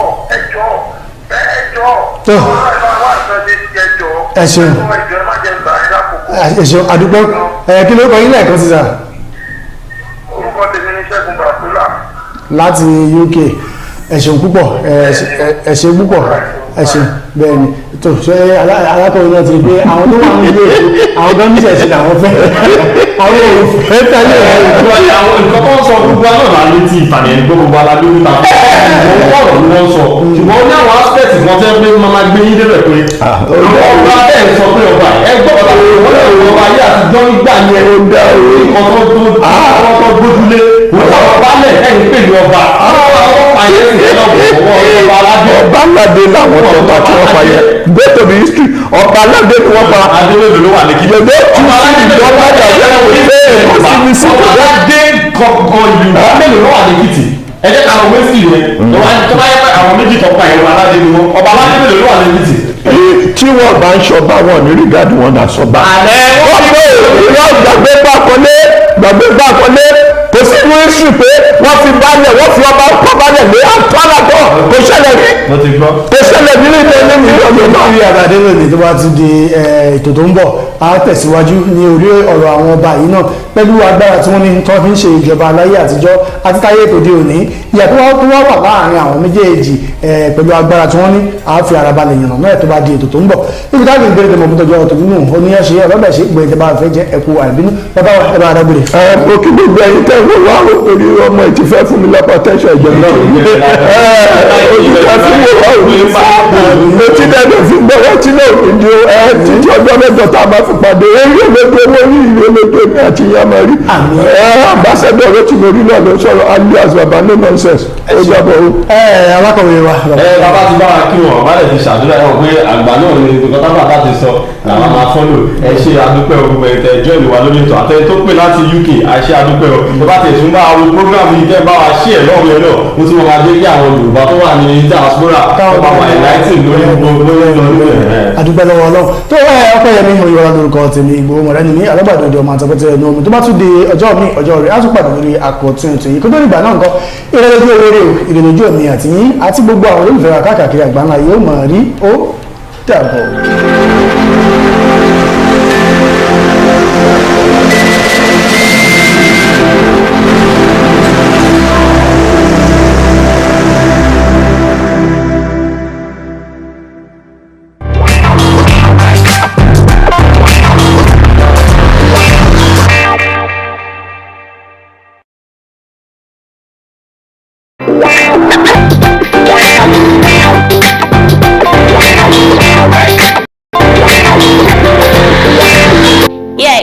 ẹ ṣeun àdúgbò kí ló kọ yín lẹ́ẹ̀kan sísà. orúkọ tèmi ní Ṣẹ́gun Bàtúlà. láti UK ẹ ṣeun púpọ̀ ẹ ṣe púpọ̀ ẹ ṣe bẹ́ẹ̀ ni tó ṣe alákọ̀wé náà ti rí pé àwọn tó wà nílé àwọn gan ní ìṣẹ̀ṣẹ̀ làwọn fẹ́ àwọn òfin tẹ́lẹ̀ àwọn nǹkan tó ń sọ gbogbo náà máa létí ìfàdé ẹni gbogbo aládùúgbò ta ọ̀rọ̀ ni wọ́n sọ ṣùgbọ́n ní àwọn aspect kan tẹ́ pé máa gbé yín débẹ̀ pé ọba bẹ́ẹ̀ sọ pé ọba ẹ gbọ́dọ̀ wọ́n lè wọ ọba ayé àtijọ́ nígbà yẹn nǹkan tó gbójúlé ọba lẹ̀ ẹ̀yìn pè ní ọba ọba aládé làwọn tó bá tí wọ́n pa yẹ go to the history ọba aládé ni wọ́n pa adélèdè ló wà ní kíkẹ́ ọba aládé ni wọ́n pa yàrá ìwé ìsinmi ọba aládé kọ̀ọ̀kan ìlú mélòó ló wà ní kìtì ẹ jẹ́ káwọn wé sí ìwé tó bá yẹ pé àwọn méjì tó pa ìwé aládé ni wọ́n ọba aládé mélòó ló wà ní kìtì. tí wọ́n bá ń ṣọba wọn ní rígàdì wọn dà sọba. wọ́n pé ìrọ̀ gbàgbé gbàkọ́lé kò sí ní ìsìn pé wọ́n fi balẹ̀ wọ́n fi ọba kọ́ balẹ̀ ní àtọ́lábọ̀ kò ṣẹlẹ̀ rí kò ṣẹlẹ̀ rí ní ilé mílíọ̀nù náà. bí àbàdé lónìí tó bá ti di ètò tó ń bọ̀ á tẹ̀síwájú ní orí ọ̀rọ̀ àwọn ọba yìí náà pẹ̀lú agbára tí wọ́n ní tó fi ń ṣe ìjọba aláyé àtijọ́ àti táyé tòde òní ìyàtọ̀ tó wá wà láàrin àwọn méjèèjì pẹ̀lú agbára tí wọ́n ní á fi ara balẹ̀ yànnà náà tó bá di ètò tó ń bọ̀ níbi táwọn ìgbèrè tẹmọ fún tọjọ́ ọ̀tọ̀ nínú oníyànṣe ọlọ́bẹ̀ ṣe gbèrè tẹbà fẹ́ jẹ́ ẹ̀kú àìbínú bàbá wa ẹ bá adágbére. mo kí gbogbo ẹ̀yin tẹ́ wọ́n wá orí ọmọ ẹ̀ ti fẹ́ fún mi lọ́pọ̀ tẹ́sán ìjọ náà òṣìṣẹ́ fún mi wá òní mo ti dẹ́gbẹ̀ fi gbọ́ wọ́n ti náà òní di títí ọjọ́ mẹ́jọ tá a máa fi pàdé eré olóògbé owó rí ìlú olóògbé mi àti yamari ambassador rẹ ti mo rí náà ló sọ̀rọ̀ alias baba no nonsense ó jábọ̀ o. alákọ̀wé wa. bàbá ti bá wa kí wọn bá lè fi ṣàdúrà ẹ̀ wọ́n pé àgbà náà ni nǹkan tábà bá ti sọ làwọn máa fọ́lò ẹ ṣe àdúpẹ́ o gbogbo ẹ̀tẹ̀ ẹjọ́ ìlú wa lórí ètò àtẹ tó pè láti UK àṣẹ àdúpẹ́ o tó bá ti ẹ̀sùn bá àwọn program yìí tẹ́ bá wa ṣí ẹ̀ lọ́wọ́ yẹn náà mo ti máa dé kí àwọn Yorùbá tó wà ní diaspora tó bá wà enlighten lórí gbogbo lórí ẹ̀. àdúpẹ́ lọ́wọ́ Ọlọ́run tó ọpẹ́ yẹn ní oyè wa lórúkọ tèmi Ìgbòho mọ̀rẹ́ ni mí alágbàdo ọmọ àtọ́pẹ́tẹ́ ẹnu omi tó bá tún di ọjọ́ mi ọjọ́ rẹ̀ á tún pàdé lórí àkọ́tún ètò yìí kó tó dìgbà náà nǹkan ìrẹ́lẹ́jú owó ìrìnàjò mi àti yín àti gbogbo àwọn olólùfẹ́ wa káàkiri àgbáńlá yóò mọ̀ rí ó dàbọ̀.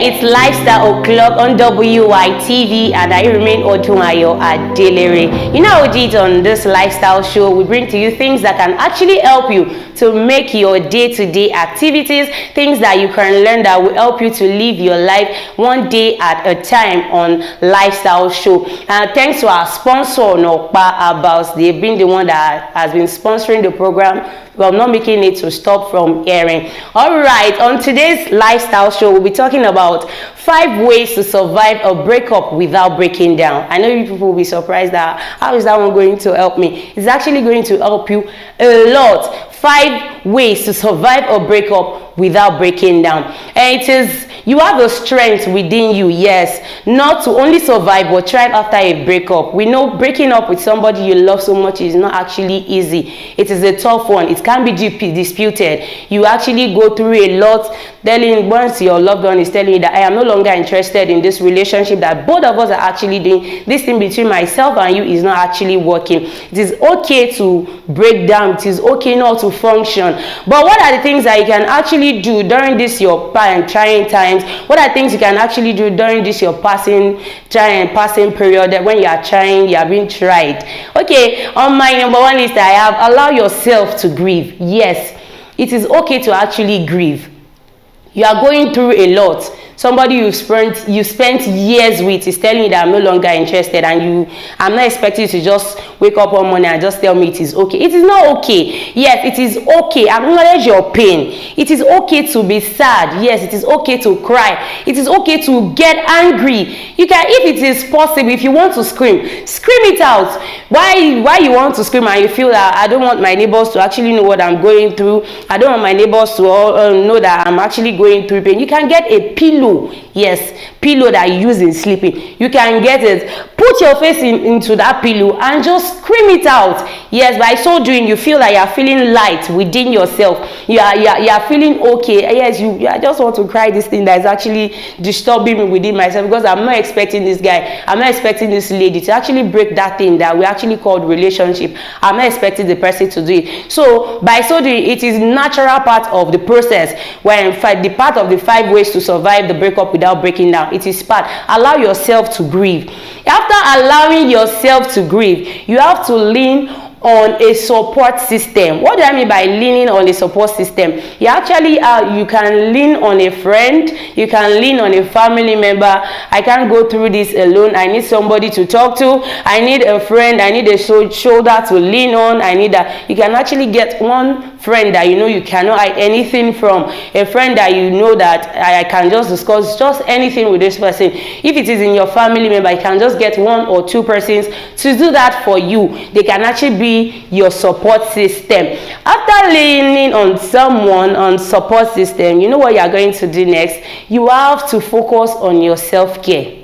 It's Lifestyle O'Clock on WYTV, and I remain Odunayo Adelere. You know how we did on this lifestyle show. We bring to you things that can actually help you to make your day-to-day activities, things that you can learn that will help you to live your life one day at a time on Lifestyle Show. And thanks to our sponsor, Nokpa Abals. They've been the one that has been sponsoring the program. Well, not making it to stop from airing. All right, on today's Lifestyle Show, we'll be talking about 5 ways to survive a breakup without breaking down. I know you people will be surprised that how is that one going to help me? It's actually going to help you a lot. 5 ways to survive a breakup without breaking down. And it is You have the strength within you, yes, not to only survive but thrive after a breakup. We know breaking up with somebody you love so much is not actually easy. It is a tough one. It can be disputed. You actually go through a lot. Once your loved one is telling you that I am no longer interested in this relationship that both of us are actually doing, this thing between myself and you is not actually working. It is okay to break down. It is okay not to function. But what are the things that you can actually do during this your trying times? What are things you can actually do during this your passing period when you are trying, you are being tried? Okay, on my number one list I have allow yourself to grieve. Yes, it is okay to actually grieve. You are going through a lot. Somebody you spent years with is telling you that I'm no longer interested, and I'm not expecting you to just wake up one morning and just tell me it is okay. It is not okay. Yes, it is okay. Acknowledge your pain. It is okay to be sad. Yes, it is okay to cry. It is okay to get angry. You can, if it is possible, if you want to scream it out. Why you want to scream and you feel that I don't want my neighbors to actually know what I'm going through. I don't want my neighbors to know that I'm actually going through pain. You can get a pillow. Yes, pillow that you use in sleeping. You can get it. Put your face into that pillow and just scream it out. Yes, by so doing, you feel like you are feeling light within yourself. You are feeling okay. Yes, I just want to cry this thing that is actually disturbing me within myself, because I'm not expecting this guy. I'm not expecting this lady to actually break that thing that we actually called relationship. I'm not expecting the person to do it. So by so doing, it is natural part of the process. When the part of the 5 ways to survive the breakup without breaking down, it is part. Allow yourself to grieve. After allowing yourself to grieve, you have to lean on a support system. What do I mean by leaning on a support system? You actually you can lean on a friend, you can lean on a family member. I can't go through this alone. I need somebody to talk to. I need a friend. I need a shoulder to lean on. I need that. You can actually get one friend that you know you cannot hide anything from, a friend that you know that I can just discuss just anything with this person. If it is in your family member, you can just get 1 or 2 persons to do that for you. They can actually be your support system. After leaning on someone on support system, you know what you are going to do next? You have to focus on your self-care.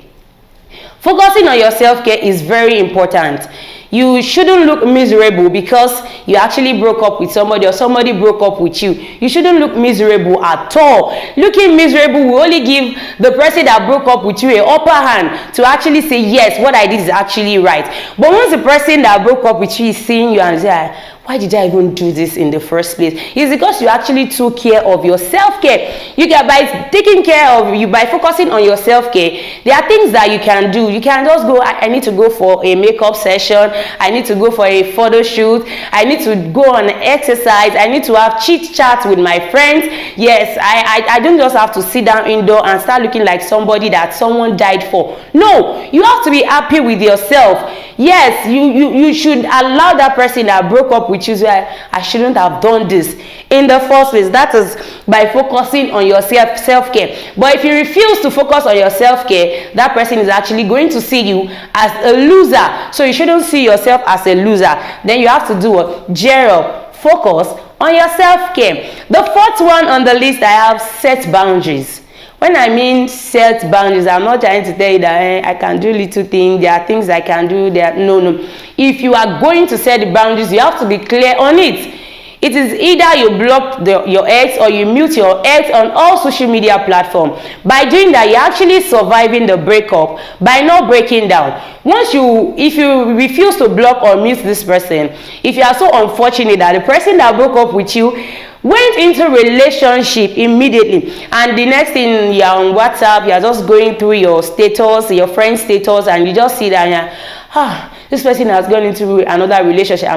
Focusing on your self-care is very important. You shouldn't look miserable because you actually broke up with somebody or somebody broke up with you. You shouldn't look miserable at all. Looking miserable will only give the person that broke up with you an upper hand to actually say, yes, what I did is actually right. But once the person that broke up with you is seeing you and say, why did I even do this in the first place? It's because you actually took care of your self-care. You get by taking care of you, by focusing on your self-care, there are things that you can do. You can just go, I need to go for a makeup session. I need to go for a photo shoot. I need to go on exercise. I need to have chit chat with my friends. Yes, I don't just have to sit down indoor and start looking like somebody that someone died for. No, you have to be happy with yourself. Yes, you should allow that person that broke up with you, I shouldn't have done this in the first place. That is by focusing on your self-care. But if you refuse to focus on your self-care, that person is actually going to see you as a loser. So you shouldn't see yourself as a loser. Then you have to do what? Gear up. Focus on your self-care. The 4th one on the list I have, set boundaries. When I mean set boundaries, I'm not trying to tell you that I can do little things. There are things I can do. No. If you are going to set the boundaries, you have to be clear on it. It is either you block your ex or you mute your ex on all social media platforms. By doing that, you're actually surviving the breakup by not breaking down. If you refuse to block or mute this person, if you are so unfortunate that the person that broke up with you went into relationship immediately, and the next thing you're on WhatsApp, you're just going through your status, your friend's status, and you just see that this person has gone into another relationship.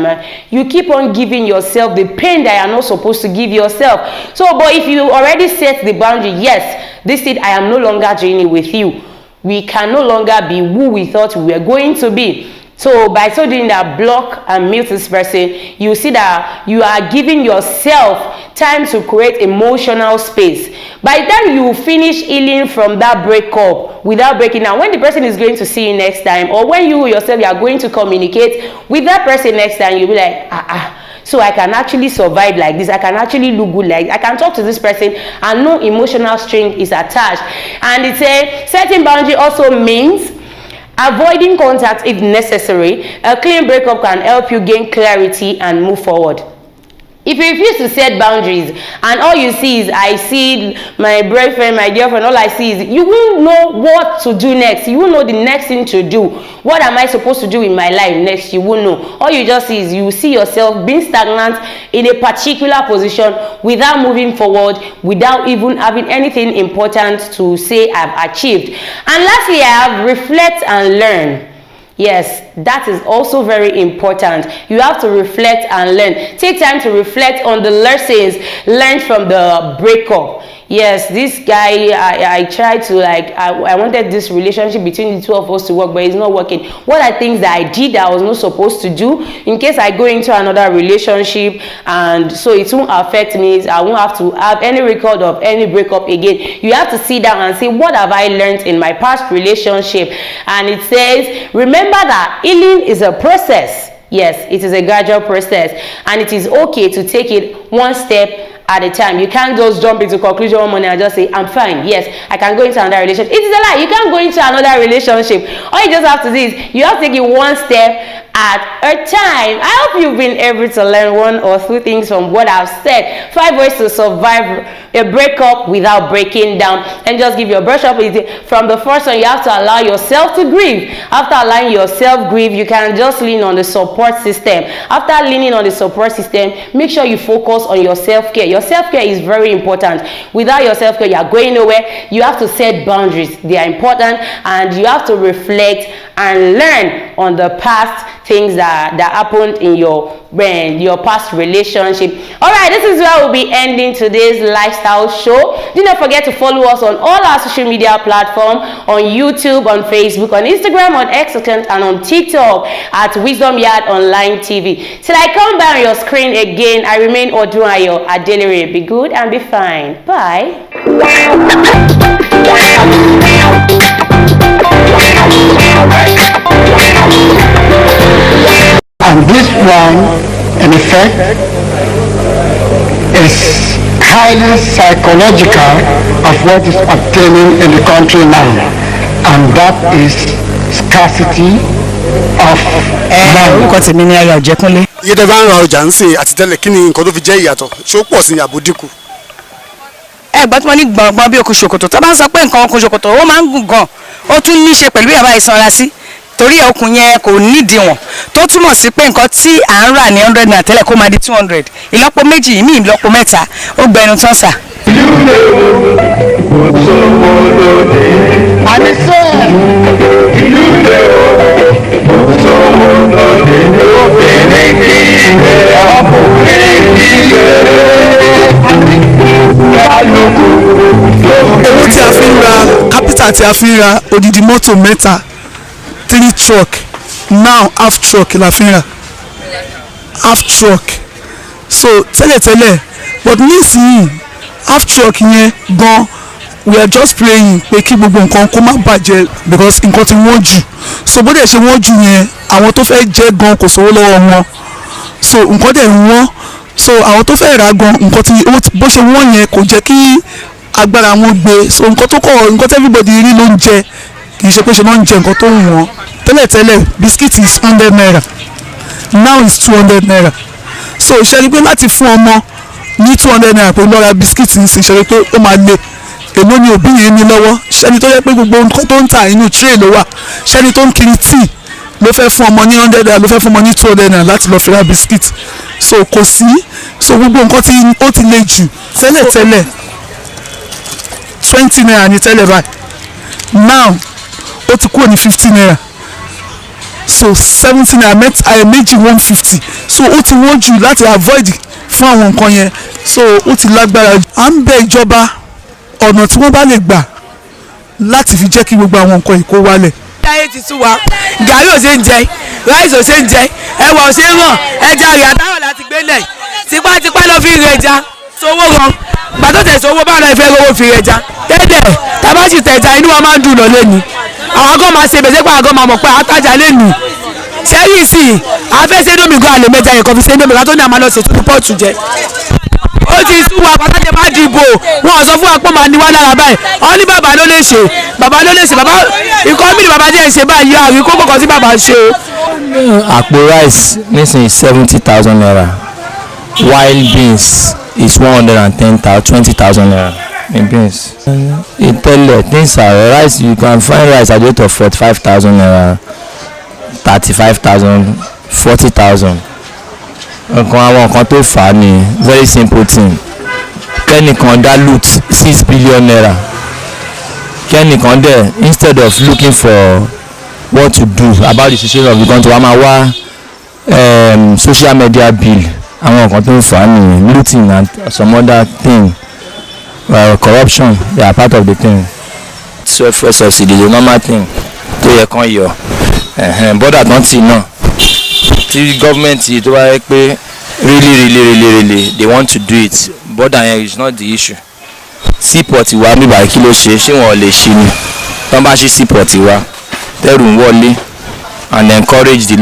You keep on giving yourself the pain that you're not supposed to give yourself. So, but if you already set the boundary, yes, this thing I am no longer doing it with you. We can no longer be who we thought we were going to be. So by so doing that, block and mute this person, you see that you are giving yourself time to create emotional space. By the time you finish healing from that breakup without breaking down, when the person is going to see you next time, or when you yourself you are going to communicate with that person next time, you'll be like, so I can actually survive like this. I can actually look good like I can talk to this person and no emotional string is attached. And it's a setting boundary also means avoiding contact if necessary. A clean breakup can help you gain clarity and move forward. If you refuse to set boundaries and all you see is I see my boyfriend, my girlfriend, all I see is, you won't know what to do next. You won't know the next thing to do. What am I supposed to do in my life next? You won't know. All you just see is you see yourself being stagnant in a particular position without moving forward, without even having anything important to say I've achieved. And lastly, I have reflect and learn. Yes, that is also very important. You have to reflect and learn. Take time to reflect on the lessons learned from the breakup. Yes, this guy, I tried to I wanted this relationship between the two of us to work, but it's not working. What are things that I did that I was not supposed to do in case I go into another relationship, and so it won't affect me. I won't have to have any record of any breakup again. You have to sit down and say, what have I learned in my past relationship? And it says, remember that healing is a process. Yes, it is a gradual process, and it is okay to take it one step at a time. You can't just jump into conclusion one morning and just say, I'm fine. Yes, I can go into another relationship. It is a lie. You can't go into another relationship. All you just have to do is you have to take it one step at a time. I hope you've been able to learn one or two things from what I've said. 5 ways to survive a breakup without breaking down. And just give your brush up with it. From the first one, you have to allow yourself to grieve. After allowing yourself grieve, you can just lean on the support system. After leaning on the support system, make sure you focus on your self-care. Your self-care is very important. Without your self-care, you are going nowhere. You have to set boundaries. They are important, and you have to reflect and learn on the past things that happened in your past relationship. All right, this is where we'll be ending today's lifestyle show. Do not forget to follow us on all our social media platforms, on YouTube, on Facebook, on Instagram, on X account, and on TikTok at Wisdom Yard Online TV. Till I come back on your screen again, I remain Odunayo Adelere. Be good and be fine. Bye. And this one, in effect, is highly psychological of what is obtaining in the country now, and that is scarcity of money. Orúkọ tèmi ni Ayọ̀ Jẹ́kúnlé. Iye tẹ́ bá ń ra ọjà ń sìn àti tẹ́lẹ̀ kí ni nǹkan tó fi jẹ́ ìyàtọ̀? Ṣé ó pọ̀ sí àbò dínkù? Ẹ̀gbọ́n tí wọ́n ní gbọ̀ngbọ̀n bí okùn ṣòkòtò tó bá ń sọ pé nǹkan okùn ṣòkòtò ó máa ń gùn gan, ó tún ní í ṣe pẹ̀lú ìyàbá ìsanra sí. Torí okùn yẹn kò nídìí wọn tó túmọ̀ sí pé nǹkan tí à ń rà ní 100 naira tẹ́lẹ̀ kó máa di 200, ìlọ́po méjì ìmí ìlọ́po mẹ́ta, ó gbẹnu tán sà. Owó tí a fi ń ra kápítà tí a fi ń ra odidi mọ́tò mẹ́ta 3 truck, now half truck la fi ń rà, half truck. So tẹ́lẹ̀tẹ́lẹ̀, but nísìnyí half truck yẹn gan, we are just praying pé kí gbogbo nǹkan kó má bàjẹ́ because nǹkan ti wọ́n jù. So bó dẹ̀ ṣe wọ́n jù yẹn, àwọn tó fẹ́ jẹ gan kò sówó lọ́wọ́ wọn, so nǹkan dẹ̀ wọ́n. So àwọn tó fẹ́ rà gan, nǹkan tí bó ṣe wọ́n yẹn kò jẹ́ kí agbára wọn gbé. So nǹkan tí everybody rí ló ń jẹ, kì í ṣe pé ṣe máa ń jẹ nǹkan tó wù wọ́n. Tẹ́lẹ̀tẹ́lẹ̀ biscuit is 100 naira, now is 200 naira. So ìṣẹ́ni pé láti fún ọmọ ní 200 naira pé lọ́ra biscuit ń sìn, ìṣẹ́ni pé ó máa le. Èló ni òbí yẹn ní lọ́wọ́? Ṣẹ́ni tó yẹ pé gbogbo nǹkan tó ń tà inú tray ló wà. Ṣẹ́ni tó ń kiri tíì ló fẹ́ fún ọmọ ní 100 naira, ló fẹ́ fún ọmọ ní 200 naira láti lọ fi ra biscuit. So kò sí, so gbogbo nǹkan tí ó ti le jù. Tẹ́lẹ̀tẹ́lẹ̀ 20 naira ní tẹ́lẹ̀ báyìí, now ó ti kúrò ní 50 naira. So 70 naira méjì 150. So ó ti wọ́n jù láti avoid fún àwọn nǹkan yẹn. So ó ti lágbára. À ń bẹ ìjọba ọ̀nà tí wọ́n bá lè gbà láti fi jẹ́ kí gbogbo àwọn nǹkan yìí kó wálẹ̀. Táyé ti sú wa, gàrí ò ṣe ń jẹ, ráìsì ò ṣe ń jẹ, ẹ̀wà ò ṣe ń ràn, ẹja rẹ̀ àtàrọ̀ láti gbélẹ̀, tipátipá ló fi rẹ̀ ẹja, sowó gan, gbàtọ́ tẹ̀sán owó báwọn ẹ̀fẹ́ rówó fi rẹ̀ ẹja. Tẹ́lẹ̀ tábàṣì tẹ̀ja inú wa máa ń dùn lọ lẹ́nu, àwọn kan máa ṣe bẹ̀sẹ̀ pé àwọn kan máa mọ̀ pé àtàjà lẹ́nu, sẹ́yìn sí afẹ́sẹ́ indomie gan àlè mẹ́ta ẹ̀kọ́ fi ṣe indomie látọ́ ní àmà lọ ṣètò pọ́ọ̀tù jẹ ó ti sún wa pàtàkì má dìbò wọn sọ fún wa pé màá ní wá lára báyìí wọn ní bàbá ló lè ṣe bàbá ikọ́ mi ni bàbá díẹ̀ ṣe báyìí àrí kókò kan sí bàbá ṣe. àpò rice nísìnyí 70,000 naira while beans is 120,000 naira in beans. ìtẹ́lẹ̀ things are rice you can find rice at the rate of 45,000 naira 35,000 40,000. nǹkan àwọn nǹkan tó fà á ni very simple thing kẹ́nìkan dá loot 6 billion naira kẹ́nìkan dẹ̀ instead of looking for what to do about the situation of the country wàá máa wá social media bill àwọn nǹkan tó ń fà á ni looting and some other thing corruption they are part of the thing welfare subsidy is a normal thing tó yẹ kán yọ bọ́dà tán tì náà tí gọ́ọ̀mẹ̀ntì tó bá yẹ pé really they want to do it border yẹn is not the issue. seaport wa mi báyìí kí ló ṣe ṣé wọn lè ṣe ni tán bá ṣe seaport wa tẹ́rù ń wọlé and encourage the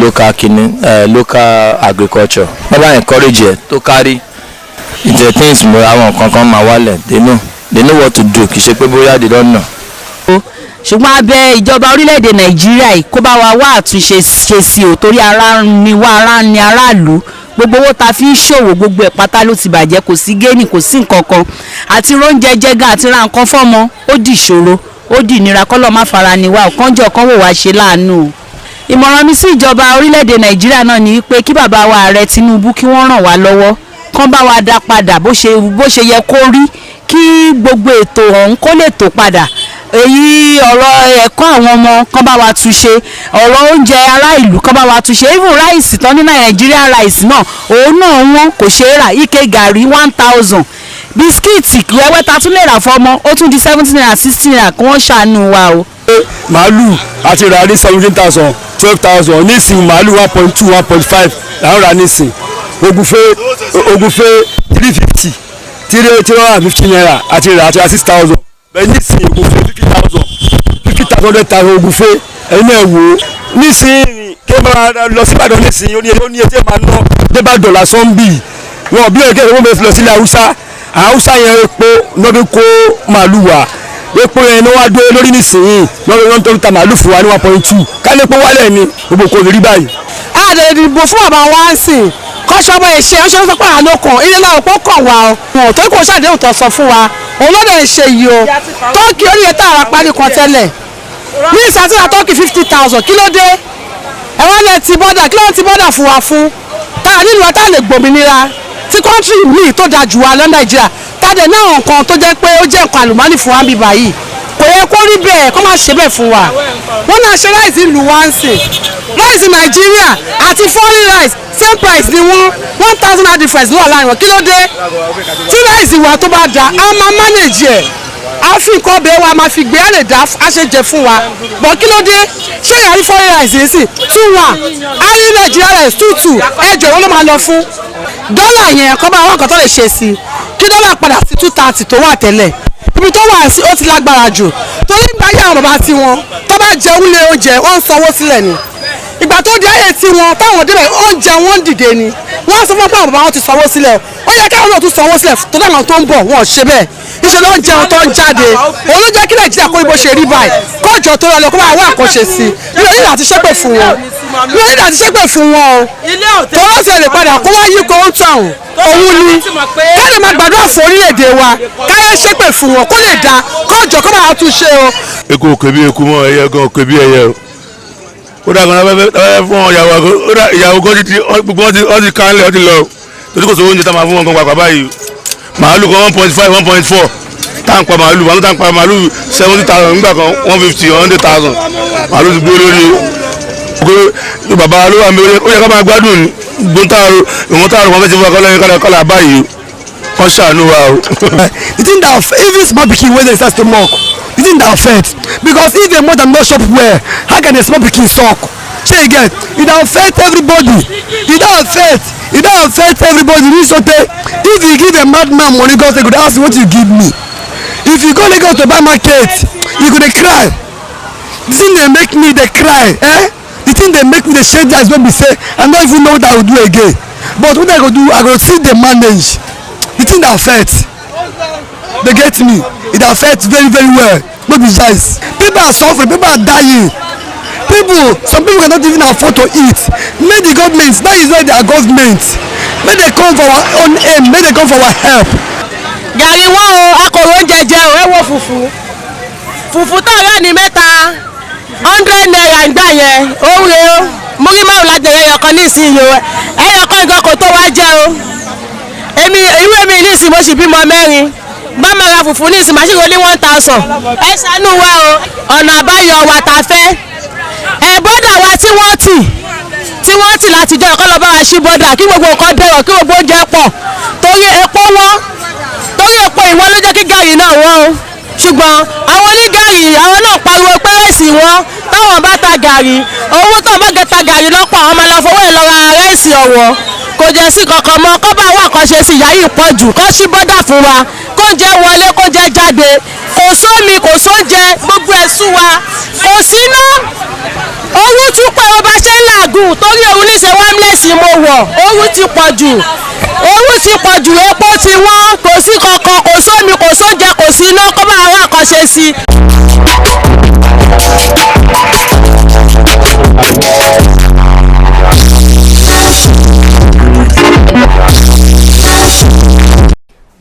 local agriculture wọ́n bá encourage ẹ̀ tó kárí the things mo àwọn kankan máa wálẹ̀ they know what to do kì í ṣe pé bóyá they don't know. ṣùgbọ́n abẹ ìjọba orílẹ̀-èdè nàìjíríà yìí kó bá wa wá àtúnṣe ṣe sí o torí ara ni wá ara ni aráàlú gbogbo owó ta fi ń ṣòwò gbogbo ẹ̀ pátá ló ti bàjẹ́ kò sí géènì kò sí nǹkan kan àti róúnjẹ jẹgà àti ra nǹkan fọ́mọ ó di ìṣòro ó di ìnira kọ́lọ́ má fara ni wá ọ̀kánjọ́ kan wò wá ṣe láàánú. ìmọ̀ràn mi sí ìjọba orílẹ̀-èdè nàìjíríà náà ni pé kí bàbá wa ààrẹ Tinubu kí wọ́n ràn wá lọ́wọ́ kán bá wa dá padà bó ṣe yẹ kó rí kí gbogbo ètò ọ̀hún kó lè tó padà èyí ọ̀rọ̀ ẹ̀kọ́ àwọn ọmọ kan bá wa túnṣe ọ̀rọ̀ oúnjẹ ará ìlú kan bá wa túnṣe even ráìsì tán ní nàìjíríà ráìsì náà òun náà wọ́n kò ṣe é rà ike gàrí 1,000 bisikíìtì wẹ́wẹ́ ta tún lè rà fọmọ ó tún di 17 naira 16 naira kí wọ́n ṣàánú wa o. màálù àti rà ní 17,000 12,000 nísìnyí màálù 1.2 1.5 làwọn rà nísìnyí ògùnfẹ́ 350 350 naira àti rà àti rà 6,000 bẹ́ẹ̀ nísìnyí ògùnfẹ́ 50,000 100,000 ògùnfẹ́ ẹ̀yin náà wò ó nísìnyí kí ẹ máa lọ sí Ìbàdàn nísìnyí ó ní etí ẹ máa ná débàdàn lásán bì wọn bí ẹgbẹ́ ìwọ́n bẹ̀rẹ̀ lọ sílẹ̀ Haúsá yẹn epo lọ́bí kó màálù wá epo yẹn ní wàá dúró lórí nísìnyí lọ́bí wọn tó ń ta màálù fún wa ní 1.2 kálípò wálẹ̀ ni gbogbo kò rí báyìí. a lè dìbò fún bàbá wa ń sìn kọ́sọ́ ọmọ ìṣe ọ̀ṣọ́ sọ pé àlọ́ kan ilé náà pọ̀ kàn wá o tó kò ṣàdéhùn tó sọ fún wa òun ló dẹ̀ ń ṣe yìí o tọ́kì orí yẹn tààrà parí kan tẹ́lẹ̀ ní ìsàtúnṣe tọ́kì 50,000 kí ló dé ẹ̀wọ́n lẹ ti bọ́dà kí ló ń ti bọ́dà fún wa fún táà nílùú wa táà lè gbòmìnira tí kọ́ńtírì míì tó da jù wá lọ Nàìjíríà tàdé náà nǹkan tó jẹ́ pé ó jẹ́ nǹkan àlùmọ́ọ́nì fún wa bíbá yìí kò yẹ kó rí bẹ́ẹ̀ kó má ṣe bẹ́ẹ̀ fún wa wọ́n náà ṣe ráìsì ìlú wa ń sìn ráìsì Nàìjíríà àti foreign rice same price ni wọ́n 1,000 naira difference ló wà láàrin wọn kí ló dé tí ráìsì wa tó bá da a máa manage ẹ̀ a fi nǹkan ọbẹ̀ wa máa fi gbé a lè dá a ṣe jẹ fún wa bọ̀ kí ló dé ṣé ìyá rí foreign rice yìí sì 2-1 a rí Nàìjíríà rice 2-2 ẹjọ́ wọn ló máa lọ fún dọ́là yẹn kọ́ bá wọn kàn tó lè ṣe sí kí dọ́là padà sí 230 tó wà tẹ́lẹ̀ ibi tó wà sí ó ti lágbára jù torí ìgbà yà àwọn bàbá tiwọn tó bá jẹun lé oúnjẹ wọ́n ń sanwó sílẹ̀ ni ìgbà tó di ayé tiwọn táwọn débẹ̀ oúnjẹ wọn dìde ni wọ́n sọ fún pé àwọn bàbá wọn ti sanwó sílẹ̀ ó yẹ káwọn náà tún sanwó sílẹ̀ tó dáná tó ń bọ̀ wọn ò ṣe bẹ́ẹ̀ iṣẹ́ ló ń jẹun tó ń jáde òun ló jẹ́ kí Nàìjíríà kó ibo ṣe rí báyìí kọ́jọ tó lọ kó máa wá àkànṣe sí i mi ò nílò àti ṣépè fún wọn mi ò nílò àti ṣépè fún wọn o tó wọ́n ṣe lè padà kó wá yí kó ń tàn òun ni káyọ̀ máa gbàdúrà fún orílẹ̀-èdè wa káyọ̀ ṣépè fún wọn kó lè da kọ́jọ kó máa tún ṣe o. eku òkè bí eku mọ ẹyẹ gan òkè bí ẹyẹ o ó dà gan abẹ́fẹ́ fún ìyàwó kan gbogbo wọn ti kánlẹ̀ ọtí lọ torí kò sówó oúnjẹ tá a máa fún wọn gan pàpà báyìí màálù kan 1.5 1.4 táǹpà màálù wọn táǹpà màálù 70,000 nígbà kan 150 100,000 màálù ti gbó lórí o bàbá ló wà mẹ́rin ó yẹ ká máa gbádùn ní gbóntàrò ìwọ̀ntàrò wọn fẹ́ ti fún akọ́lẹ́yìn kọ́lá báyìí wọ́n ṣàánú wa o. the thing that even small pikin wey dey start to mock the thing that affect because if a mother no chop well how can a small pikin suck shey you get e don affect everybody e don affect everybody reach sotey if you give a madman money go say go dey ask you wetin you give me if you go Lagos to buy market you go dey cry the thing dey make me dey cry the thing thing they make me dey shake eyes wey be say I no even know what I go do again but what I go do I go still dey manage the thing dey affect they get me it affect very very well no be lies people are suffering people are dying some people cannot even afford to eat make the government that is why they are government make they come for our own aim make they come for our help. gàrí wọn o akọ̀rọ̀ oúnjẹ jẹ o ẹ wo fùfú tó rà ní mẹ́ta 100 naira ìgbà yẹn ó rè o múrí márùn lájẹrẹ ẹyọkan nísìnyí o ẹyọkan ìgbà kò tó wá jẹ o irú èmi nísìnyí mo sì bímọ mẹ́rin bá máa ra fùfú nísìnyí màá sì rò ní 1000 ẹ ṣàánú wa o ọ̀nà àbáyọ wa tá a fẹ́ ẹ bọ́dà wa tí wọ́n tì látijọ́ ẹ̀kọ́ lọ́ọ́ bá wa ṣí bọ́dà kí gbogbo nǹkan dẹ̀rọ̀ kí gbogbo oúnjẹ pọ̀ torí epo ìwọ́n ló jẹ́ kí gàrí náà wọ́n o ṣùgbọ́n àwọn onígàrí àwọn náà pariwo pé rẹ́sì wọn táwọn bá ta gàrí owó tó bá gẹ ta gàrí lọ́pọ̀ àwọn máa lọ fowó ẹ̀ lọ ra rẹ́sì ọ̀wọ́ kò jẹ́ sí kankan mọ́ kó bá wà kan ṣe sí ìyá yìí pọ̀ jù kó ṣí bọ́dà fún wa kó jẹ́ wọlé kó jẹ́ jáde kò sómi kò sóúnjẹ gbogbo ẹ̀ sú wa kò síná owó tún pé o bá ṣe ń làágùn torí òun ní ṣe wámlẹ̀sì mo wọ̀ owó ti pọ̀ jù epo ti wọ́n kò sí kankan kò sómi kò sóúnjẹ kò sí iná kó bá wà kan ṣe sí.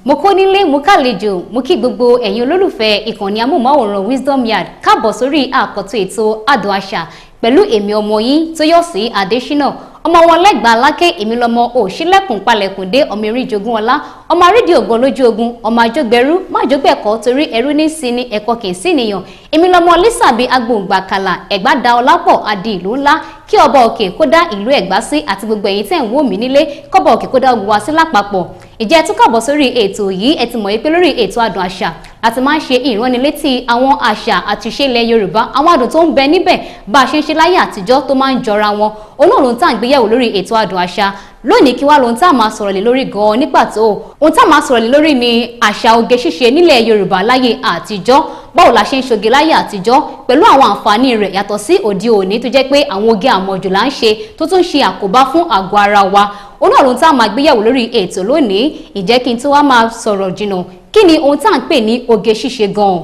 mo kó nílé mo kàlejò mo kí gbogbo ẹ̀yin olólùfẹ́ ìkànnì amóhùnmáwòrán Wisdom Yard káàbọ̀ sórí àkọ́tún ètò Adùn Àṣà pẹ̀lú èmi ọmọ yín Tóyọ̀sí Adésínà ọmọ wọn lẹ́gbàá lákè èmi lọmọ òṣìlẹ̀kùn palẹ̀kùndé ọmọ erin jogún ọlá ọmọ arídìí ògbọ́n lójú ogun ọmọ àjọgbẹ̀rú májọgbẹ̀kọ́ torí ẹrú ní sí ni ẹ̀kọ́ kì í sí nìyàn èmi lọmọ lísàbí agbóǹgbàkàlà ẹ̀gbá da ọlápọ̀ adì ìlú ńlá kí ọba òkè kó dá ìlú ẹ̀gbá sí àti gbogbo ẹ̀yin tẹ́ ń wò mí nílé kọ́ba òkè kó dá ogun wa sí lápapọ̀ ìjẹ́ ẹ tún kàbọ̀ sórí ètò yìí ẹ ti mọ̀ pé lórí ètò Adùn Àṣà láti máa ń ṣe ìránnilétí àwọn àṣà àti ìṣe ilẹ̀ Yorùbá àwọn àdùn tó ń bẹ níbẹ̀ bá a ṣe ń ṣe láyé àtijọ́ tó máa ń jọra wọn olóòrùn tá à ń gbéyẹ̀wò lórí ètò Adùn Àṣà lónìí kí wá lóhun tá a máa sọ̀rọ̀ lé lórí gan-an ní pàtó ohun tá a máa sọ̀rọ̀ lé lórí ni àṣà oge ṣíṣe nílẹ̀ Yorùbá láyé àtijọ́ báwo la ṣe ń ṣoge láyé àtijọ́ pẹ̀lú àwọn àǹfààní rẹ̀ yàtọ̀ sí òde òní tó jẹ́ pé àwọn oge àmọ̀jù là ń ṣe tó tún ṣe àkóbá fún àgọ́ ara wa olóòrùn tá a máa gbéyẹ̀wò lórí ètò lónìí ìjẹ́ kí n tó wá máa sọ̀rọ̀ jìnnà kí ni ohun tá à ń pè ní oge ṣíṣe gan-an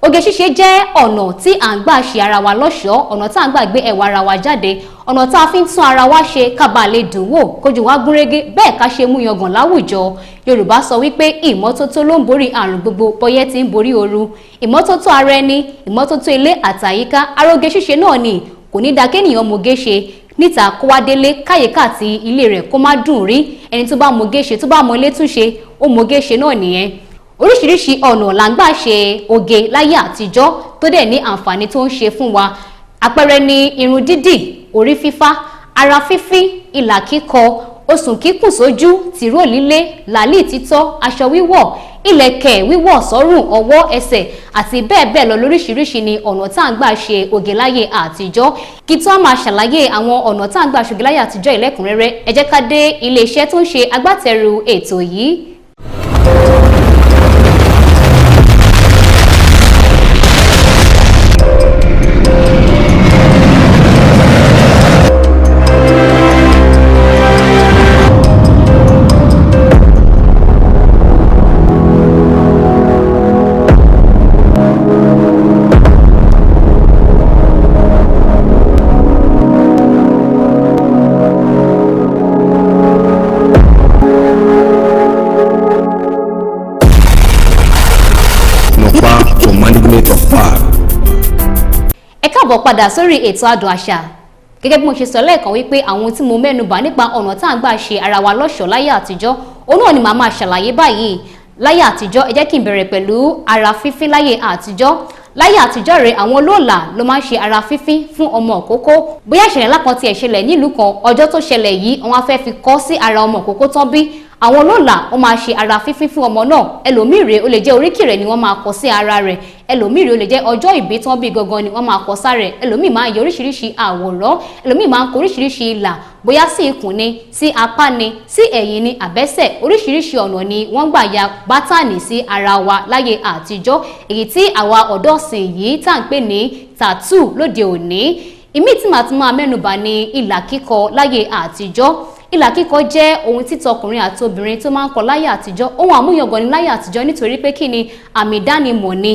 oge ṣíṣe jẹ́ ọ̀nà tí à ń gbà ṣe ara wa lọ́ṣọ̀ọ́ ọ̀nà tá à ń gbà gbé ẹwà ara wa jáde ọ̀nà tá a fi ń tún ara wa ṣe ká bàa lè dùn wò kójú wa gúnrégé bẹ́ẹ̀ ká ṣe mú yangàn láwùjọ Yorùbá sọ wípé ìmọ́tótó ló ń borí àrùn gbogbo bọ́yẹ́ tí ń borí ooru ìmọ́tótó ara ẹni ìmọ́tótó ilé àtàyíká ara oge ṣíṣe náà ni kò ní da kéèyàn moge ṣe níta kó wá délé káyéká àti ilé rẹ̀ kó má dùn rí ẹni tó bá moge ṣe tó bá mọ ilé tún ṣe ó moge ṣe náà nìyẹn oríṣiríṣi ọ̀nà là ń gbà ṣe oge láyé àtijọ́ tó dẹ̀ ní àǹfààní tó ń ṣe fún wa àpẹẹrẹ ni irun dídì orí fífá ara fífí ìlà kíkọ osùn kíkùn sójú tìró lílé làálì títọ́ aṣọ wíwọ̀ ìlẹ̀kẹ̀ wíwọ̀ sọ́rùn ọwọ́ ẹsẹ̀ àti bẹ́ẹ̀ bẹ́ẹ̀ lọ lóríṣiríṣi ni ọ̀nà tá à ń gbà ṣe oge láyé àtijọ́ kí tó máa ṣàlàyé àwọn ọ̀nà tá à ń gbà ṣoge láyé àtijọ́ ìlẹ́kùnrẹ́rẹ́ ẹ jẹ́ ká dé ilé-iṣẹ́ tó ń ṣe agbátẹrù ètò yìí. káàbọ̀ padà sórí ètò Adùn Àṣà gẹ́gẹ́ bí mo ṣe sọ lẹ́ẹ̀kan wípé àwọn tí mo mẹ́nubà nípa ọ̀nà tá à ń gbà ṣe ara wa lọ́ṣọ̀ọ́ láyé àtijọ́ òun náà ni màá máa ṣàlàyé báyìí láyé àtijọ́ ẹ jẹ́ kí n bẹ̀rẹ̀ pẹ̀lú ara fífín láyé àtijọ́ rẹ̀ àwọn olóòlà ló máa ń ṣe ara fífín fún ọmọ òkókó bóyá ìṣẹ̀lẹ̀ lákan tiẹ̀ ṣẹlẹ̀ nílùú kan ọjọ́ tó ṣẹlẹ̀ yìí wọ́n á fẹ́ fi kọ́ sí ara ọmọ òkókó tán bí àwọn olóòlà wọ́n máa ṣe ara fífín fún ọmọ náà ẹlòmíì rẹ̀ ó lè jẹ́ oríkì rẹ̀ ni wọ́n máa kọ sí ara rẹ̀ ẹlòmíì rẹ̀ ó lè jẹ́ ọjọ́ ìbí tán bí gangan ni wọ́n máa kọ sára rẹ̀ ẹlòmíì máa ń yọ oríṣiríṣi àwòrán ẹlòmíì máa ń kọ oríṣiríṣi ìlà bóyá sí ikùn ni sí apá ni sí ẹ̀yìn ni àbẹ́sẹ̀ oríṣiríṣi ọ̀nà ni wọ́n gbà ya bátànì sí ara wa láyé àtijọ́ èyí tí àwa ọ̀dọ́sìn yìí tá à ń pè ní tattoo lóde òní ìmí tí màá tún máa mẹ́nubà ní ìlà kíkọ láyé àtijọ́. Ìlà kíkọ jẹ́ ohun tí tọkùnrin àti obìnrin tó máa ń kọ láyé àtijọ́, ohun àmúyangàn ní láyé àtijọ́ nítorí pé kí ni àmì ìdánimọ̀ ni.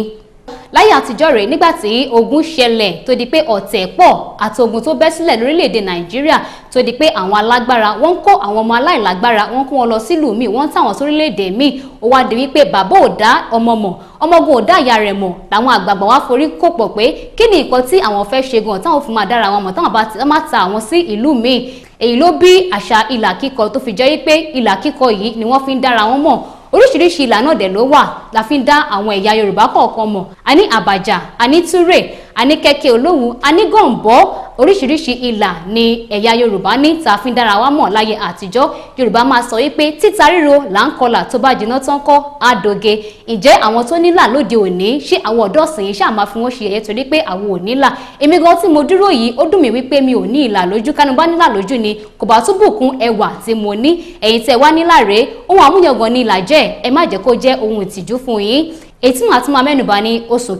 Láyé àtijọ́ rẹ̀ nígbà tí ogun ṣẹlẹ̀ tó di pé ọ̀tẹ̀ pọ̀ àti ogun tó bẹ́ sílẹ̀ lórílẹ̀‐èdè Nàìjíríà tó di pé àwọn alágbára wọ́n kó àwọn ọmọ aláìlágbára wọ́n kó wọn lọ sílùú míì wọ́n táwọn sórílẹ̀‐èdè míì ó wá di wípé bàbá ò dá ọmọ mọ̀ ọmọgun ò dá ìyá rẹ̀ mọ̀ làwọn àgbààgbà wá forí kò pọ̀ pé kí ni nǹkan tí àwọn fẹ́ ṣe gan táwọn fi máa dára wọn mọ̀ táwọn bá ta àwọn sí ìlú míì. Èyí ló bí àṣà ìlà kíkọ tó fi jẹ́ wípé ìlà kíkọ yìí ni wọ́n fi ń dára wọn mọ̀. Oríṣiríṣi ìlà náà dẹ̀ ló wà la fi ń dá àwọn ẹ̀yà Yorùbá kọ̀ọ̀kan mọ̀. A ní àbàjá, a ní túrè, a ní kẹ́kẹ́ olówu, a ní gọ̀ǹbọ́. Oríṣiríṣi ìlà ni ẹ̀yà Yorùbá ní tá a fi ń dára wa mọ̀ láyé àtijọ́. Yorùbá máa sọ wípé títa ríro là ń kọlà tó bá jiná tán kọ́ àdòge. Ǹjẹ́ àwọn tó nílà lóde òní ṣé àwọn ọ̀dọ́ sìn ṣáà máa fi wọ́n ṣe ẹ̀yẹ torí pé àwọn ò nílà? Èmi gan tí mo dúró yìí ó dùn mí wípé mi ò ní ìlà lójú, kánú bá nílà lójú ni kò bá tún bùkún ẹwà tí mo ní. Ẹ̀yin tẹ́ wá nílà rèé, ohun àmúyangàn ni ìlà jẹ́, ẹ má jẹ́ kó jẹ́ ohun ìtìjú fún yín. Èyí tí màá tún máa mẹ́nubà ní oṣù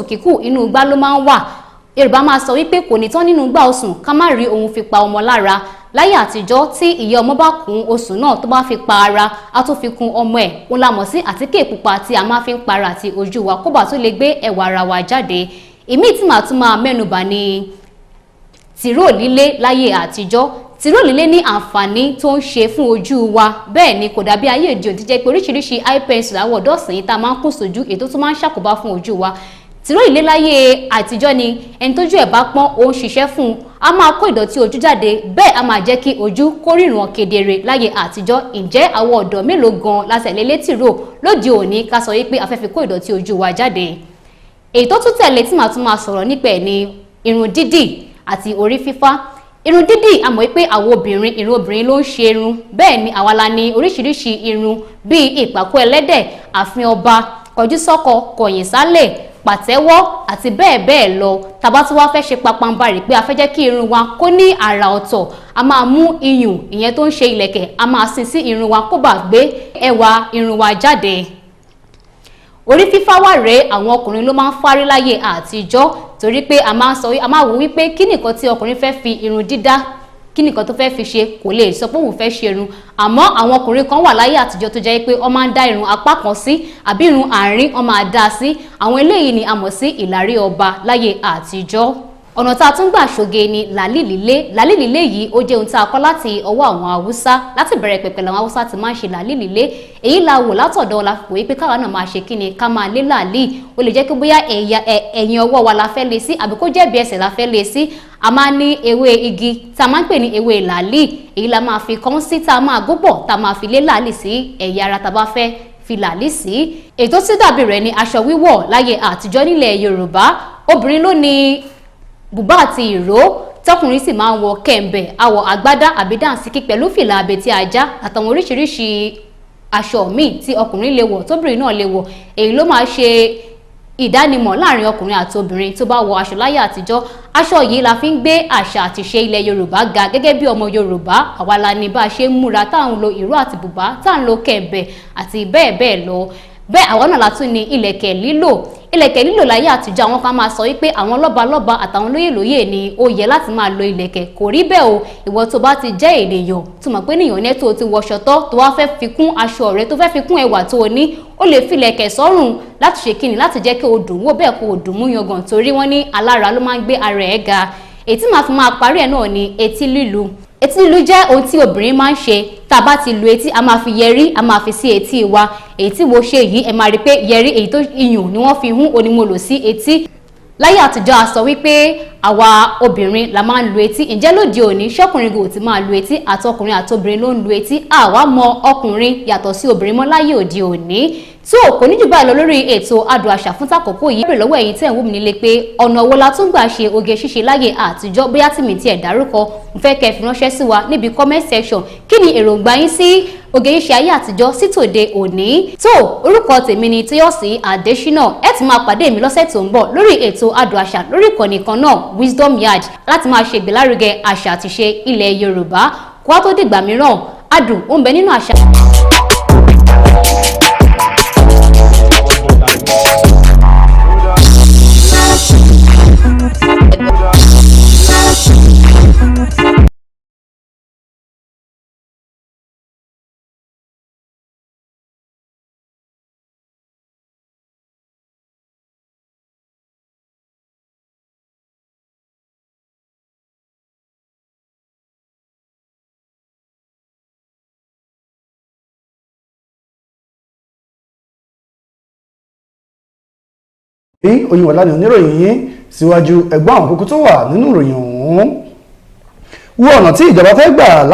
kíkùn inú igbá ló máa ń wà. Yorùbá máa sọ wípé kò ní tán nínú igbá osùn ká má rí ohun fi pa ọmọ lára. Láyé àtijọ́ tí ìyá ọmọ bá kùn osùn náà tó bá fi pa ara á tún fi kùn ọmọ ẹ̀. Ó la mọ̀ sí àtíkè pupa tí a máa fi ń para àti ojú wa kó bá tó lè gbé ẹwà ara wa jáde. Ìmí tí màá tún máa mẹ́nubà ní tìró lílé láyé àtijọ́. Tìró lílé ní àǹfààní tó ń ṣe fún ojú wa, bẹ́ẹ̀ ni kò dàbí ayé òde òní jẹ́ pé oríṣiríṣi eye pencil àwọn ọ̀dọ́sìn tá a máa ń kùn sójú èyí tó tún máa ń ṣàkóbá fún ojú wa. Tìró lílé láyé àtijọ́ ni ẹni tójú ẹ̀ bá pọ́n ó ń ṣiṣẹ́ fún un, a máa kó ìdọ̀tí ojú jáde, bẹ́ẹ̀ a máa jẹ́ kí ojú kó ríran kedere láyé àtijọ́. Ǹjẹ́ àwọn ọ̀dọ́ mélòó gan lásẹ̀lẹ̀ létìró lóde òní ká sọ wípé a fẹ́ fi kó ìdọ̀tí ojú wa jáde? Èyí tó tún tẹ̀lé tí màá tún máa sọ̀rọ̀ nípa ẹ̀ ni irun dídì àti orí fífá. Irun dídì a mọ̀ pé àwọn obìnrin irun obìnrin ló ń ṣe irun, bẹ́ẹ̀ ni àwa la ní oríṣiríṣi irun bíi ìpàkọ́ ẹlẹ́dẹ̀, ààfin ọba, kọjú sọ́kọ, kọ̀yìn sálẹ̀, pàtẹ́wọ́ àti bẹ́ẹ̀ bẹ́ẹ̀ lọ. Tàbá tí wá fẹ́ ṣe papambarì pé a fẹ́ jẹ́ kí irun wa kó ní àrà ọ̀tọ̀, a máa mú iyùn ìyẹn tó ń ṣe ìlẹ̀kẹ̀ a máa sin sí irun wa kó bá gbé ẹwà irun wa jáde. Orí fífá wà rèé, àwọn ọkùnrin ló máa ń fárí láyé àtijọ́ torí pé a máa wò wípé kí nìkan tí ọkùnrin fẹ́ fi irun dídá kí nìkan tó fẹ́ fi ṣe, kò lè sọ pé òun fẹ́ ṣe irun. Àmọ́ àwọn ọkùnrin kan wà láyé àtijọ́ tó jẹ́ pé wọ́n máa ń dá irun apá kan sí àbí irun àárín wọ́n máa dá sí. Àwọn eléyìí ni a mọ̀ sí ìlàrí ọba láyé àtijọ́. Ọ̀nà tá a tún gbà ṣoge ni làálì lílé. Làálì lílé yìí ó jẹ́ ohun tá a kọ́ láti ọwọ́ àwọn Haúsá. Láti bẹ̀rẹ̀ pẹ̀pẹ̀ làwọn Haúsá ti máa ń ṣe làálì lílé. Èyí la wò látọ̀dọ̀ la wò pé káwa náà máa ṣe kí ni ká máa lé làálì. Ó lè jẹ́ kí bóyá ẹ̀yìn ọwọ́ wa la fẹ́ lé sí àbí kó jẹ́ bí ẹsẹ̀ la fẹ́ lé sí. A máa ní ewé igi tá a máa ń pè ní ewé làálì. Èyí la máa fi kán sí tá a máa gópọ̀ tá a máa fi lé làálì sí ẹ̀yà ara tá a bá fẹ́ fi làálì sí. Ètò tí dàbí rẹ̀ ni aṣọ wíwọ̀ láyé àtijọ́ nílẹ̀ Yorùbá. Obìnrin ló ní bùbá àti ìró, tọkùnrin sì máa ń wọ kẹ̀ǹbẹ̀, àwọ̀ àgbádá àbí dànsíkí pẹ̀lú fìlà àbètí ajá àtàwọn oríṣiríṣi aṣọ míì tí ọkùnrin lè wọ̀ tóbìnrin náà lè wọ̀. Èyí ló máa ṣe ìdánimọ̀ láàrin ọkùnrin àti obìnrin tó bá wọ aṣọ láyé àtijọ́. Aṣọ yìí la fi ń gbé àṣà àti ìṣe ilẹ̀ Yorùbá ga gẹ́gẹ́ bí ọmọ Yorùbá. Àwa la ní bá a ṣe ń múra tá à ń lo ìró àti bùbá, tá à ń lo kẹ̀ǹbẹ̀ àti bẹ́ẹ̀ bẹ́ẹ̀ lọ. Bẹ́ẹ̀ àwọn náà látún ní ìlẹ̀kẹ̀ lílò. Ìlẹ̀kẹ̀ lílò láyé àtijọ́ àwọn kan máa sọ wípé àwọn lọ́balọ́ba àtàwọn lóyè ni ó yẹ láti máa lo ìlẹ̀kẹ̀. Kò rí bẹ́ẹ̀ o. Ìwọ tó bá ti jẹ́ ènìyàn tó mọ̀ pé ènìyàn ní tó ti wọṣọ tọ́ tó wá fẹ́ fi kún aṣọ rẹ tó fẹ́ fi kún ẹwà tó o ní, ó lè fi ìlẹ̀kẹ̀ sọ́rùn láti ṣe kíni láti jẹ́ kí o dùn wò bẹ́ẹ̀ kó o dùn mú yangàn torí wọ́n ní alára ló máa ń gbé ara ẹ̀ ga. Èyí tí màá fi máa parí ẹ̀ náà ni etí lílu. Etí lílu jẹ́ ohun tí obìnrin máa ń ṣe. Tá a bá ti lu etí a máa fi yẹrí a máa fi sí etí wa. Èyí tí mo ṣe yìí ẹ máa rí pé yẹrí èyí tó iyùn ni wọ́n fi hún òní mo lò sí etí. Láyé àtijọ́ a sọ wípé àwa obìnrin la máa ń lu etí. Ǹjẹ́ lóde òní ṣọ́kùnrin kò ti máa lu etí àtọkùnrin àtobìnrin ló ń lu etí. Àwa mọ ọkùnrin yàtọ̀ sí obìnrin mọ́ láyé òde òní. Tó kò ní jù báyìí lọ lórí ètò Adùn Àṣà fún tàkókò yìí. Bẹ̀rẹ̀ lọ́wọ́ ẹ̀yin tẹ́ ń wò mí nílé pé ọ̀nà wo la tún gbà ṣe oge ṣíṣe láyé àtijọ́ bóyá tí mi tiẹ̀ dárúkọ mo fẹ́ kẹ́ fi ránṣẹ́ sí wa níbi comment section. Kí ni èròǹgbà yín sí oge ṣíṣe ayé àtijọ́ sí tòde òní? Tó orúkọ tèmi ni Tóyọ̀sí Adésínà. Ẹ tún máa pàdé mi lọ́sẹ̀ tó ń bọ̀ lórí ètò Adùn Àṣà lórí ìkànnì kan náà Wisdom Yard láti máa ṣe ìgbélárugẹ àṣà àtiṣe ilẹ̀ Yorùbá. Kó wá tó dìgbà mìíràn, adùn ó ń bẹ nínú àṣà. Oyinwọlá ni oníròyìn yín síwájú ẹ̀gbọ́n àwọn kókó tó wà nínú ìròyìn ọ̀hún. Wo ọ̀nà tí ìjọba fẹ́ gbà